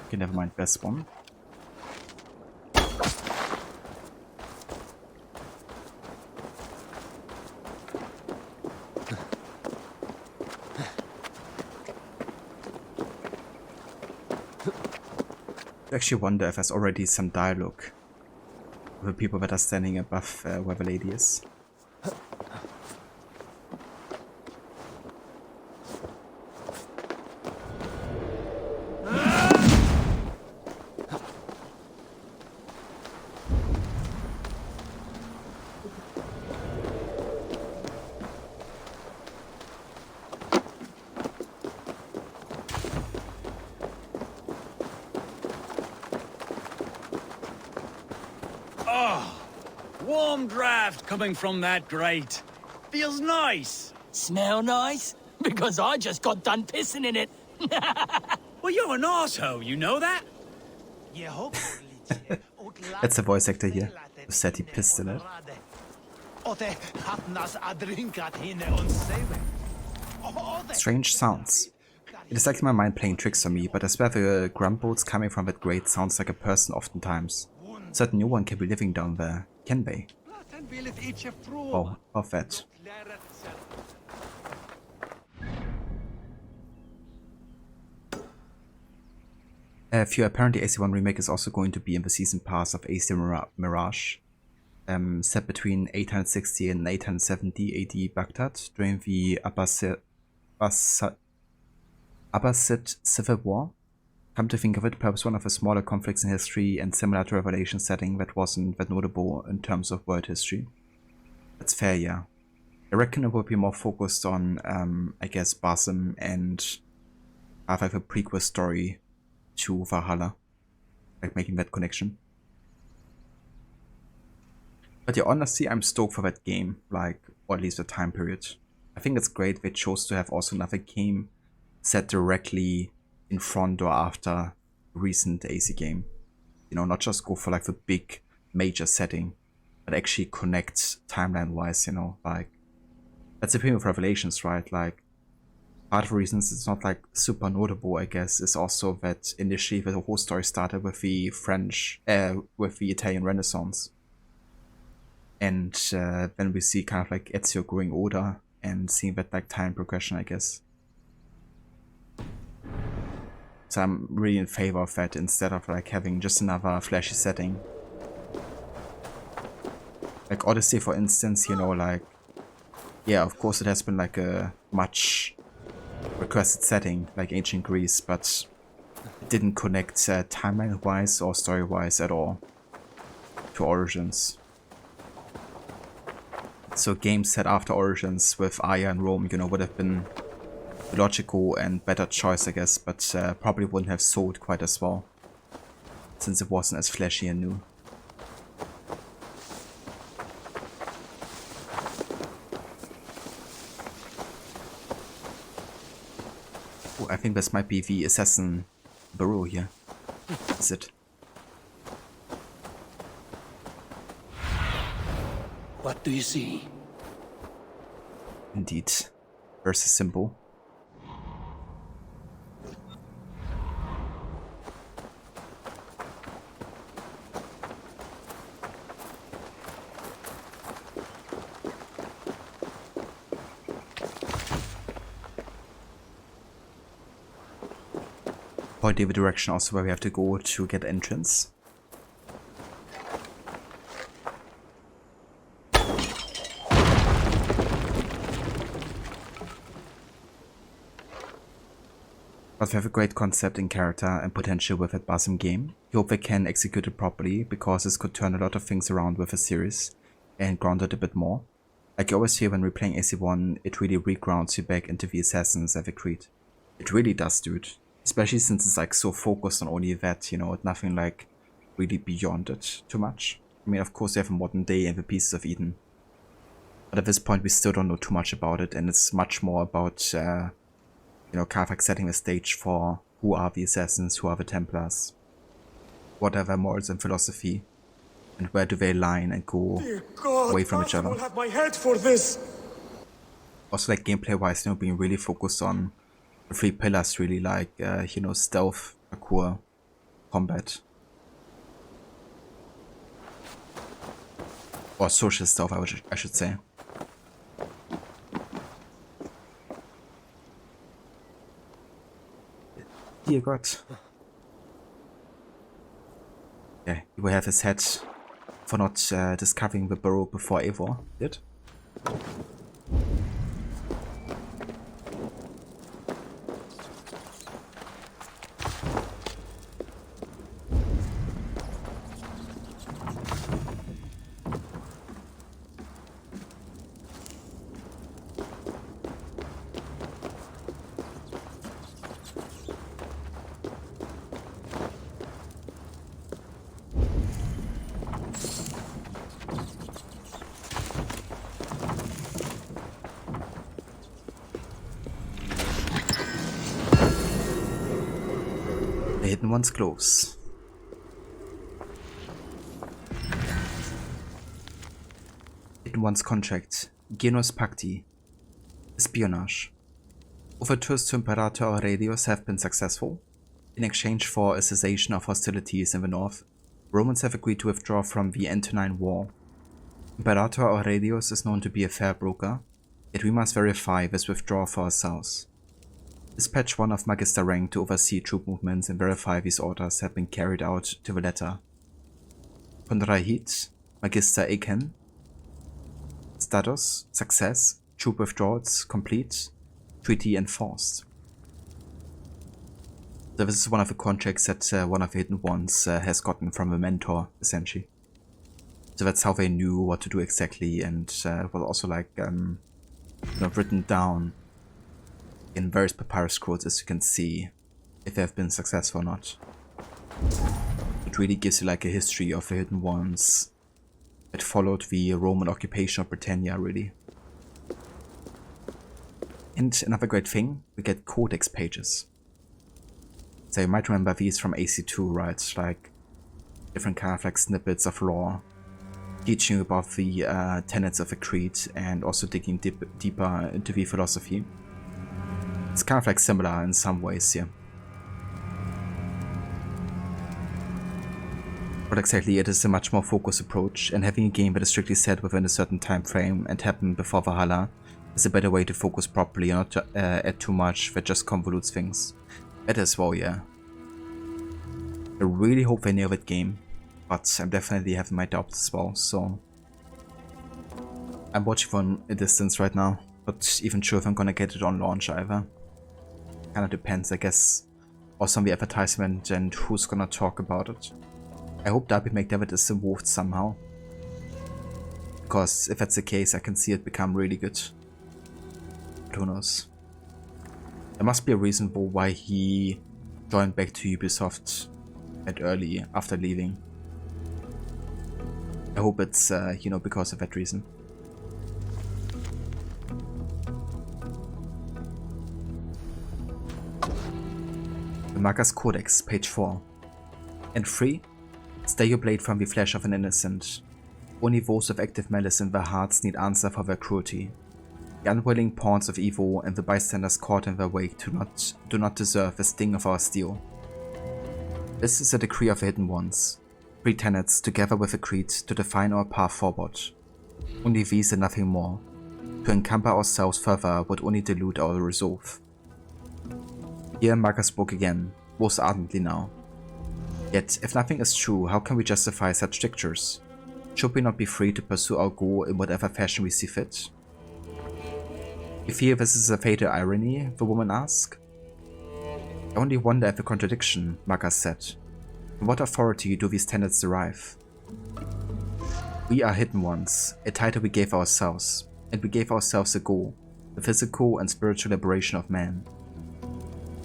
Okay, never mind, best one. I actually wonder if there's already some dialogue with the people that are standing above where the lady is. Warm draft coming from that grate. Feels nice. Smell nice? Because I just got done pissing in it. Well, you're an arsehole, you know that? That's the voice actor here who said he pissed in it. Strange sounds. It is like my mind playing tricks on me, but I swear the grumbles coming from that grate sounds like a person oftentimes. Certain no one can be living down there, can they? Oh, of that. Apparently AC1 Remake is also going to be in the season pass of AC Mirage, set between 860 and 870 AD Baghdad during the Abbasid Civil War. Come to think of it, perhaps one of the smaller conflicts in history and similar to Revelation setting that wasn't that notable in terms of world history. That's fair, yeah. I reckon it will be more focused on, I guess, Basim and have like a prequel story to Valhalla, like making that connection. But yeah, honestly, I'm stoked for that game, like, or at least the time period. I think it's great they chose to have also another game set directly in front or after recent AC game. You know, not just go for like the big major setting, but actually connect timeline wise, you know, like that's the thing with Revelations, right? Like part of the reasons it's not like super notable, I guess, is also that initially the whole story started with the with the Italian Renaissance. And then we see kind of like Ezio growing older and seeing that like time progression, I guess. So I'm really in favor of that instead of like having just another flashy setting. Like Odyssey, for instance, you know, like, yeah, of course it has been like a much requested setting, like ancient Greece, but it didn't connect timeline-wise or story-wise at all to Origins. So games set after Origins with Aya and Rome, you know, would have been a logical and better choice, I guess, but probably wouldn't have sold quite as well, since it wasn't as flashy and new. Oh, I think this might be the assassin burrow here. Is it? What do you see? Indeed. There's a symbol. point you the direction also where we have to go to get entrance. But we have a great concept in character and potential with that Basim game. We hope they can execute it properly, because this could turn a lot of things around with the series and ground it a bit more. Like you always hear when replaying AC1, it really regrounds you back into the Assassins and the Creed. It really does, dude. Especially since it's like so focused on only that, you know, nothing like really beyond it too much. I mean, of course you have a modern day and the Pieces of Eden. But at this point we still don't know too much about it, and it's much more about you know, kind of like setting the stage for who are the Assassins, who are the Templars, what are their morals and philosophy, and where do they align and go away from each other. Will have my head for this. Also, like gameplay wise, you know, being really focused on the 3 pillars, really, like you know, stealth, parkour, combat, or social stealth, I should say. Dear God. Yeah, you will have his head for not discovering the burrow before Eivor did. The Hidden One's close. Hidden One's contract. Genos Pacti. Espionage. Overtures to Imperator Aurelius have been successful. In exchange for a cessation of hostilities in the north, Romans have agreed to withdraw from the Antonine War. Imperator Aurelius is known to be a fair broker, yet we must verify this withdrawal for ourselves. Dispatch one of Magister rank to oversee troop movements and verify these orders have been carried out to the letter. Konrahit, Magister Eken. Status, success, troop withdrawals complete, treaty enforced. So this is one of the contracts that one of the Hidden Ones has gotten from a mentor, essentially. So that's how they knew what to do exactly, and it was also like you know, written down in various papyrus scrolls, as you can see, if they have been successful or not. It really gives you like a history of the Hidden Ones that followed the Roman occupation of Britannia, really. And another great thing, we get codex pages. So you might remember these from AC2, right? Like different kind of like snippets of lore, teaching you about the tenets of the creed and also digging deeper into the philosophy. It's kind of like similar in some ways here. But exactly, it is a much more focused approach, and having a game that is strictly set within a certain time frame and happen before Valhalla is a better way to focus properly and not add too much that just convolutes things. Better as well, yeah. I really hope they nail that game, but I'm definitely having my doubts as well, so I'm watching from a distance right now, not even sure if I'm gonna get it on launch either. Kinda depends, I guess, also on the advertisement and who's gonna talk about it. I hope Darby McDevitt is involved somehow, because if that's the case, I can see it become really good. But who knows? There must be a reason for why he joined back to Ubisoft at early after leaving. I hope it's, you know, because of that reason. The Magas Codex, page 4. And 3. Stay your blade from the flesh of an innocent. Only those with active malice in their hearts need answer for their cruelty. The unwilling pawns of evil and the bystanders caught in their wake do not deserve the sting of our steel. This is a decree of the Hidden Ones. 3 tenets, together with a creed, to define our path forward. Only these and nothing more. To encumber ourselves further would only dilute our resolve. Here Magas spoke again, most ardently now. Yet, if nothing is true, how can we justify such strictures? Should we not be free to pursue our goal in whatever fashion we see fit? You fear this is a fatal irony? The woman asked. I only wonder at the contradiction, Magas said. From what authority do these tenets derive? We are hidden ones, a title we gave ourselves, and we gave ourselves a goal, the physical and spiritual liberation of man.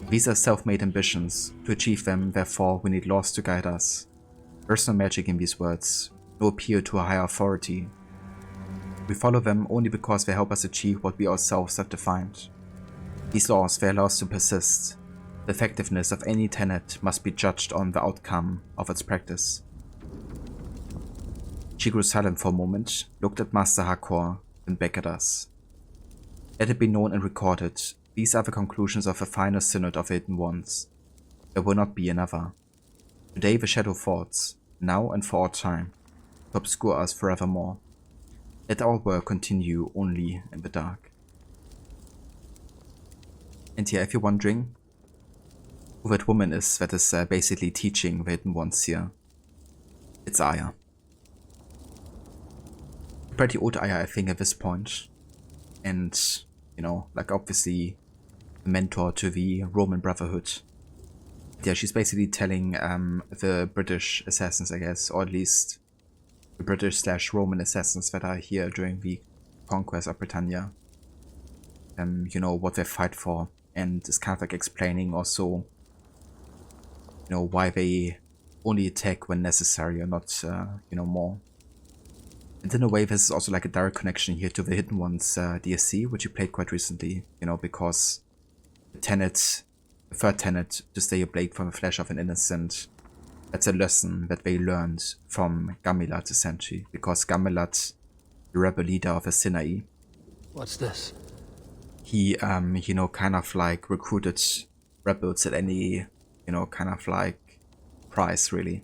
These are self-made ambitions. To achieve them, therefore, we need laws to guide us. There's no magic in these words, no appeal to a higher authority. We follow them only because they help us achieve what we ourselves have defined. These laws, they allow us to persist. The effectiveness of any tenet must be judged on the outcome of its practice. She grew silent for a moment, looked at Master Hakor, then back at us. Let it be known and recorded, these are the conclusions of the final synod of the Hidden Ones. There will not be another. Today the shadow falls, now and for all time, to obscure us forevermore. Let our work continue only in the dark. And here, if you're wondering who that woman is that is basically teaching the Hidden Ones here, it's Aya. Pretty old Aya, I think, at this point. And, you know, like obviously a mentor to the Roman Brotherhood. Yeah, she's basically telling the British assassins, I guess, or at least the British/Roman assassins that are here during the conquest of Britannia, you know, what they fight for, and is kind of like explaining also, you know, why they only attack when necessary or not, you know, more. And in a way, this is also like a direct connection here to the Hidden Ones DLC, which you played quite recently, you know, because the tenet, the third tenet, to stay a blade from the flesh of an innocent, that's a lesson that they learned from Gamilat essentially, because Gamilat, the rebel leader of the Sinai, What's this? he, you know, kind of like recruited rebels at any, you know, kind of like price, really.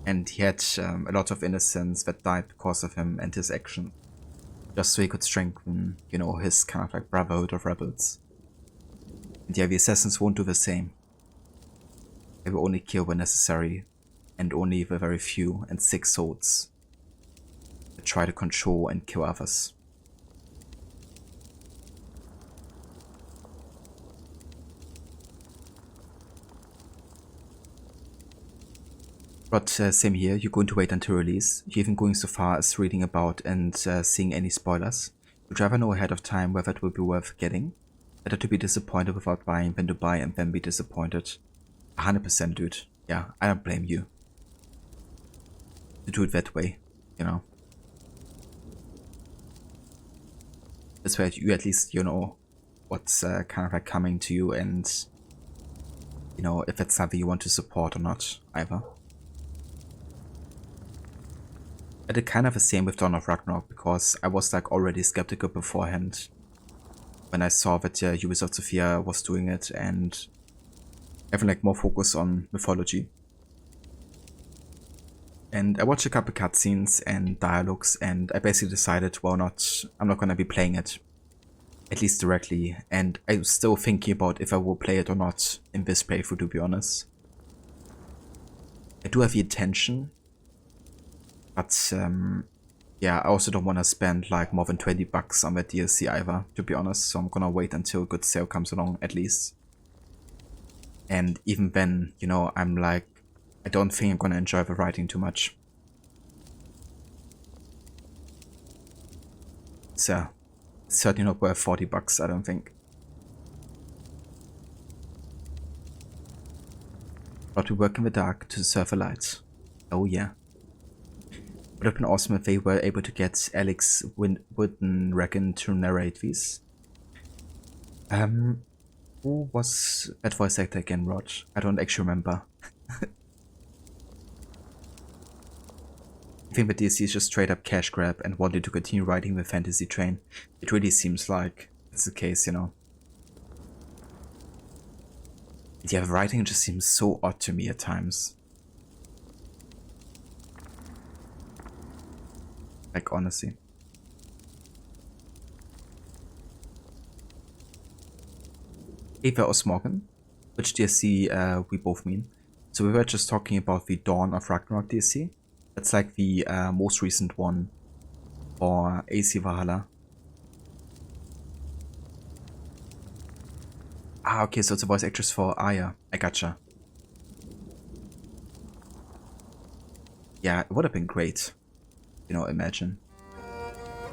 And he had a lot of innocents that died because of him and his action, just so he could strengthen, you know, his kind of like brotherhood of rebels. And yeah, the assassins won't do the same. They will only kill when necessary, and only the very few and sick souls that try to control and kill others. But same here, you're going to wait until release. You're even going so far as reading about and seeing any spoilers. Would you rather know ahead of time whether it will be worth getting? Better to be disappointed without buying than to buy and then be disappointed. 100%, dude. Yeah, I don't blame you to do it that way, you know. This way you at least, you know, what's kind of like coming to you, and, you know, if it's something you want to support or not, either. I did kind of the same with Dawn of Ragnarok, because I was like already skeptical beforehand when I saw that Ubisoft Sophia was doing it and having like more focus on mythology. And I watched a couple cutscenes and dialogues, and I basically decided, well, I'm not gonna be playing it, at least directly, and I was still thinking about if I will play it or not in this playthrough, to be honest. I do have the intention, but yeah, I also don't want to spend like more than 20 bucks on that DLC either, to be honest, so I'm gonna wait until a good sale comes along, at least. And even then, you know, I'm like, I don't think I'm gonna enjoy the writing too much. So, it's certainly not worth 40 bucks, I don't think. But we work in the dark to serve the light. Oh yeah. Would have been awesome if they were able to get Alex Wooden-Reckon to narrate these. Who was that voice actor again, Rod? I don't actually remember. I think the DLC is just straight up cash grab and wanted to continue riding the fantasy train. It really seems like it's the case, you know. Yeah, the writing just seems so odd to me at times. Like, honestly. Eva Osmorgan, which DLC we both mean. So we were just talking about the Dawn of Ragnarok DLC. That's like the most recent one for AC Valhalla. Ah, okay, so it's a voice actress for Aya. I gotcha. Yeah, it would have been great. You know, imagine.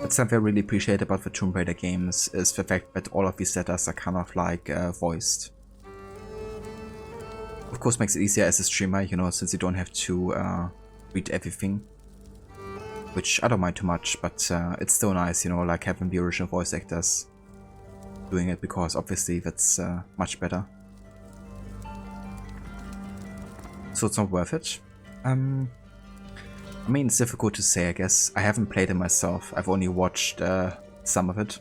That's something I really appreciate about the Tomb Raider games, is the fact that all of these letters are kind of like voiced. Of course, makes it easier as a streamer, you know, since you don't have to read everything. Which I don't mind too much, but it's still nice, you know, like having the original voice actors doing it, because obviously that's much better. So it's not worth it. I mean, it's difficult to say, I guess. I haven't played it myself. I've only watched some of it.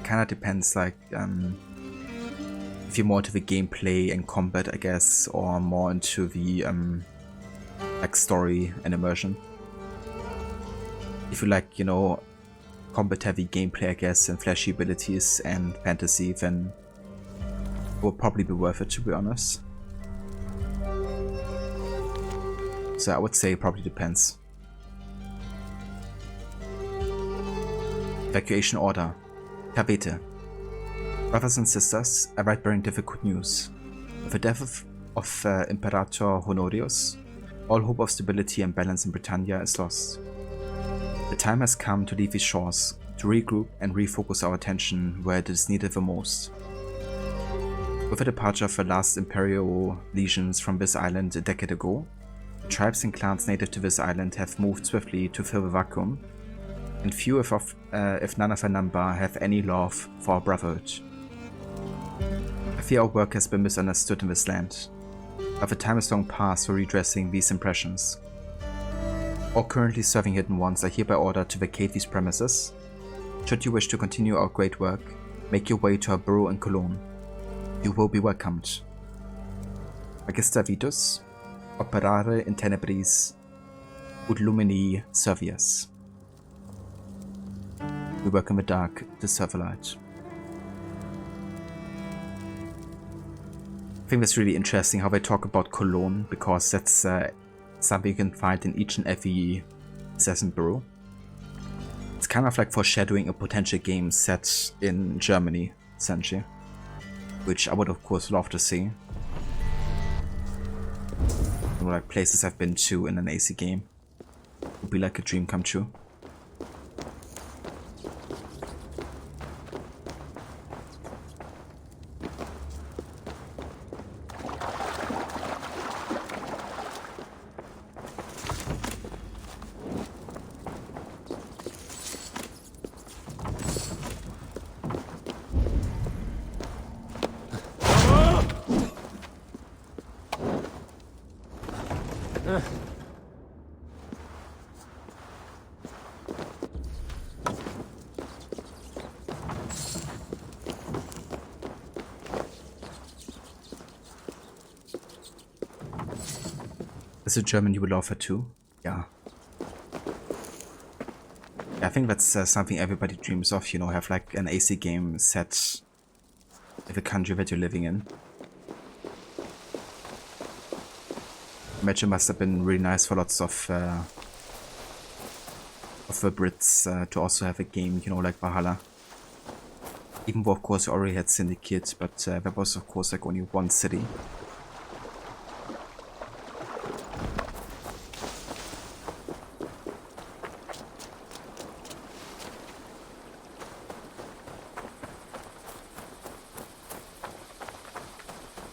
Kinda depends, like, if you're more into the gameplay and combat, I guess, or more into the, like, story and immersion. If you like, you know, combat-heavy gameplay, I guess, and flashy abilities and fantasy, then it will probably be worth it, to be honest. So I would say it probably depends. Evacuation order. Kavete. Brothers and sisters, I write bearing difficult news. With the death of Imperator Honorius, all hope of stability and balance in Britannia is lost. The time has come to leave these shores, to regroup and refocus our attention where it is needed the most. With the departure of the last Imperial legions from this island a decade ago, the tribes and clans native to this island have moved swiftly to fill the vacuum, and few, if none of their number, have any love for our brotherhood. I fear our work has been misunderstood in this land, but the time is long past for redressing these impressions. All currently serving Hidden Ones are hereby ordered to vacate these premises. Should you wish to continue our great work, make your way to our burrow in Cologne. You will be welcomed. Magister Vitus, operare in tenebris, ut lumini servias. We work in the dark to serve the light. I think that's really interesting how they talk about Cologne, because that's something you can find in each and every assassin bureau. It's kind of like foreshadowing a potential game set in Germany, essentially, which I would of course love to see. You know, like places I've been to in an AC game. Would be like a dream come true. Is it German you would love her too? Yeah. I think that's something everybody dreams of, you know, have like an AC game set in the country that you're living in. I imagine it must have been really nice for lots of the Brits to also have a game, you know, like Valhalla. Even though of course you already had Syndicate, but there was of course like only one city.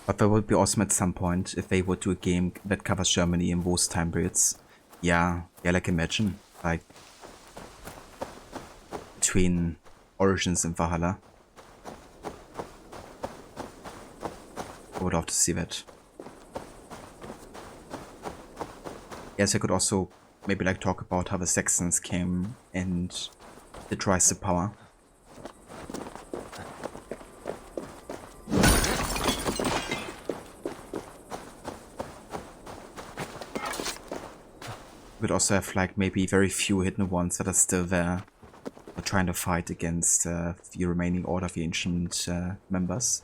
But that would be awesome at some point if they would do a game that covers Germany in those time periods. Yeah, like imagine, like, between Origins and Valhalla. I would love to see that. Yes, I could also maybe like talk about how the Saxons came and did rise to power. Could also have like maybe very few hidden ones that are still there, trying to fight against the remaining Order of the Ancient members.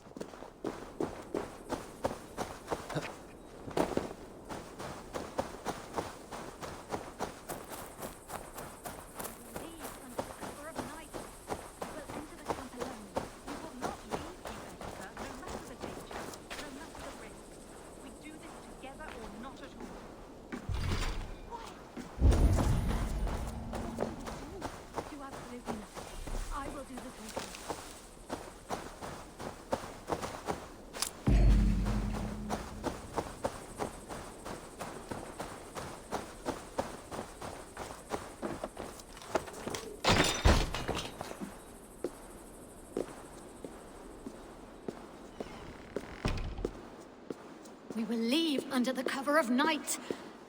will leave under the cover of night.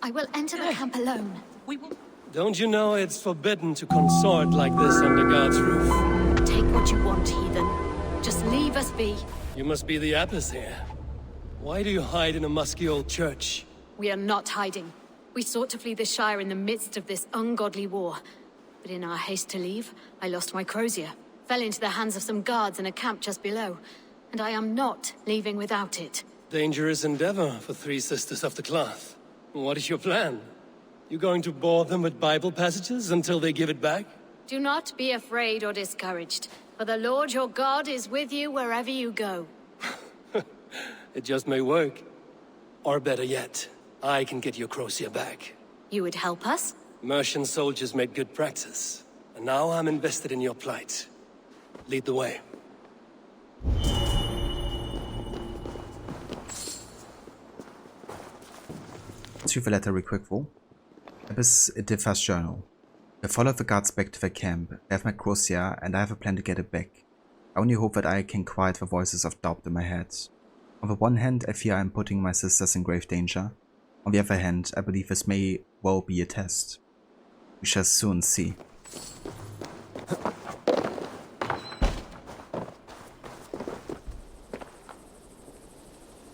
I will enter the camp alone. We will... Don't you know it's forbidden to consort like this under God's roof? Take what you want, heathen. Just leave us be. You must be the Apis here. Why do you hide in a musky old church? We are not hiding. We sought to flee the Shire in the midst of this ungodly war. But in our haste to leave, I lost my crozier. Fell into the hands of some guards in a camp just below. And I am not leaving without it. Dangerous endeavor for three sisters of the cloth. What is your plan? You going to bore them with Bible passages until they give it back? Do not be afraid or discouraged, for the Lord your God is with you wherever you go. It just may work. Or better yet, I can get your crozier back. You would help us? Mercian soldiers made good practice. And now I'm invested in your plight. Lead the way. Let's read the letter real quick, though. Abyss Differ's journal. I followed the guards back to their camp. I have my crozier, and I have a plan to get it back. I only hope that I can quiet the voices of doubt in my head. On the one hand, I fear I am putting my sisters in grave danger. On the other hand, I believe this may well be a test. We shall soon see.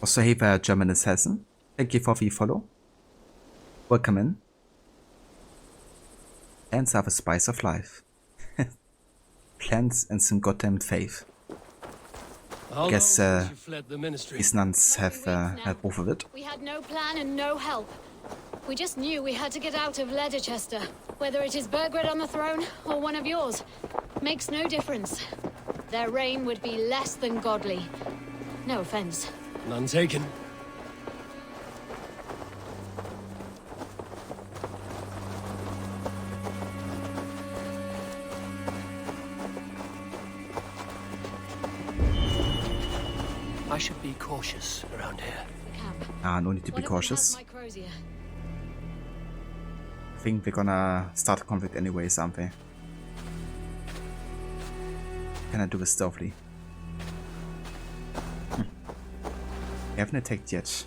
Also, hey there, German assassin. Thank you for the follow. Welcome in. Plants are the spice of life. Plants and some goddamn faith. I guess these nuns have both of it. We had no plan and no help. We just knew we had to get out of Leicester. Whether it is Burgred on the throne or one of yours, makes no difference. Their reign would be less than godly. No offense. None taken. I should be cautious around here. No need to be cautious. I think we're gonna start a conflict anyways, aren't we? Can I do this stealthily? We haven't attacked yet.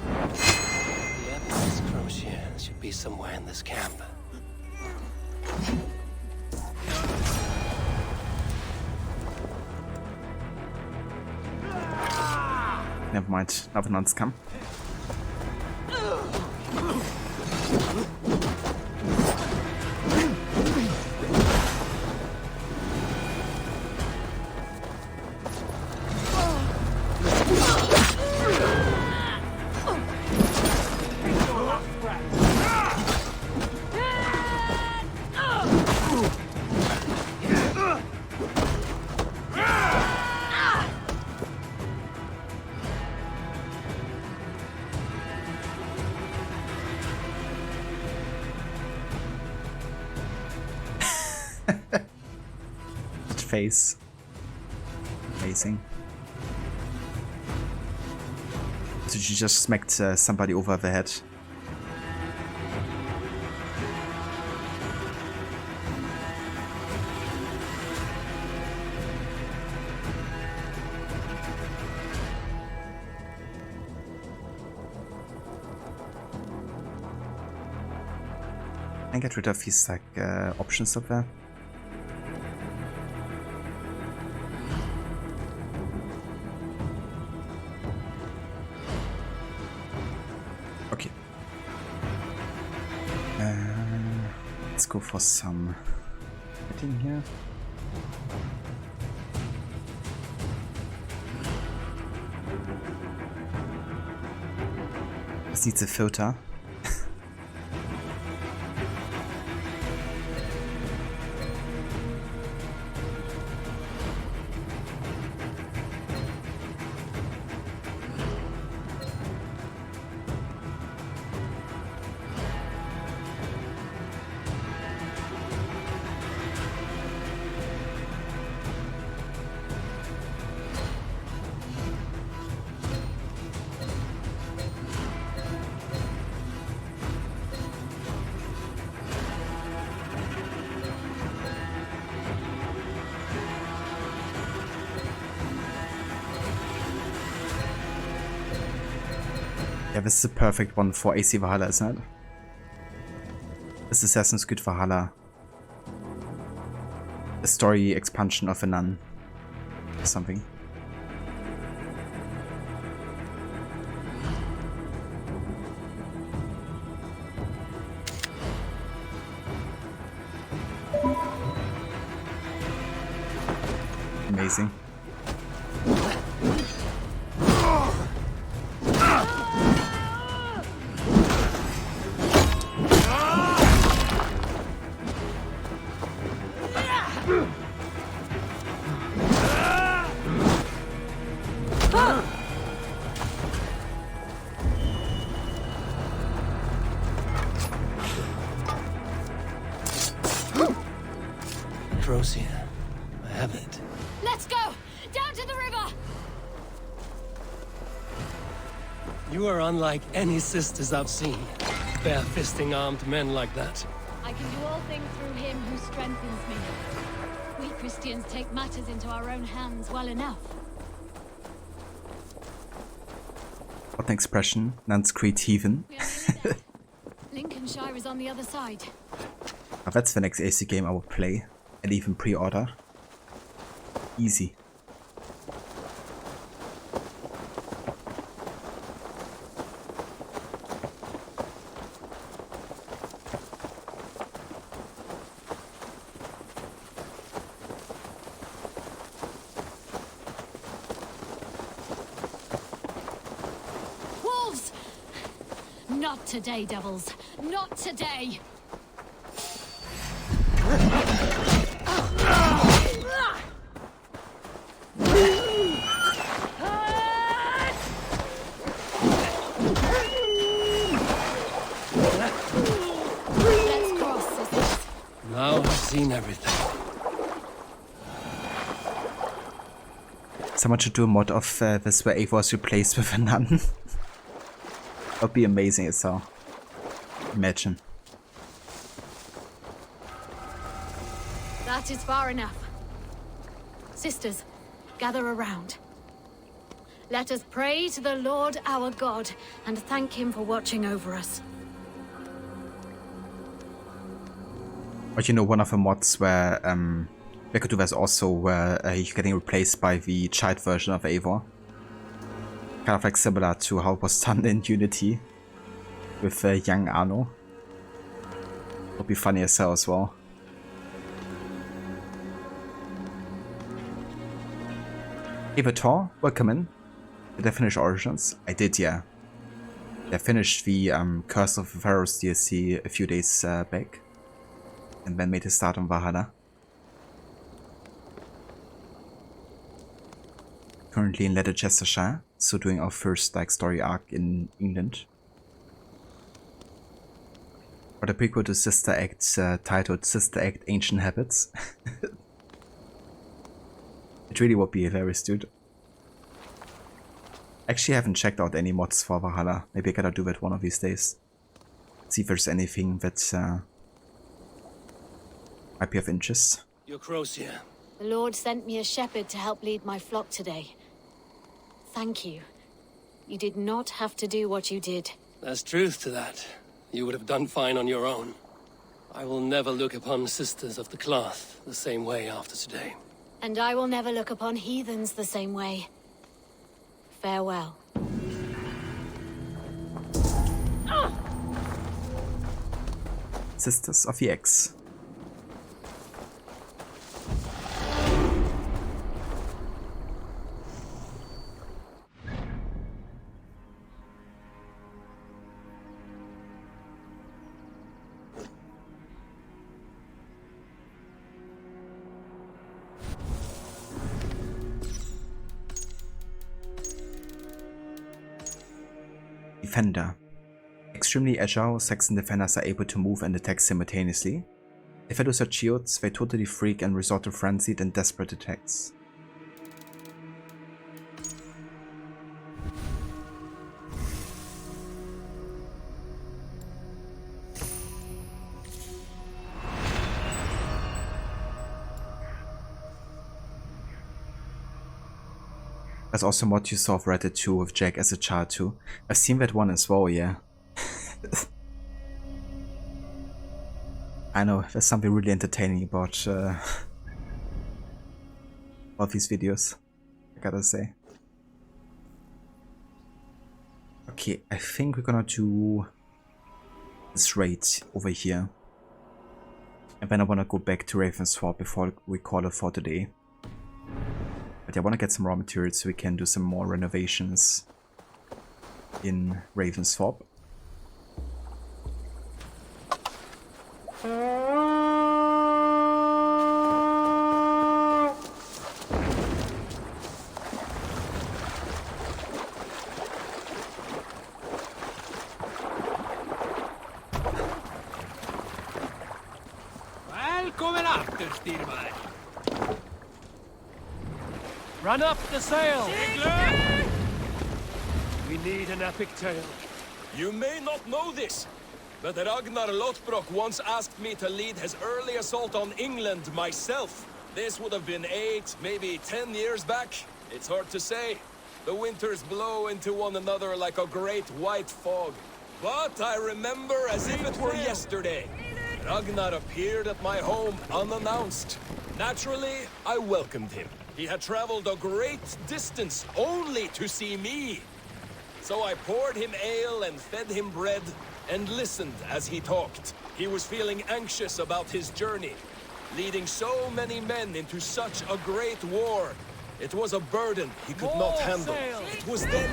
The Apis crozier should be somewhere in this camp. Never mind, another nuns come. Face. Amazing. So she just smacked somebody over the head. And get rid of these like options up there. Let's go for some hitting here. This needs a filter. this is a perfect one for AC Valhalla, isn't it? This Assassin's Creed Valhalla. A story expansion of a nun. Or something. Amazing. Crocia, I have it. Let's go! Down to the river! You are unlike any sisters I've seen. Bare-fisting armed men like that. I can do all things through him who strengthens me. We Christians take matters into our own hands well enough. What an expression. Nun's Creed Heathen. Lincolnshire is on the other side. Oh, that's the next AC game I will play. And even pre-order. Easy. Wolves! Not today, devils. Not today! Now I've seen everything. Someone should do a mod of this where Eivor is replaced with a nun. That would be amazing as well. Imagine. That is far enough. Sisters, gather around. Let us pray to the Lord our God and thank him for watching over us. But you know, one of the mods where we could do this also where you're getting replaced by the child version of Eivor. Kind of like similar to how it was done in Unity with young Arno. Would be funny as hell as well. Hey Vitor, welcome in. Did I finish Origins? I did, yeah. I finished the Curse of the Pharaohs DLC a few days back. And then made a start on Valhalla. Currently in Leicestershire, so doing our first story arc in England. For the prequel to Sister Act titled Sister Act Ancient Habits. It really would be hilarious, dude. Actually, I haven't checked out any mods for Valhalla. Maybe I gotta do that one of these days. See if there's anything that might be of interest. Your Crocia. The Lord sent me a shepherd to help lead my flock today. Thank you. You did not have to do what you did. There's truth to that. You would have done fine on your own. I will never look upon sisters of the cloth the same way after today. And I will never look upon heathens the same way. Farewell. Sisters of the Axe. Defender. Extremely agile, Saxon defenders are able to move and attack simultaneously. If they lose their shields, they totally freak and resort to frenzied and desperate attacks. That's also what you saw of Reddit 2 with Jack as a child too. I've seen that one as well, yeah. I know, there's something really entertaining about all these videos, I gotta say. Okay, I think we're gonna do this raid over here. And then I wanna go back to Ravenswap before we call it for today. But I wanna get some raw materials so we can do some more renovations in Ravenswap. Välkommen after, Styrman. Run up the sail! We need an epic tale. You may not know this, but Ragnar Lothbrok once asked me to lead his early assault on England myself. This would have been 8, maybe 10 years back. It's hard to say. The winters blow into one another like a great white fog. But I remember as if it were yesterday. Ragnar appeared at my home unannounced. Naturally, I welcomed him. He had traveled a great distance only to see me. So I poured him ale and fed him bread and listened as he talked. He was feeling anxious about his journey. Leading so many men into such a great war. It was a burden he could not handle. It was then,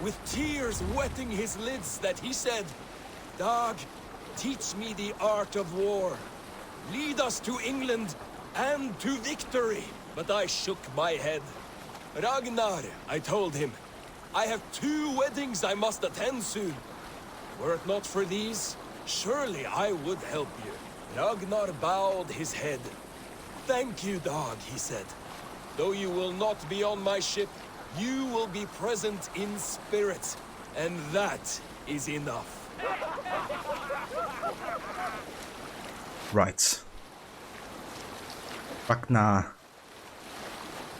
with tears wetting his lids, that he said, "Dag, teach me the art of war. Lead us to England and to victory." But I shook my head. "Ragnar," I told him, "I have 2 weddings I must attend soon. Were it not for these, surely I would help you." Ragnar bowed his head. "Thank you, Dag," he said. "Though you will not be on my ship, you will be present in spirit, and that is enough." Right. Ragnar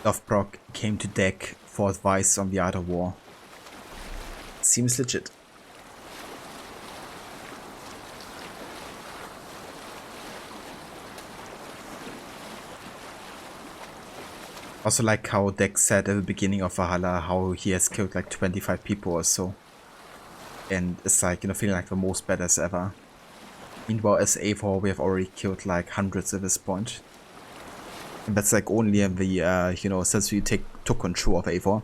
Lothbrok came to deck for advice on the art of war. Seems legit. Also like how Dex said at the beginning of Valhalla how he has killed like 25 people or so. And it's like, you know, feeling like the most badass ever. Meanwhile as Eivor we have already killed like hundreds at this point. And that's like only in the, you know, since we took control of Eivor.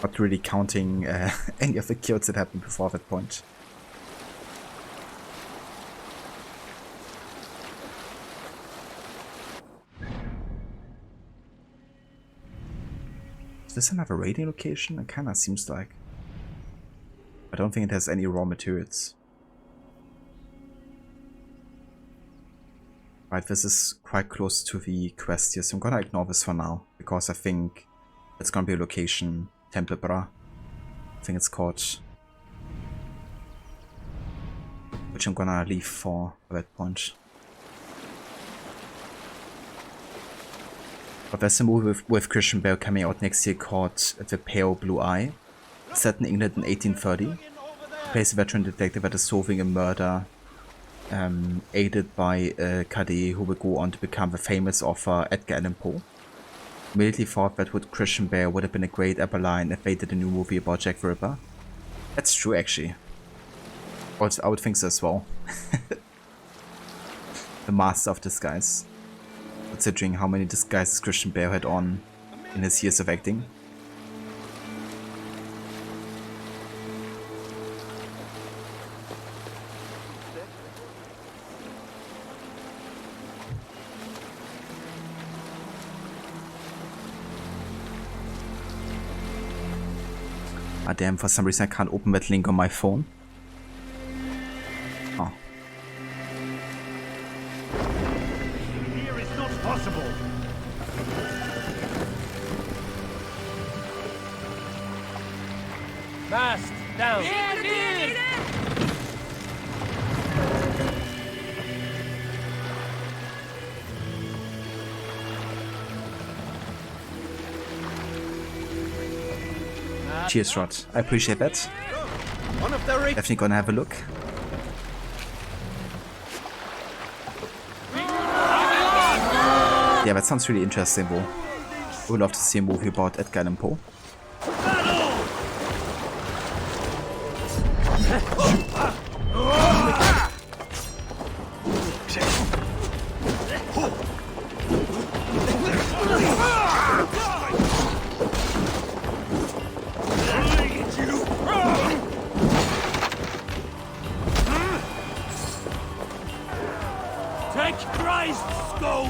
Not really counting any of the kills that happened before that point. Is this another raiding location? It kinda seems like. I don't think it has any raw materials. Right, this is quite close to the quest here, so I'm gonna ignore this for now, because I think it's gonna be a location, Tempelbra, I think it's called, which I'm gonna leave for that point. But there's a movie with Christian Bale coming out next year called The Pale Blue Eye, set in England in 1830. He plays a veteran detective that is solving a murder aided by a cadet who will go on to become the famous author Edgar Allan Poe. Immediately thought that with Christian Bale would have been a great line if they did a new movie about Jack the Ripper. That's true actually. I would think so as well. The master of disguise. Considering how many disguises Christian Bale had on in his years of acting. Ah damn, for some reason I can't open that link on my phone. Oh. Here is not possible. Mast down. Cheers, Rod. I appreciate that. Definitely gonna have a look. Yeah, that sounds really interesting, though. I would love to see a movie about Edgar Allan Poe. Take Christ's skull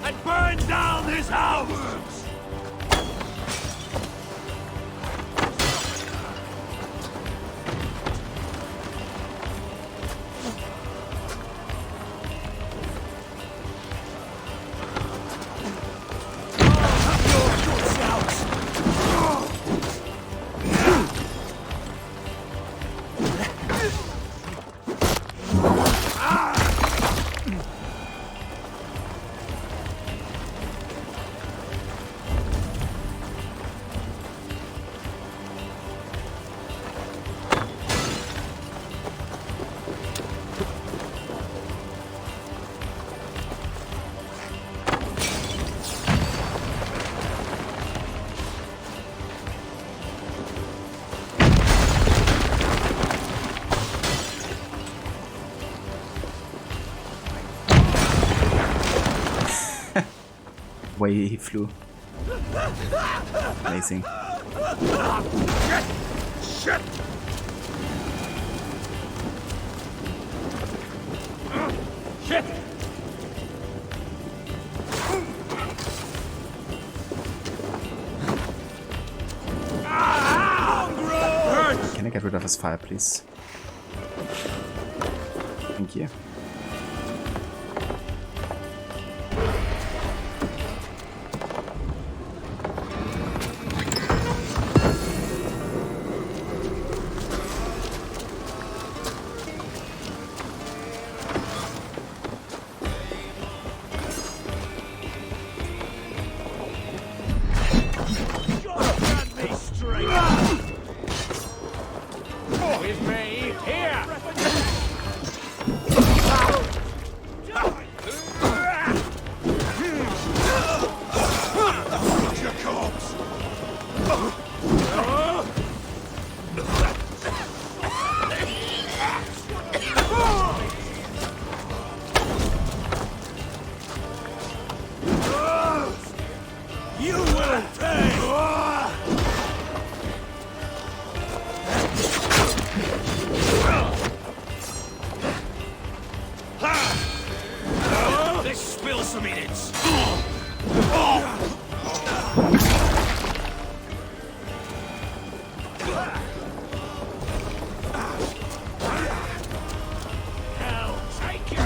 and burn down this house! Way he flew. Amazing. Shit! Shit! Can I get rid of his fire, please? Thank you. With me, here! Your corpse! You will pay! Let's spill some minutes. Hell, take it!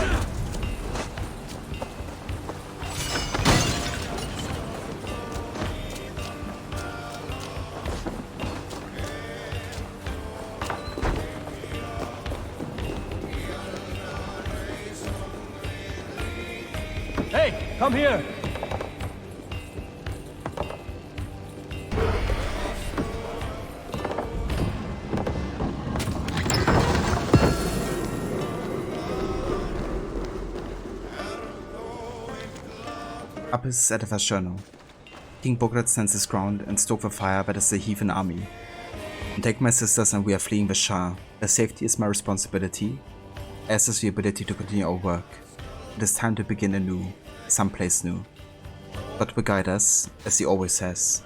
Hey, come here! Apis at Vascerno. King Bograt stands his ground and stoke the fire that is the heathen army. And take my sisters and we are fleeing the Shah. Their safety is my responsibility, as is the ability to continue our work. It is time to begin anew, someplace new. God will guide us, as he always has.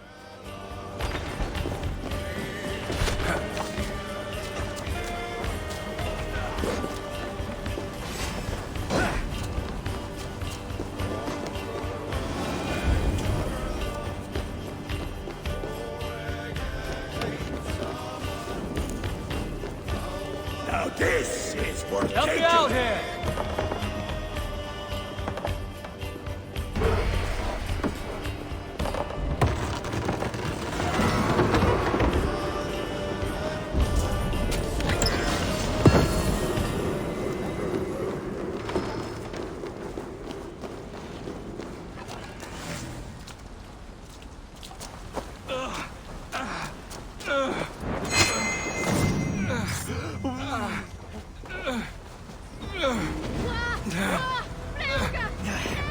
Now this is worth Help me taking. out here!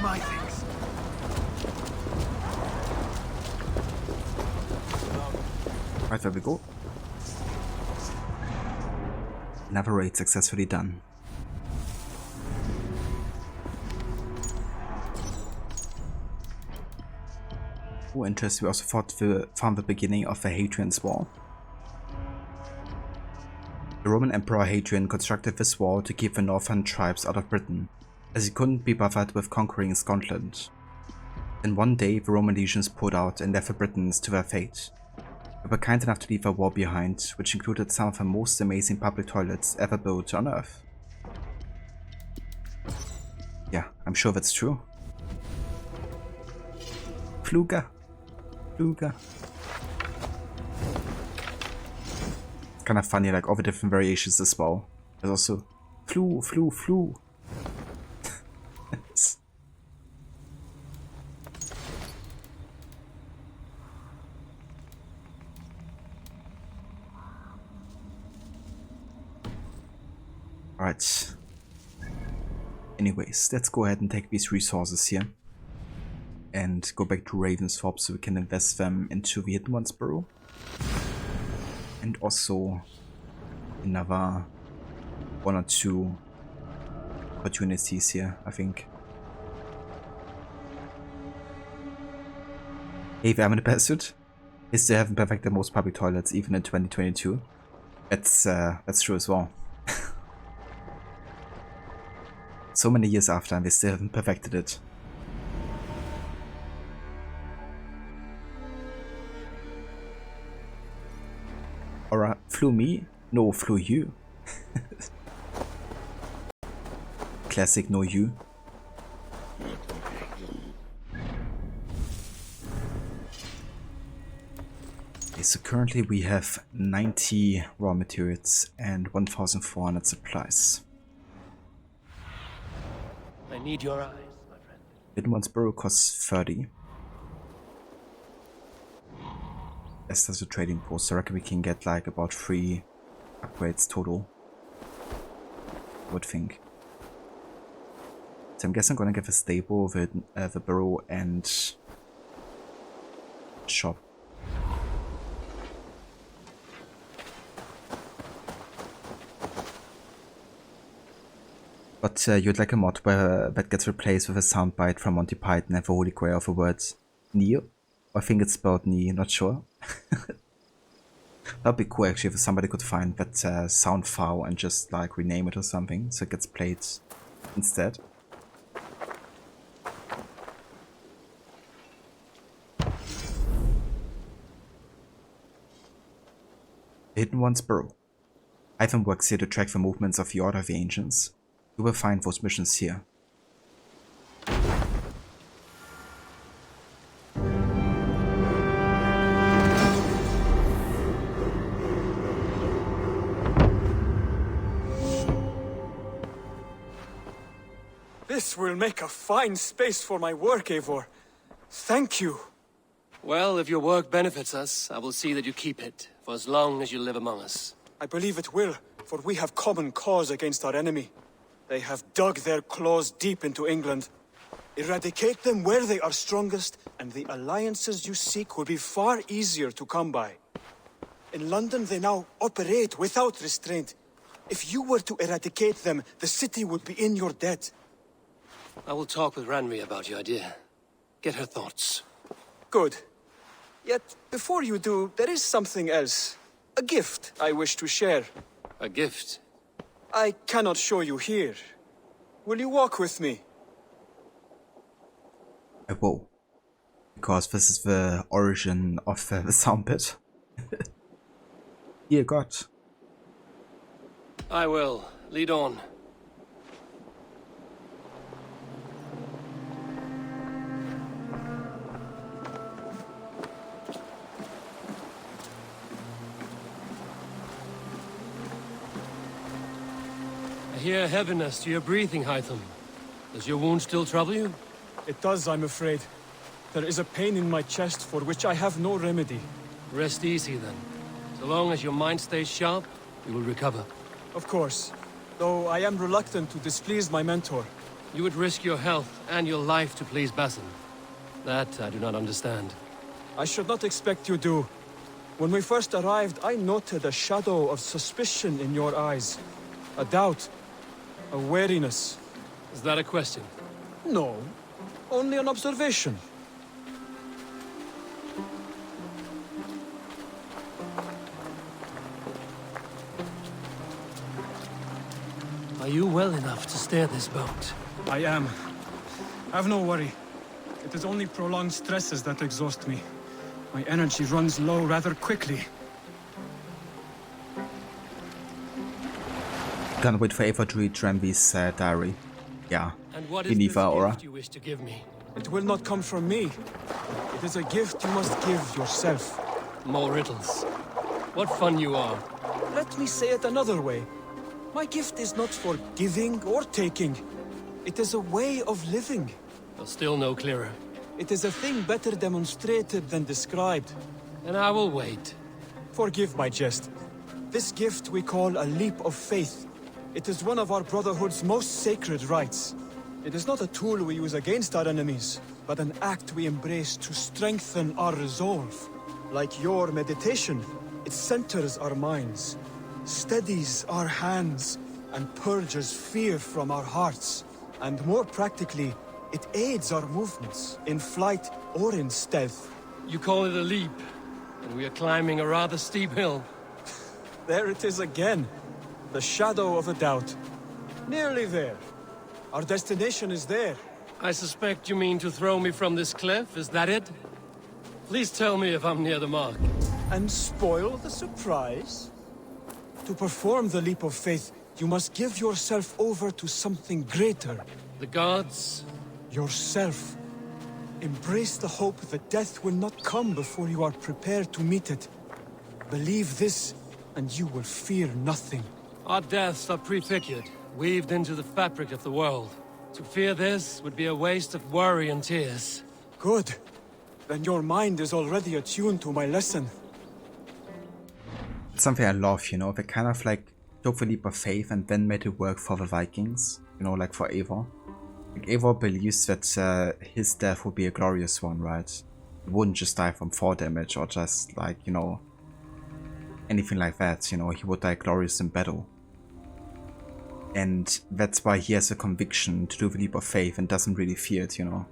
My things. Right, there we go. Another raid successfully done. Oh, interesting. We also found the beginning of the Hadrian's Wall. The Roman Emperor Hadrian constructed this wall to keep the northern tribes out of Britain, as he couldn't be bothered with conquering Scotland. Then one day the Roman legions pulled out and left the Britons to their fate. They were kind enough to leave a wall behind, which included some of the most amazing public toilets ever built on Earth. Yeah, I'm sure that's true. Fluga. Fluga. It's kind of funny, like all the different variations as well. There's also flu, flu, flu. Alright. Anyways, let's go ahead and take these resources here. And go back to Ravensthorpe so we can invest them into the Hidden One's Burrow. And also another 1 or 2 opportunities here, I think. Hey, wir haben eine Pursuit. They still haven't perfected most public toilets even in 2022. That's true as well. So many years after and they still haven't perfected it. Alright, flew me? No, flew you. Classic no you. Okay, so currently we have 90 raw materials and 1,400 supplies. I need your eyes, my friend. Hidden One's Burrow costs 30. As does a trading post, so I reckon we can get like about 3 upgrades total. I would think. So I'm guessing I'm gonna get the stable, the burrow, and shop. But you'd like a mod where that gets replaced with a soundbite from Monty Python and the Holy Grail of the words Neo? I think it's spelled Knee, not sure. That'd be cool actually if somebody could find that sound file and just like rename it or something so it gets played instead. Hidden One's Burrow. Ivan works here to track the movements of the Order of the Ancients. You will find those missions here. This will make a fine space for my work, Eivor. Thank you. Well, if your work benefits us, I will see that you keep it, for as long as you live among us. I believe it will, for we have common cause against our enemy. They have dug their claws deep into England. Eradicate them where they are strongest, and the alliances you seek will be far easier to come by. In London, they now operate without restraint. If you were to eradicate them, the city would be in your debt. I will talk with Ragnar about your idea. Get her thoughts. Good. Yet, before you do, there is something else. A gift I wish to share. A gift? I cannot show you here. Will you walk with me? I will. Because this is the origin of the sound bit. Dear God. I will. Lead on. I hear heaviness to your breathing, Hytham. Does your wound still trouble you? It does, I'm afraid. There is a pain in my chest for which I have no remedy. Rest easy, then. So long as your mind stays sharp, you will recover. Of course. Though I am reluctant to displease my mentor. You would risk your health and your life to please Basin. That I do not understand. I should not expect you do. When we first arrived, I noted a shadow of suspicion in your eyes. A doubt. A wariness. Is that a question? No. Only an observation. Are you well enough to steer this boat? I am. Have no worry. It is only prolonged stresses that exhaust me. My energy runs low rather quickly. Can't wait for Ava to read Dramby's diary. Yeah, And what is this Geneva aura. gift you wish to give me? It will not come from me. It is a gift you must give yourself. More riddles. What fun you are. Let me say it another way. My gift is not for giving or taking. It is a way of living. Still no clearer. It is a thing better demonstrated than described. And I will wait. Forgive my jest. This gift we call a leap of faith. It is one of our Brotherhood's most sacred rites. It is not a tool we use against our enemies, but an act we embrace to strengthen our resolve. Like your meditation, it centers our minds, steadies our hands, and purges fear from our hearts. And more practically, it aids our movements, in flight or in stealth. You call it a leap, and we are climbing a rather steep hill. There it is again. The shadow of a doubt. Nearly there. Our destination is there. I suspect you mean to throw me from this cliff, is that it? Please tell me if I'm near the mark. And spoil the surprise? To perform the leap of faith, you must give yourself over to something greater. The gods? Yourself. Embrace the hope that death will not come before you are prepared to meet it. Believe this, and you will fear nothing. Our deaths are prefigured, weaved into the fabric of the world. To fear this would be a waste of worry and tears. Good. Then your mind is already attuned to my lesson. It's something I love, you know, they kind of like took the leap of faith and then made it work for the Vikings, you know, like for Eivor. Like Eivor believes that his death would be a glorious one, right? He wouldn't just die from fall damage or just like, you know, anything like that, you know, he would die glorious in battle. And that's why he has a conviction to do the leap of faith and doesn't really fear it, you know.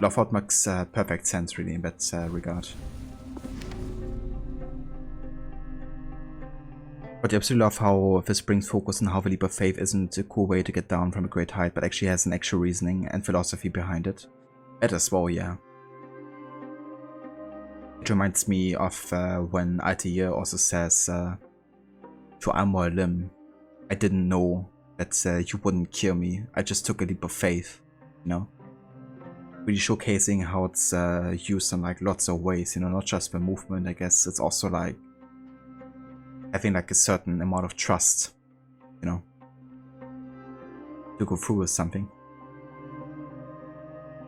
Lothard makes perfect sense really in that regard. But I absolutely love how this brings focus on how the leap of faith isn't a cool way to get down from a great height, but actually has an actual reasoning and philosophy behind it. That as well, yeah. It reminds me of when Altair also says to Amor Lim, I didn't know that you wouldn't kill me, I just took a leap of faith, you know? Really showcasing how it's used in like lots of ways, you know, not just the movement, I guess, it's also like having like a certain amount of trust, you know, to go through with something.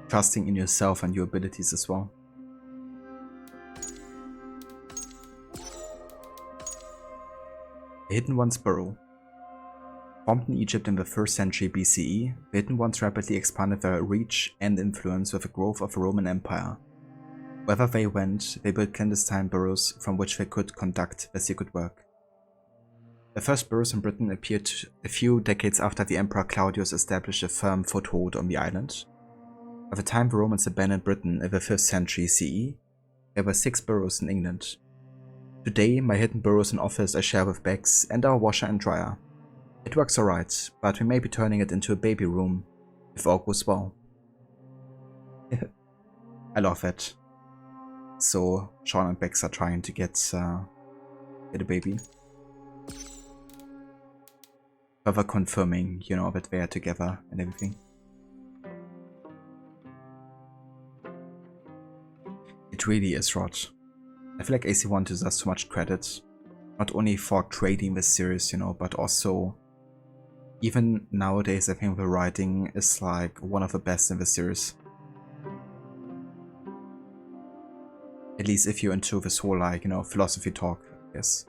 Trusting in yourself and your abilities as well. The Hidden Ones Burrow. Formed in Egypt in the 1st century BCE, the Hidden Ones rapidly expanded their reach and influence with the growth of the Roman Empire. Wherever they went, they built clandestine burrows from which they could conduct their secret work. The first burrows in Britain appeared a few decades after the Emperor Claudius established a firm foothold on the island. By the time the Romans abandoned Britain in the 5th century CE, there were 6 burrows in England. Today, my hidden burrows in office I share with Bex and our washer and dryer. It works alright, but we may be turning it into a baby room, if all goes well. I love it. So, Sean and Bex are trying to get a baby. Further confirming, you know, that they are together and everything. It really is, Rod. I feel like AC1 deserves so much credit. Not only for creating this series, you know, but also even nowadays I think the writing is like one of the best in the series. At least if you're into this whole like, you know, philosophy talk, I guess.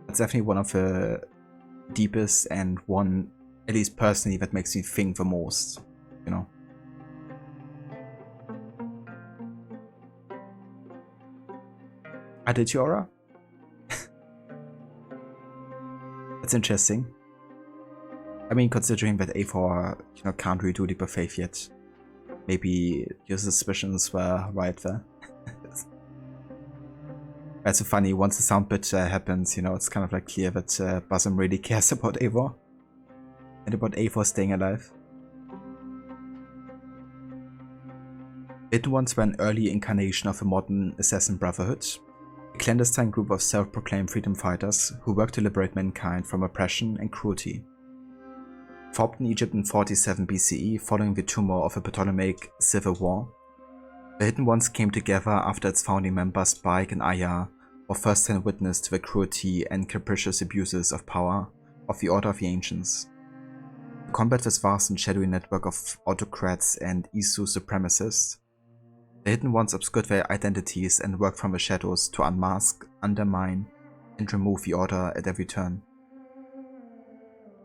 That's definitely one of the deepest and one, at least personally, that makes me think the most, you know. Did you, Aura? That's interesting. I mean, considering that Eivor, you know, can't really do Leap of Faith yet, maybe your suspicions were right there. That's so funny, once the sound bit happens, you know, it's kind of like clear that Basim really cares about Eivor. And about Eivor staying alive. Hidden Ones were an early incarnation of a modern assassin brotherhood, a clandestine group of self-proclaimed freedom fighters who worked to liberate mankind from oppression and cruelty. Formed in Egypt in 47 BCE following the turmoil of a Ptolemaic civil war, the Hidden Ones came together after its founding members Spike and Aya were first-hand witness to the cruelty and capricious abuses of power of the Order of the Ancients. To combat this vast and shadowy network of autocrats and Isu supremacists, the Hidden Ones obscured their identities and worked from the shadows to unmask, undermine, and remove the Order at every turn.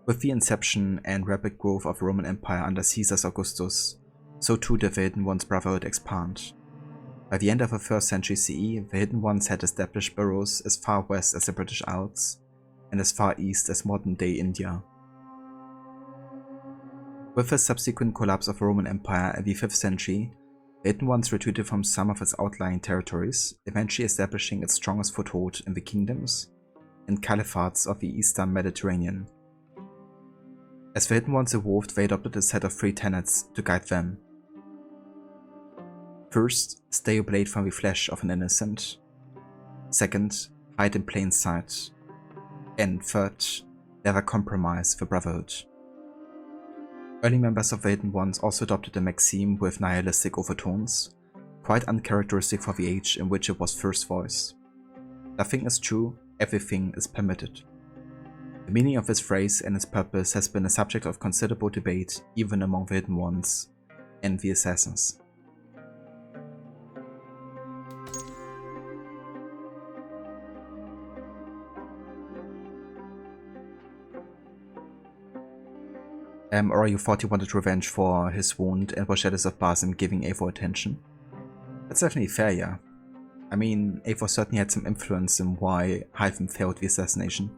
With the inception and rapid growth of the Roman Empire under Caesar Augustus, so too did the Hidden Ones' brotherhood expand. By the end of the 1st century CE, the Hidden Ones had established burrows as far west as the British Isles and as far east as modern-day India. With the subsequent collapse of the Roman Empire in the 5th century, the Hidden Ones retreated from some of its outlying territories, eventually establishing its strongest foothold in the kingdoms and caliphates of the eastern Mediterranean. As the Hidden Ones evolved, they adopted a set of 3 tenets to guide them. First, stay your blade from the flesh of an innocent. Second, hide in plain sight. And third, never compromise the brotherhood. Early members of the Hidden Ones also adopted a maxim with nihilistic overtones, quite uncharacteristic for the age in which it was first voiced. Nothing is true, everything is permitted. The meaning of this phrase and its purpose has been a subject of considerable debate even among the Hidden Ones and the Assassins. Or you thought he wanted revenge for his wound and was jealous of Basim giving Eivor attention? That's definitely fair, yeah. I mean, Eivor certainly had some influence in why Hytham failed the assassination.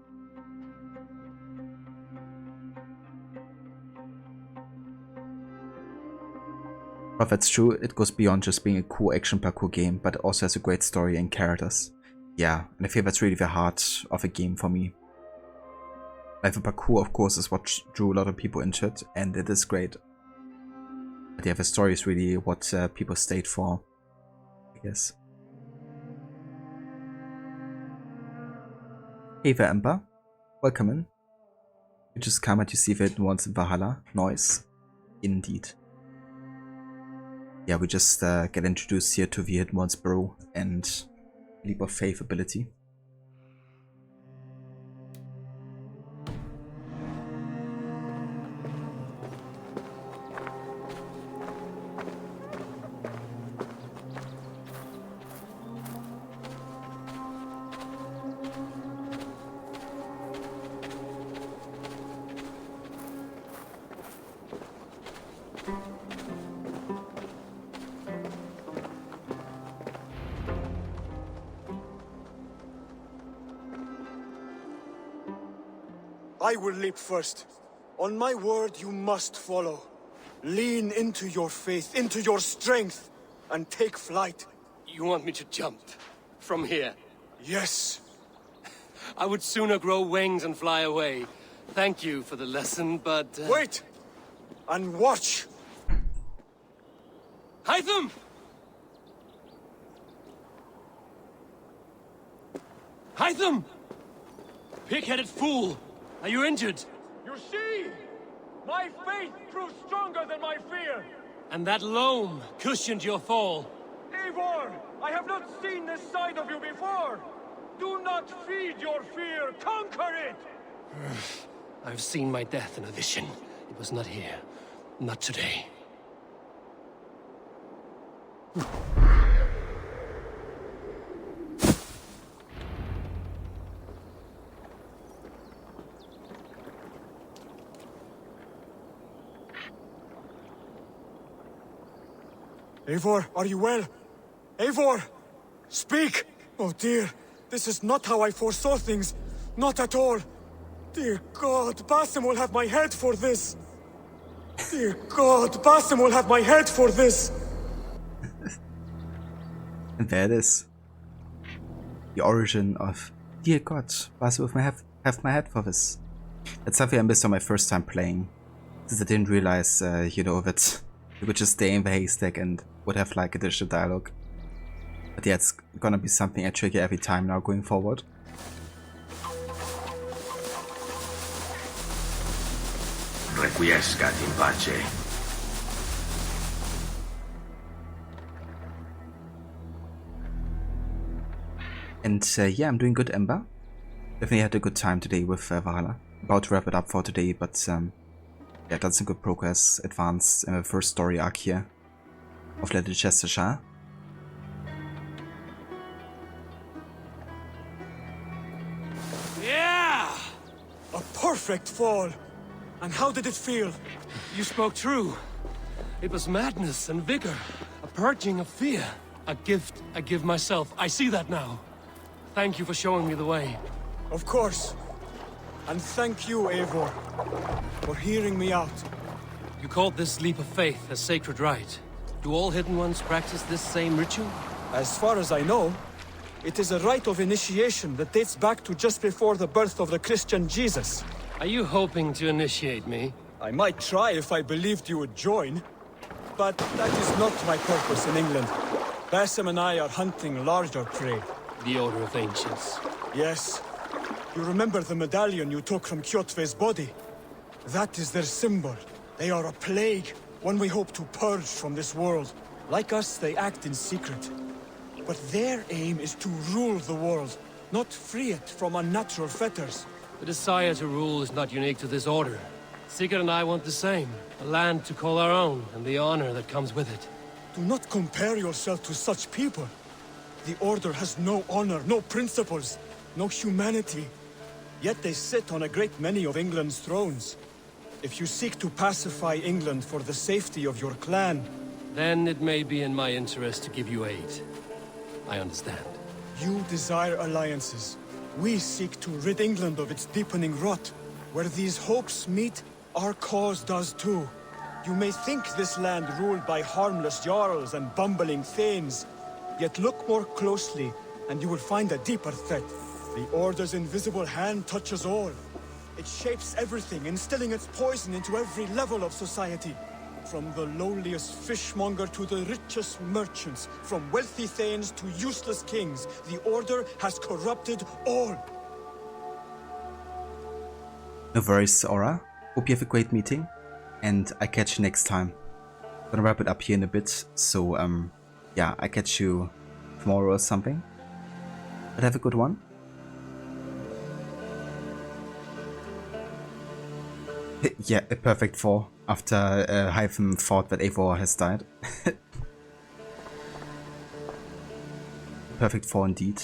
But that's true, it goes beyond just being a cool action parkour game, but it also has a great story and characters. Yeah, and I feel that's really the heart of a game for me. Like the parkour, of course, is what drew a lot of people into it, and it is great. But yeah, the story is really what people stayed for, I guess. Hey there, Ember. Welcome in. You just come and you see the Hidden Ones in Valhalla. Nice. Indeed. Yeah, we just get introduced here to the Hidden Ones Burrow and Leap of Faith ability. I will leap first. On my word, you must follow. Lean into your faith, into your strength, and take flight. You want me to jump? From here? Yes. I would sooner grow wings and fly away. Thank you for the lesson, but... Wait! And watch! Hytham! Hytham! Pig-headed fool! Are you injured? You see? My faith proved stronger than my fear! And that loam cushioned your fall. Eivor! I have not seen this side of you before! Do not feed your fear, conquer it! I've seen my death in a vision. It was not here. Not today. Eivor, are you well? Eivor! Speak! Oh dear, this is not how I foresaw things. Not at all. Dear God, Basim will have my head for this. Dear God, Basim will have my head for this. And there it is. The origin of Dear God, Basim will have my head for this. That's something I missed on my first time playing. Since I didn't realize, you know, that you would just stay in the haystack and would have like additional dialogue. But yeah, it's gonna be something I trigger every time now going forward. Requiescat in pace. And yeah, I'm doing good, Ember. Definitely had a good time today with Valhalla. About to wrap it up for today, but yeah, done some good progress, advanced in the first story arc here of Leicester. Yeah! A perfect fall! And how did it feel? You spoke true. It was madness and vigor, a purging of fear. A gift I give myself. I see that now. Thank you for showing me the way. Of course. And thank you, Eivor, for hearing me out. You called this leap of faith a sacred rite. Do all Hidden Ones practice this same ritual? As far as I know, it is a rite of initiation that dates back to just before the birth of the Christian Jesus. Are you hoping to initiate me? I might try if I believed you would join. But that is not my purpose in England. Basim and I are hunting larger prey. The Order of Ancients. Yes. You remember the medallion you took from Kjotve's body? That is their symbol. They are a plague, one we hope to purge from this world. Like us, they act in secret. But their aim is to rule the world, not free it from unnatural fetters. The desire to rule is not unique to this order. Sigurd and I want the same. A land to call our own, and the honor that comes with it. Do not compare yourself to such people. The Order has no honor, no principles, no humanity. Yet they sit on a great many of England's thrones. If you seek to pacify England for the safety of your clan... Then it may be in my interest to give you aid. I understand. You desire alliances. We seek to rid England of its deepening rot. Where these hopes meet, our cause does too. You may think this land ruled by harmless jarls and bumbling thanes. Yet look more closely, and you will find a deeper threat. The Order's invisible hand touches all. It shapes everything, instilling its poison into every level of society. From the lowliest fishmonger to the richest merchants, from wealthy thanes to useless kings, the Order has corrupted all. No worries, Aura. Hope you have a great meeting, and I catch you next time. I'm gonna wrap it up here in a bit, so yeah, I catch you tomorrow or something. But have a good one. Yeah, a perfect 4 after Hyphen thought that Eivor has died. Perfect 4 indeed.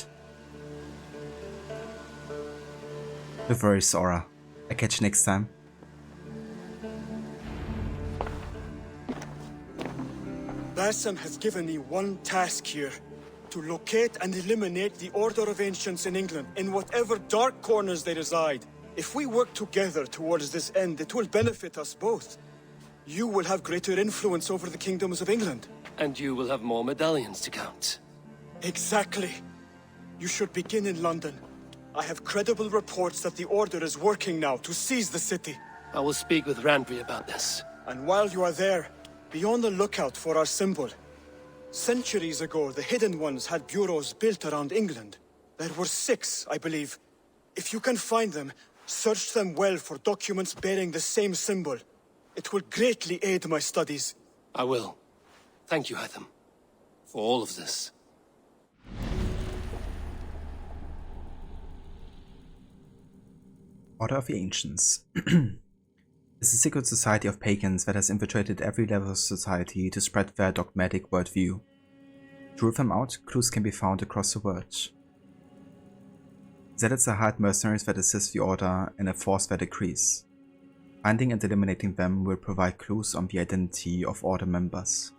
No worries, Aura. I catch you next time. Basim has given me one task here. To locate and eliminate the Order of Ancients in England, in whatever dark corners they reside. If we work together towards this end, it will benefit us both. You will have greater influence over the kingdoms of England. And you will have more medallions to count. Exactly. You should begin in London. I have credible reports that the Order is working now to seize the city. I will speak with Randvi about this. And while you are there, be on the lookout for our symbol. Centuries ago, the Hidden Ones had bureaus built around England. There were 6, I believe. If you can find them, search them well for documents bearing the same symbol. It will greatly aid my studies. I will. Thank you, Hytham, for all of this. Order of the Ancients is a secret society of pagans that has infiltrated every level of society to spread their dogmatic worldview. To root them out, clues can be found across the world. Zealots are hired mercenaries that assist the Order in a force their decrees. Finding and eliminating them will provide clues on the identity of Order members.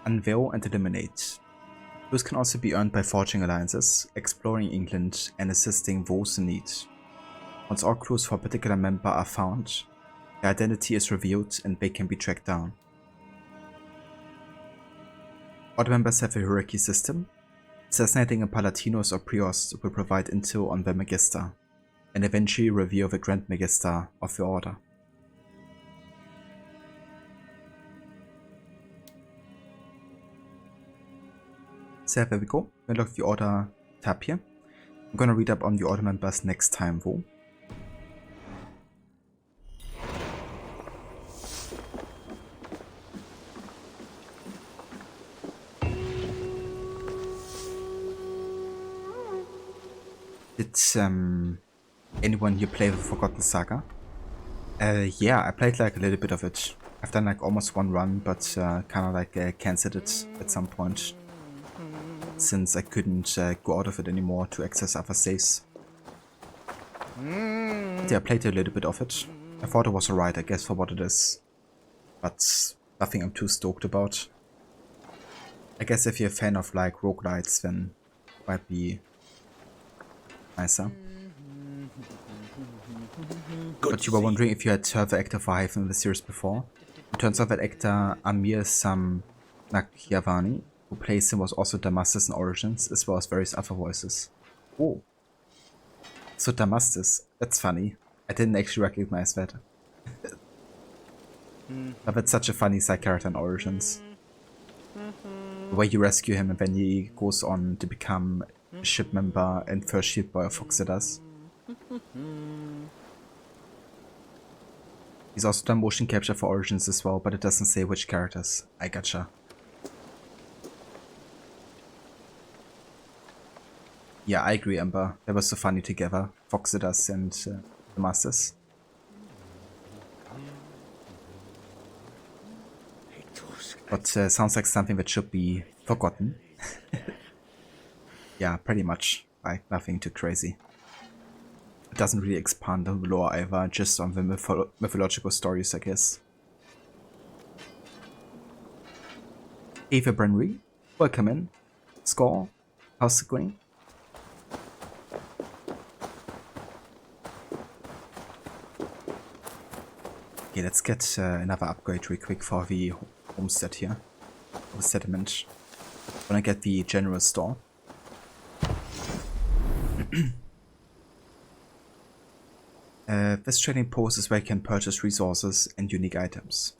Unveil and Eliminate. Those can also be earned by forging alliances, exploring England, and assisting those in need. Once all clues for a particular member are found, their identity is revealed and they can be tracked down. Order members have a hierarchy system. Assassinating a Palatinos or Priors will provide intel on the Magister, and eventually reveal the Grand Magister of the Order. So there we go. We unlock the Order tab here. I'm gonna read up on the Order members next time though. Did anyone here play the Forgotten Saga? Yeah, I played like a little bit of it. I've done like almost one run, but kind of like cancelled it at some point, since I couldn't go out of it anymore to access other saves. Yeah, I played a little bit of it. I thought it was alright, I guess, for what it is, but nothing I'm too stoked about. I guess if you're a fan of like roguelites, then it might be nicer. But you were wondering if you had heard the actor for Hyphen in the series before. It turns out that actor Amir Samnakyavani, who plays him, was also Damastus in Origins, as well as various other voices. Oh. So Damastus, that's funny. I didn't actually recognize that. But that's such a funny side character in Origins. The way you rescue him and then he goes on to become a ship member and first shield boy of Foxedas. He's also done motion capture for Origins as well, but it doesn't say which characters. I gotcha. Yeah, I agree, Ember. They were so funny together, Foxedas and the Masters. But sounds like something that should be forgotten. Yeah, pretty much. Like, nothing too crazy. It doesn't really expand on the lore either, just on the mythological stories, I guess. Ava Brenry, welcome in. Score, how's it going? Okay, let's get another upgrade real quick for the homestead here. The settlement. When I get the general store. This trading post is where you can purchase resources and unique items.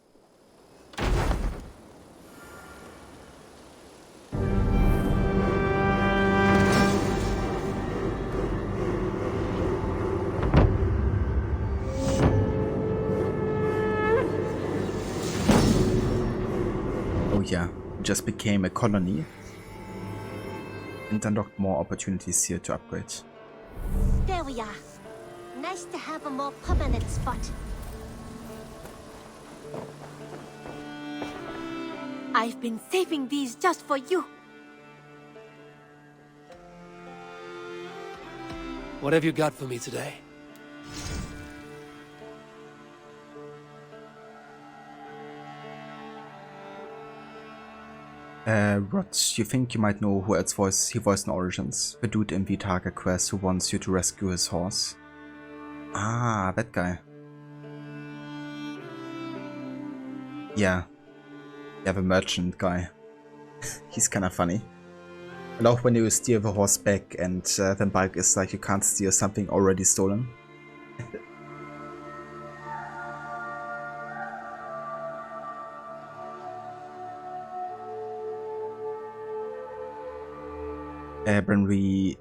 Oh yeah, we just became a colony and unlocked more opportunities here to upgrade. There we are. Nice to have a more permanent spot. I've been saving these just for you. What have you got for me today? Rod, you think you might know who else he voiced in Origins? The dude in the Targa quest who wants you to rescue his horse. Ah, that guy. Yeah. Yeah, the merchant guy. He's kinda funny. I love when you steal the horse back and then Balk is like, you can't steal something already stolen. Brenry,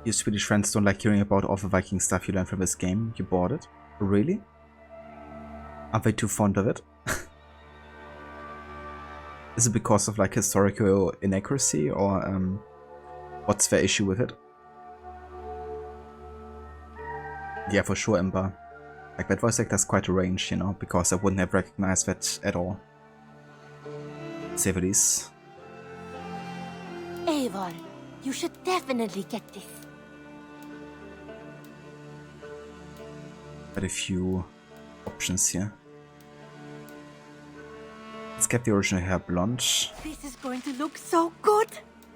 your Swedish friends don't like hearing about all the Viking stuff you learned from this game. You bought it? Really? Are they too fond of it? Is it because of like historical inaccuracy, or what's their issue with it? Yeah, for sure, Ember. Like, that voice actor has quite a range, you know, because I wouldn't have recognized that at all. Say the least. Eivor, you should definitely get this. But a few options here. Let's get the original hair blonde. This is going to look so good.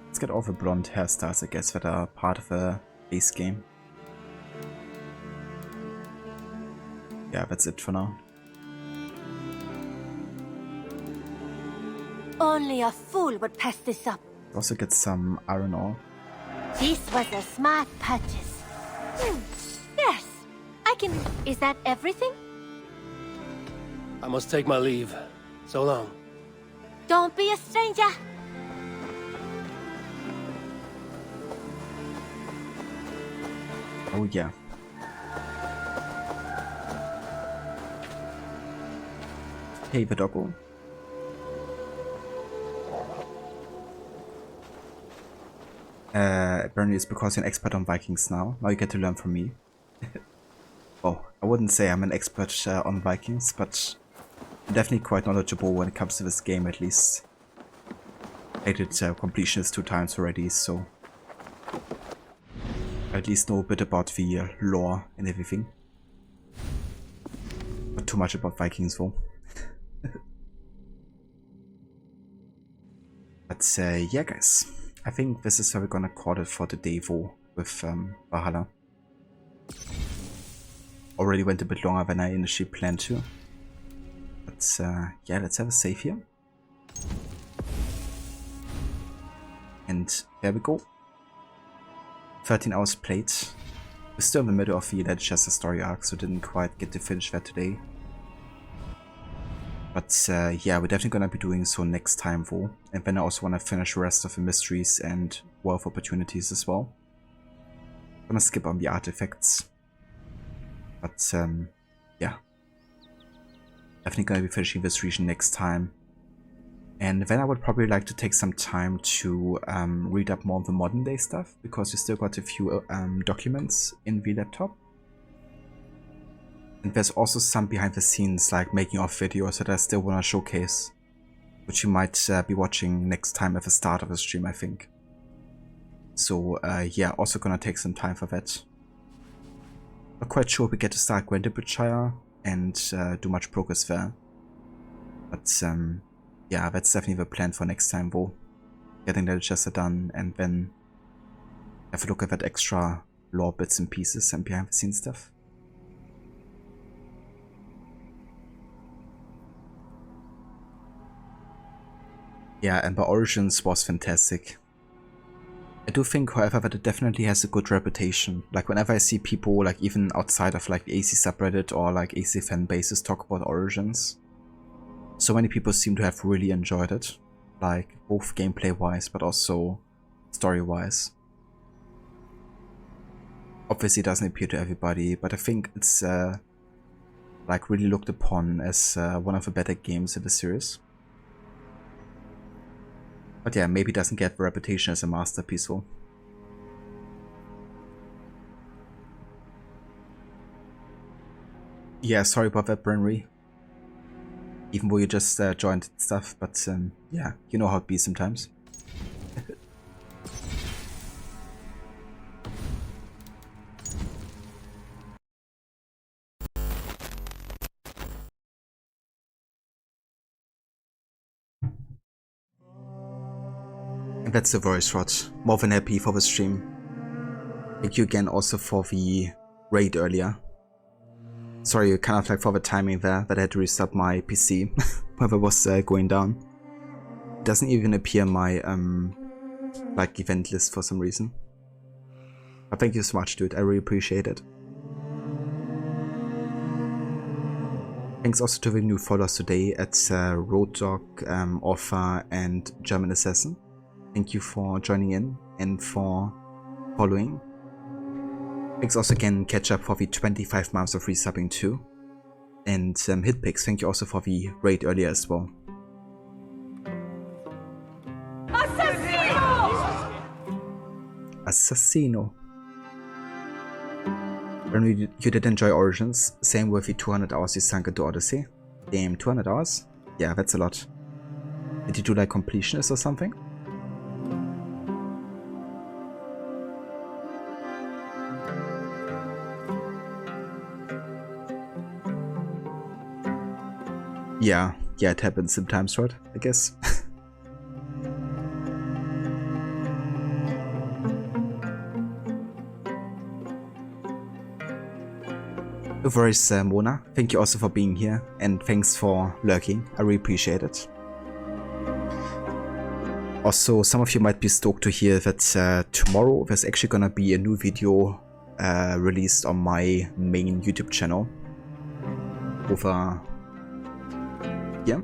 Let's get all the blonde hairstyles, I guess, that are part of the base game. Yeah, that's it for now. Only a fool would pass this up. Also get some iron ore. This was a smart purchase. Yes, I can... Is that everything? I must take my leave. So long. Don't be a stranger. Oh yeah. Hey, the doggo. Apparently it's because you're an expert on Vikings now. Now you get to learn from me. Oh, I wouldn't say I'm an expert on Vikings, but I'm definitely quite knowledgeable when it comes to this game, at least. I did completionist 2 times already, so I at least know a bit about the lore and everything. Not too much about Vikings though. But yeah guys, I think this is how we're gonna call it for today though, with Valhalla. Already went a bit longer than I initially planned to. But yeah, let's have a save here. And there we go. 13 hours played. We're still in the middle of the Leicester story arc, so didn't quite get to finish that today. But yeah, we're definitely gonna be doing so next time though. And then I also wanna finish the rest of the mysteries and wealth opportunities as well. I'm gonna skip on the artifacts. But yeah. Definitely gonna be finishing this region next time. And then I would probably like to take some time to read up more of the modern day stuff, because we still got a few documents in the laptop. And there's also some behind the scenes, like making of videos that I still want to showcase, which you might be watching next time at the start of the stream, I think. So yeah, also gonna take some time for that. Not quite sure if we get to start Grandibridgeshire and do much progress there. But yeah, that's definitely the plan for next time though. Getting Leicester done and then have a look at that extra lore bits and pieces and behind the scenes stuff. Yeah, Ember Origins was fantastic. I do think, however, that it definitely has a good reputation. Like, whenever I see people, like, even outside of, like, the AC subreddit or, like, AC fan bases talk about Origins, so many people seem to have really enjoyed it. Like, both gameplay-wise, but also story-wise. Obviously, it doesn't appeal to everybody, but I think it's, like, really looked upon as one of the better games in the series. But yeah, maybe doesn't get the reputation as a masterpiece though. Yeah, sorry about that, Brenry. Even though you just joined stuff, but yeah, you know how it be sometimes. And that's the voice rot. More than happy for the stream. Thank you again also for the raid earlier. Sorry, kind of like for the timing there, that I had to restart my PC while I was going down. It doesn't even appear in my like event list for some reason. But thank you so much, dude. I really appreciate it. Thanks also to the new followers today at Road Dog, Orpha, and German Assassin. Thank you for joining in and for following. Thanks also again, Catch Up, for the 25 months of resubbing too. And Hitpix, thank you also for the raid earlier as well. Assassino! Assassino. When you did enjoy Origins, same with the 200 hours you sunk into Odyssey. Damn, 200 hours? Yeah, that's a lot. Did you do like completionist or something? Yeah, it happens sometimes, right? I guess. No worries, Mona. Thank you also for being here, and thanks for lurking. I really appreciate it. Also, some of you might be stoked to hear that tomorrow there's actually gonna be a new video released on my main YouTube channel. Over here.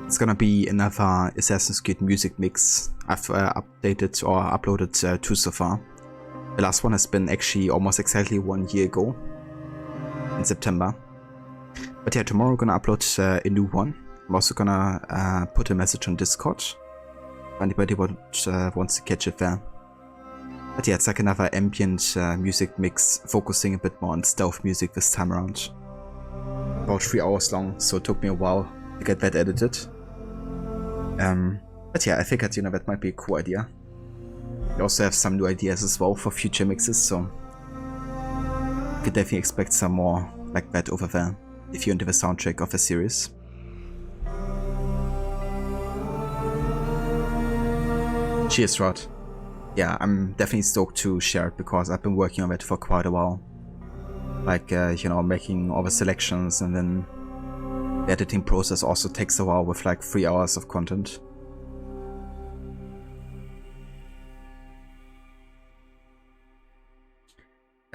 It's gonna be another Assassin's Creed music mix. I've updated or uploaded 2 so far. The last one has been actually almost exactly 1 year ago, in September. But yeah, tomorrow I'm gonna upload a new one. I'm also gonna put a message on Discord if anybody wants to catch it there. But yeah, it's like another ambient music mix, focusing a bit more on stealth music this time around. About 3 hours long, so it took me a while to get that edited. But yeah, I figured, that might be a cool idea. We also have some new ideas as well for future mixes, so you could definitely expect some more like that over there if you're into the soundtrack of a series. Cheers, Rod. Yeah, I'm definitely stoked to share it because I've been working on it for quite a while. Like, making all the selections, and then the editing process also takes a while with like 3 hours of content.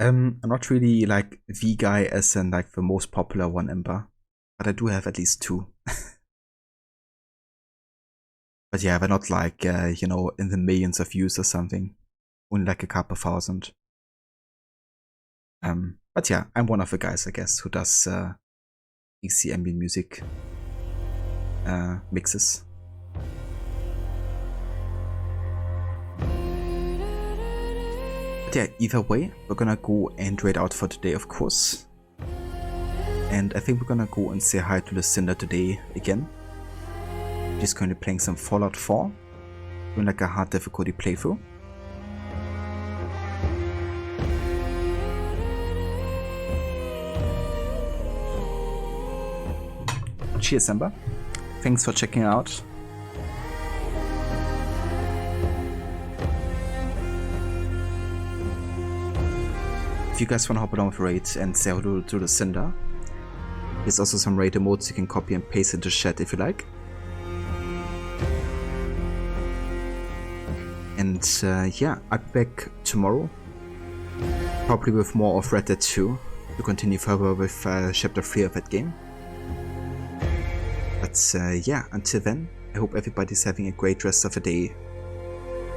I'm not really like the guy as in like the most popular one Ember, but I do have at least 2. But yeah, they're not like, in the millions of views or something. Only like a couple thousand. But yeah, I'm one of the guys, I guess, who does PC ambient music mixes. But yeah, either way, we're gonna go and raid out for today, of course. And I think we're gonna go and say hi to Lucinda today again. She's currently playing some Fallout 4, doing like a hard difficulty playthrough. Cheers, Ember. Thanks for checking out. If you guys want to hop along with raid and say hello to Lucinda, there's also some raid emotes you can copy and paste into chat if you like. And yeah, I'll be back tomorrow, probably with more of Red Dead 2 to continue further with chapter 3 of that game. But yeah, until then, I hope everybody's having a great rest of the day.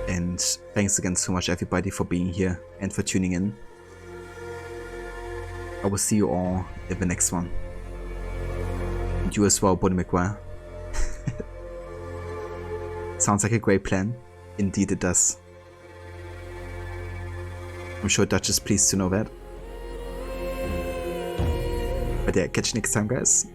And thanks again so much everybody for being here and for tuning in. I will see you all in the next one. And you as well, Bonnie McGuire. Sounds like a great plan. Indeed it does. I'm sure Dutch is pleased to know that. But yeah, catch you next time, guys.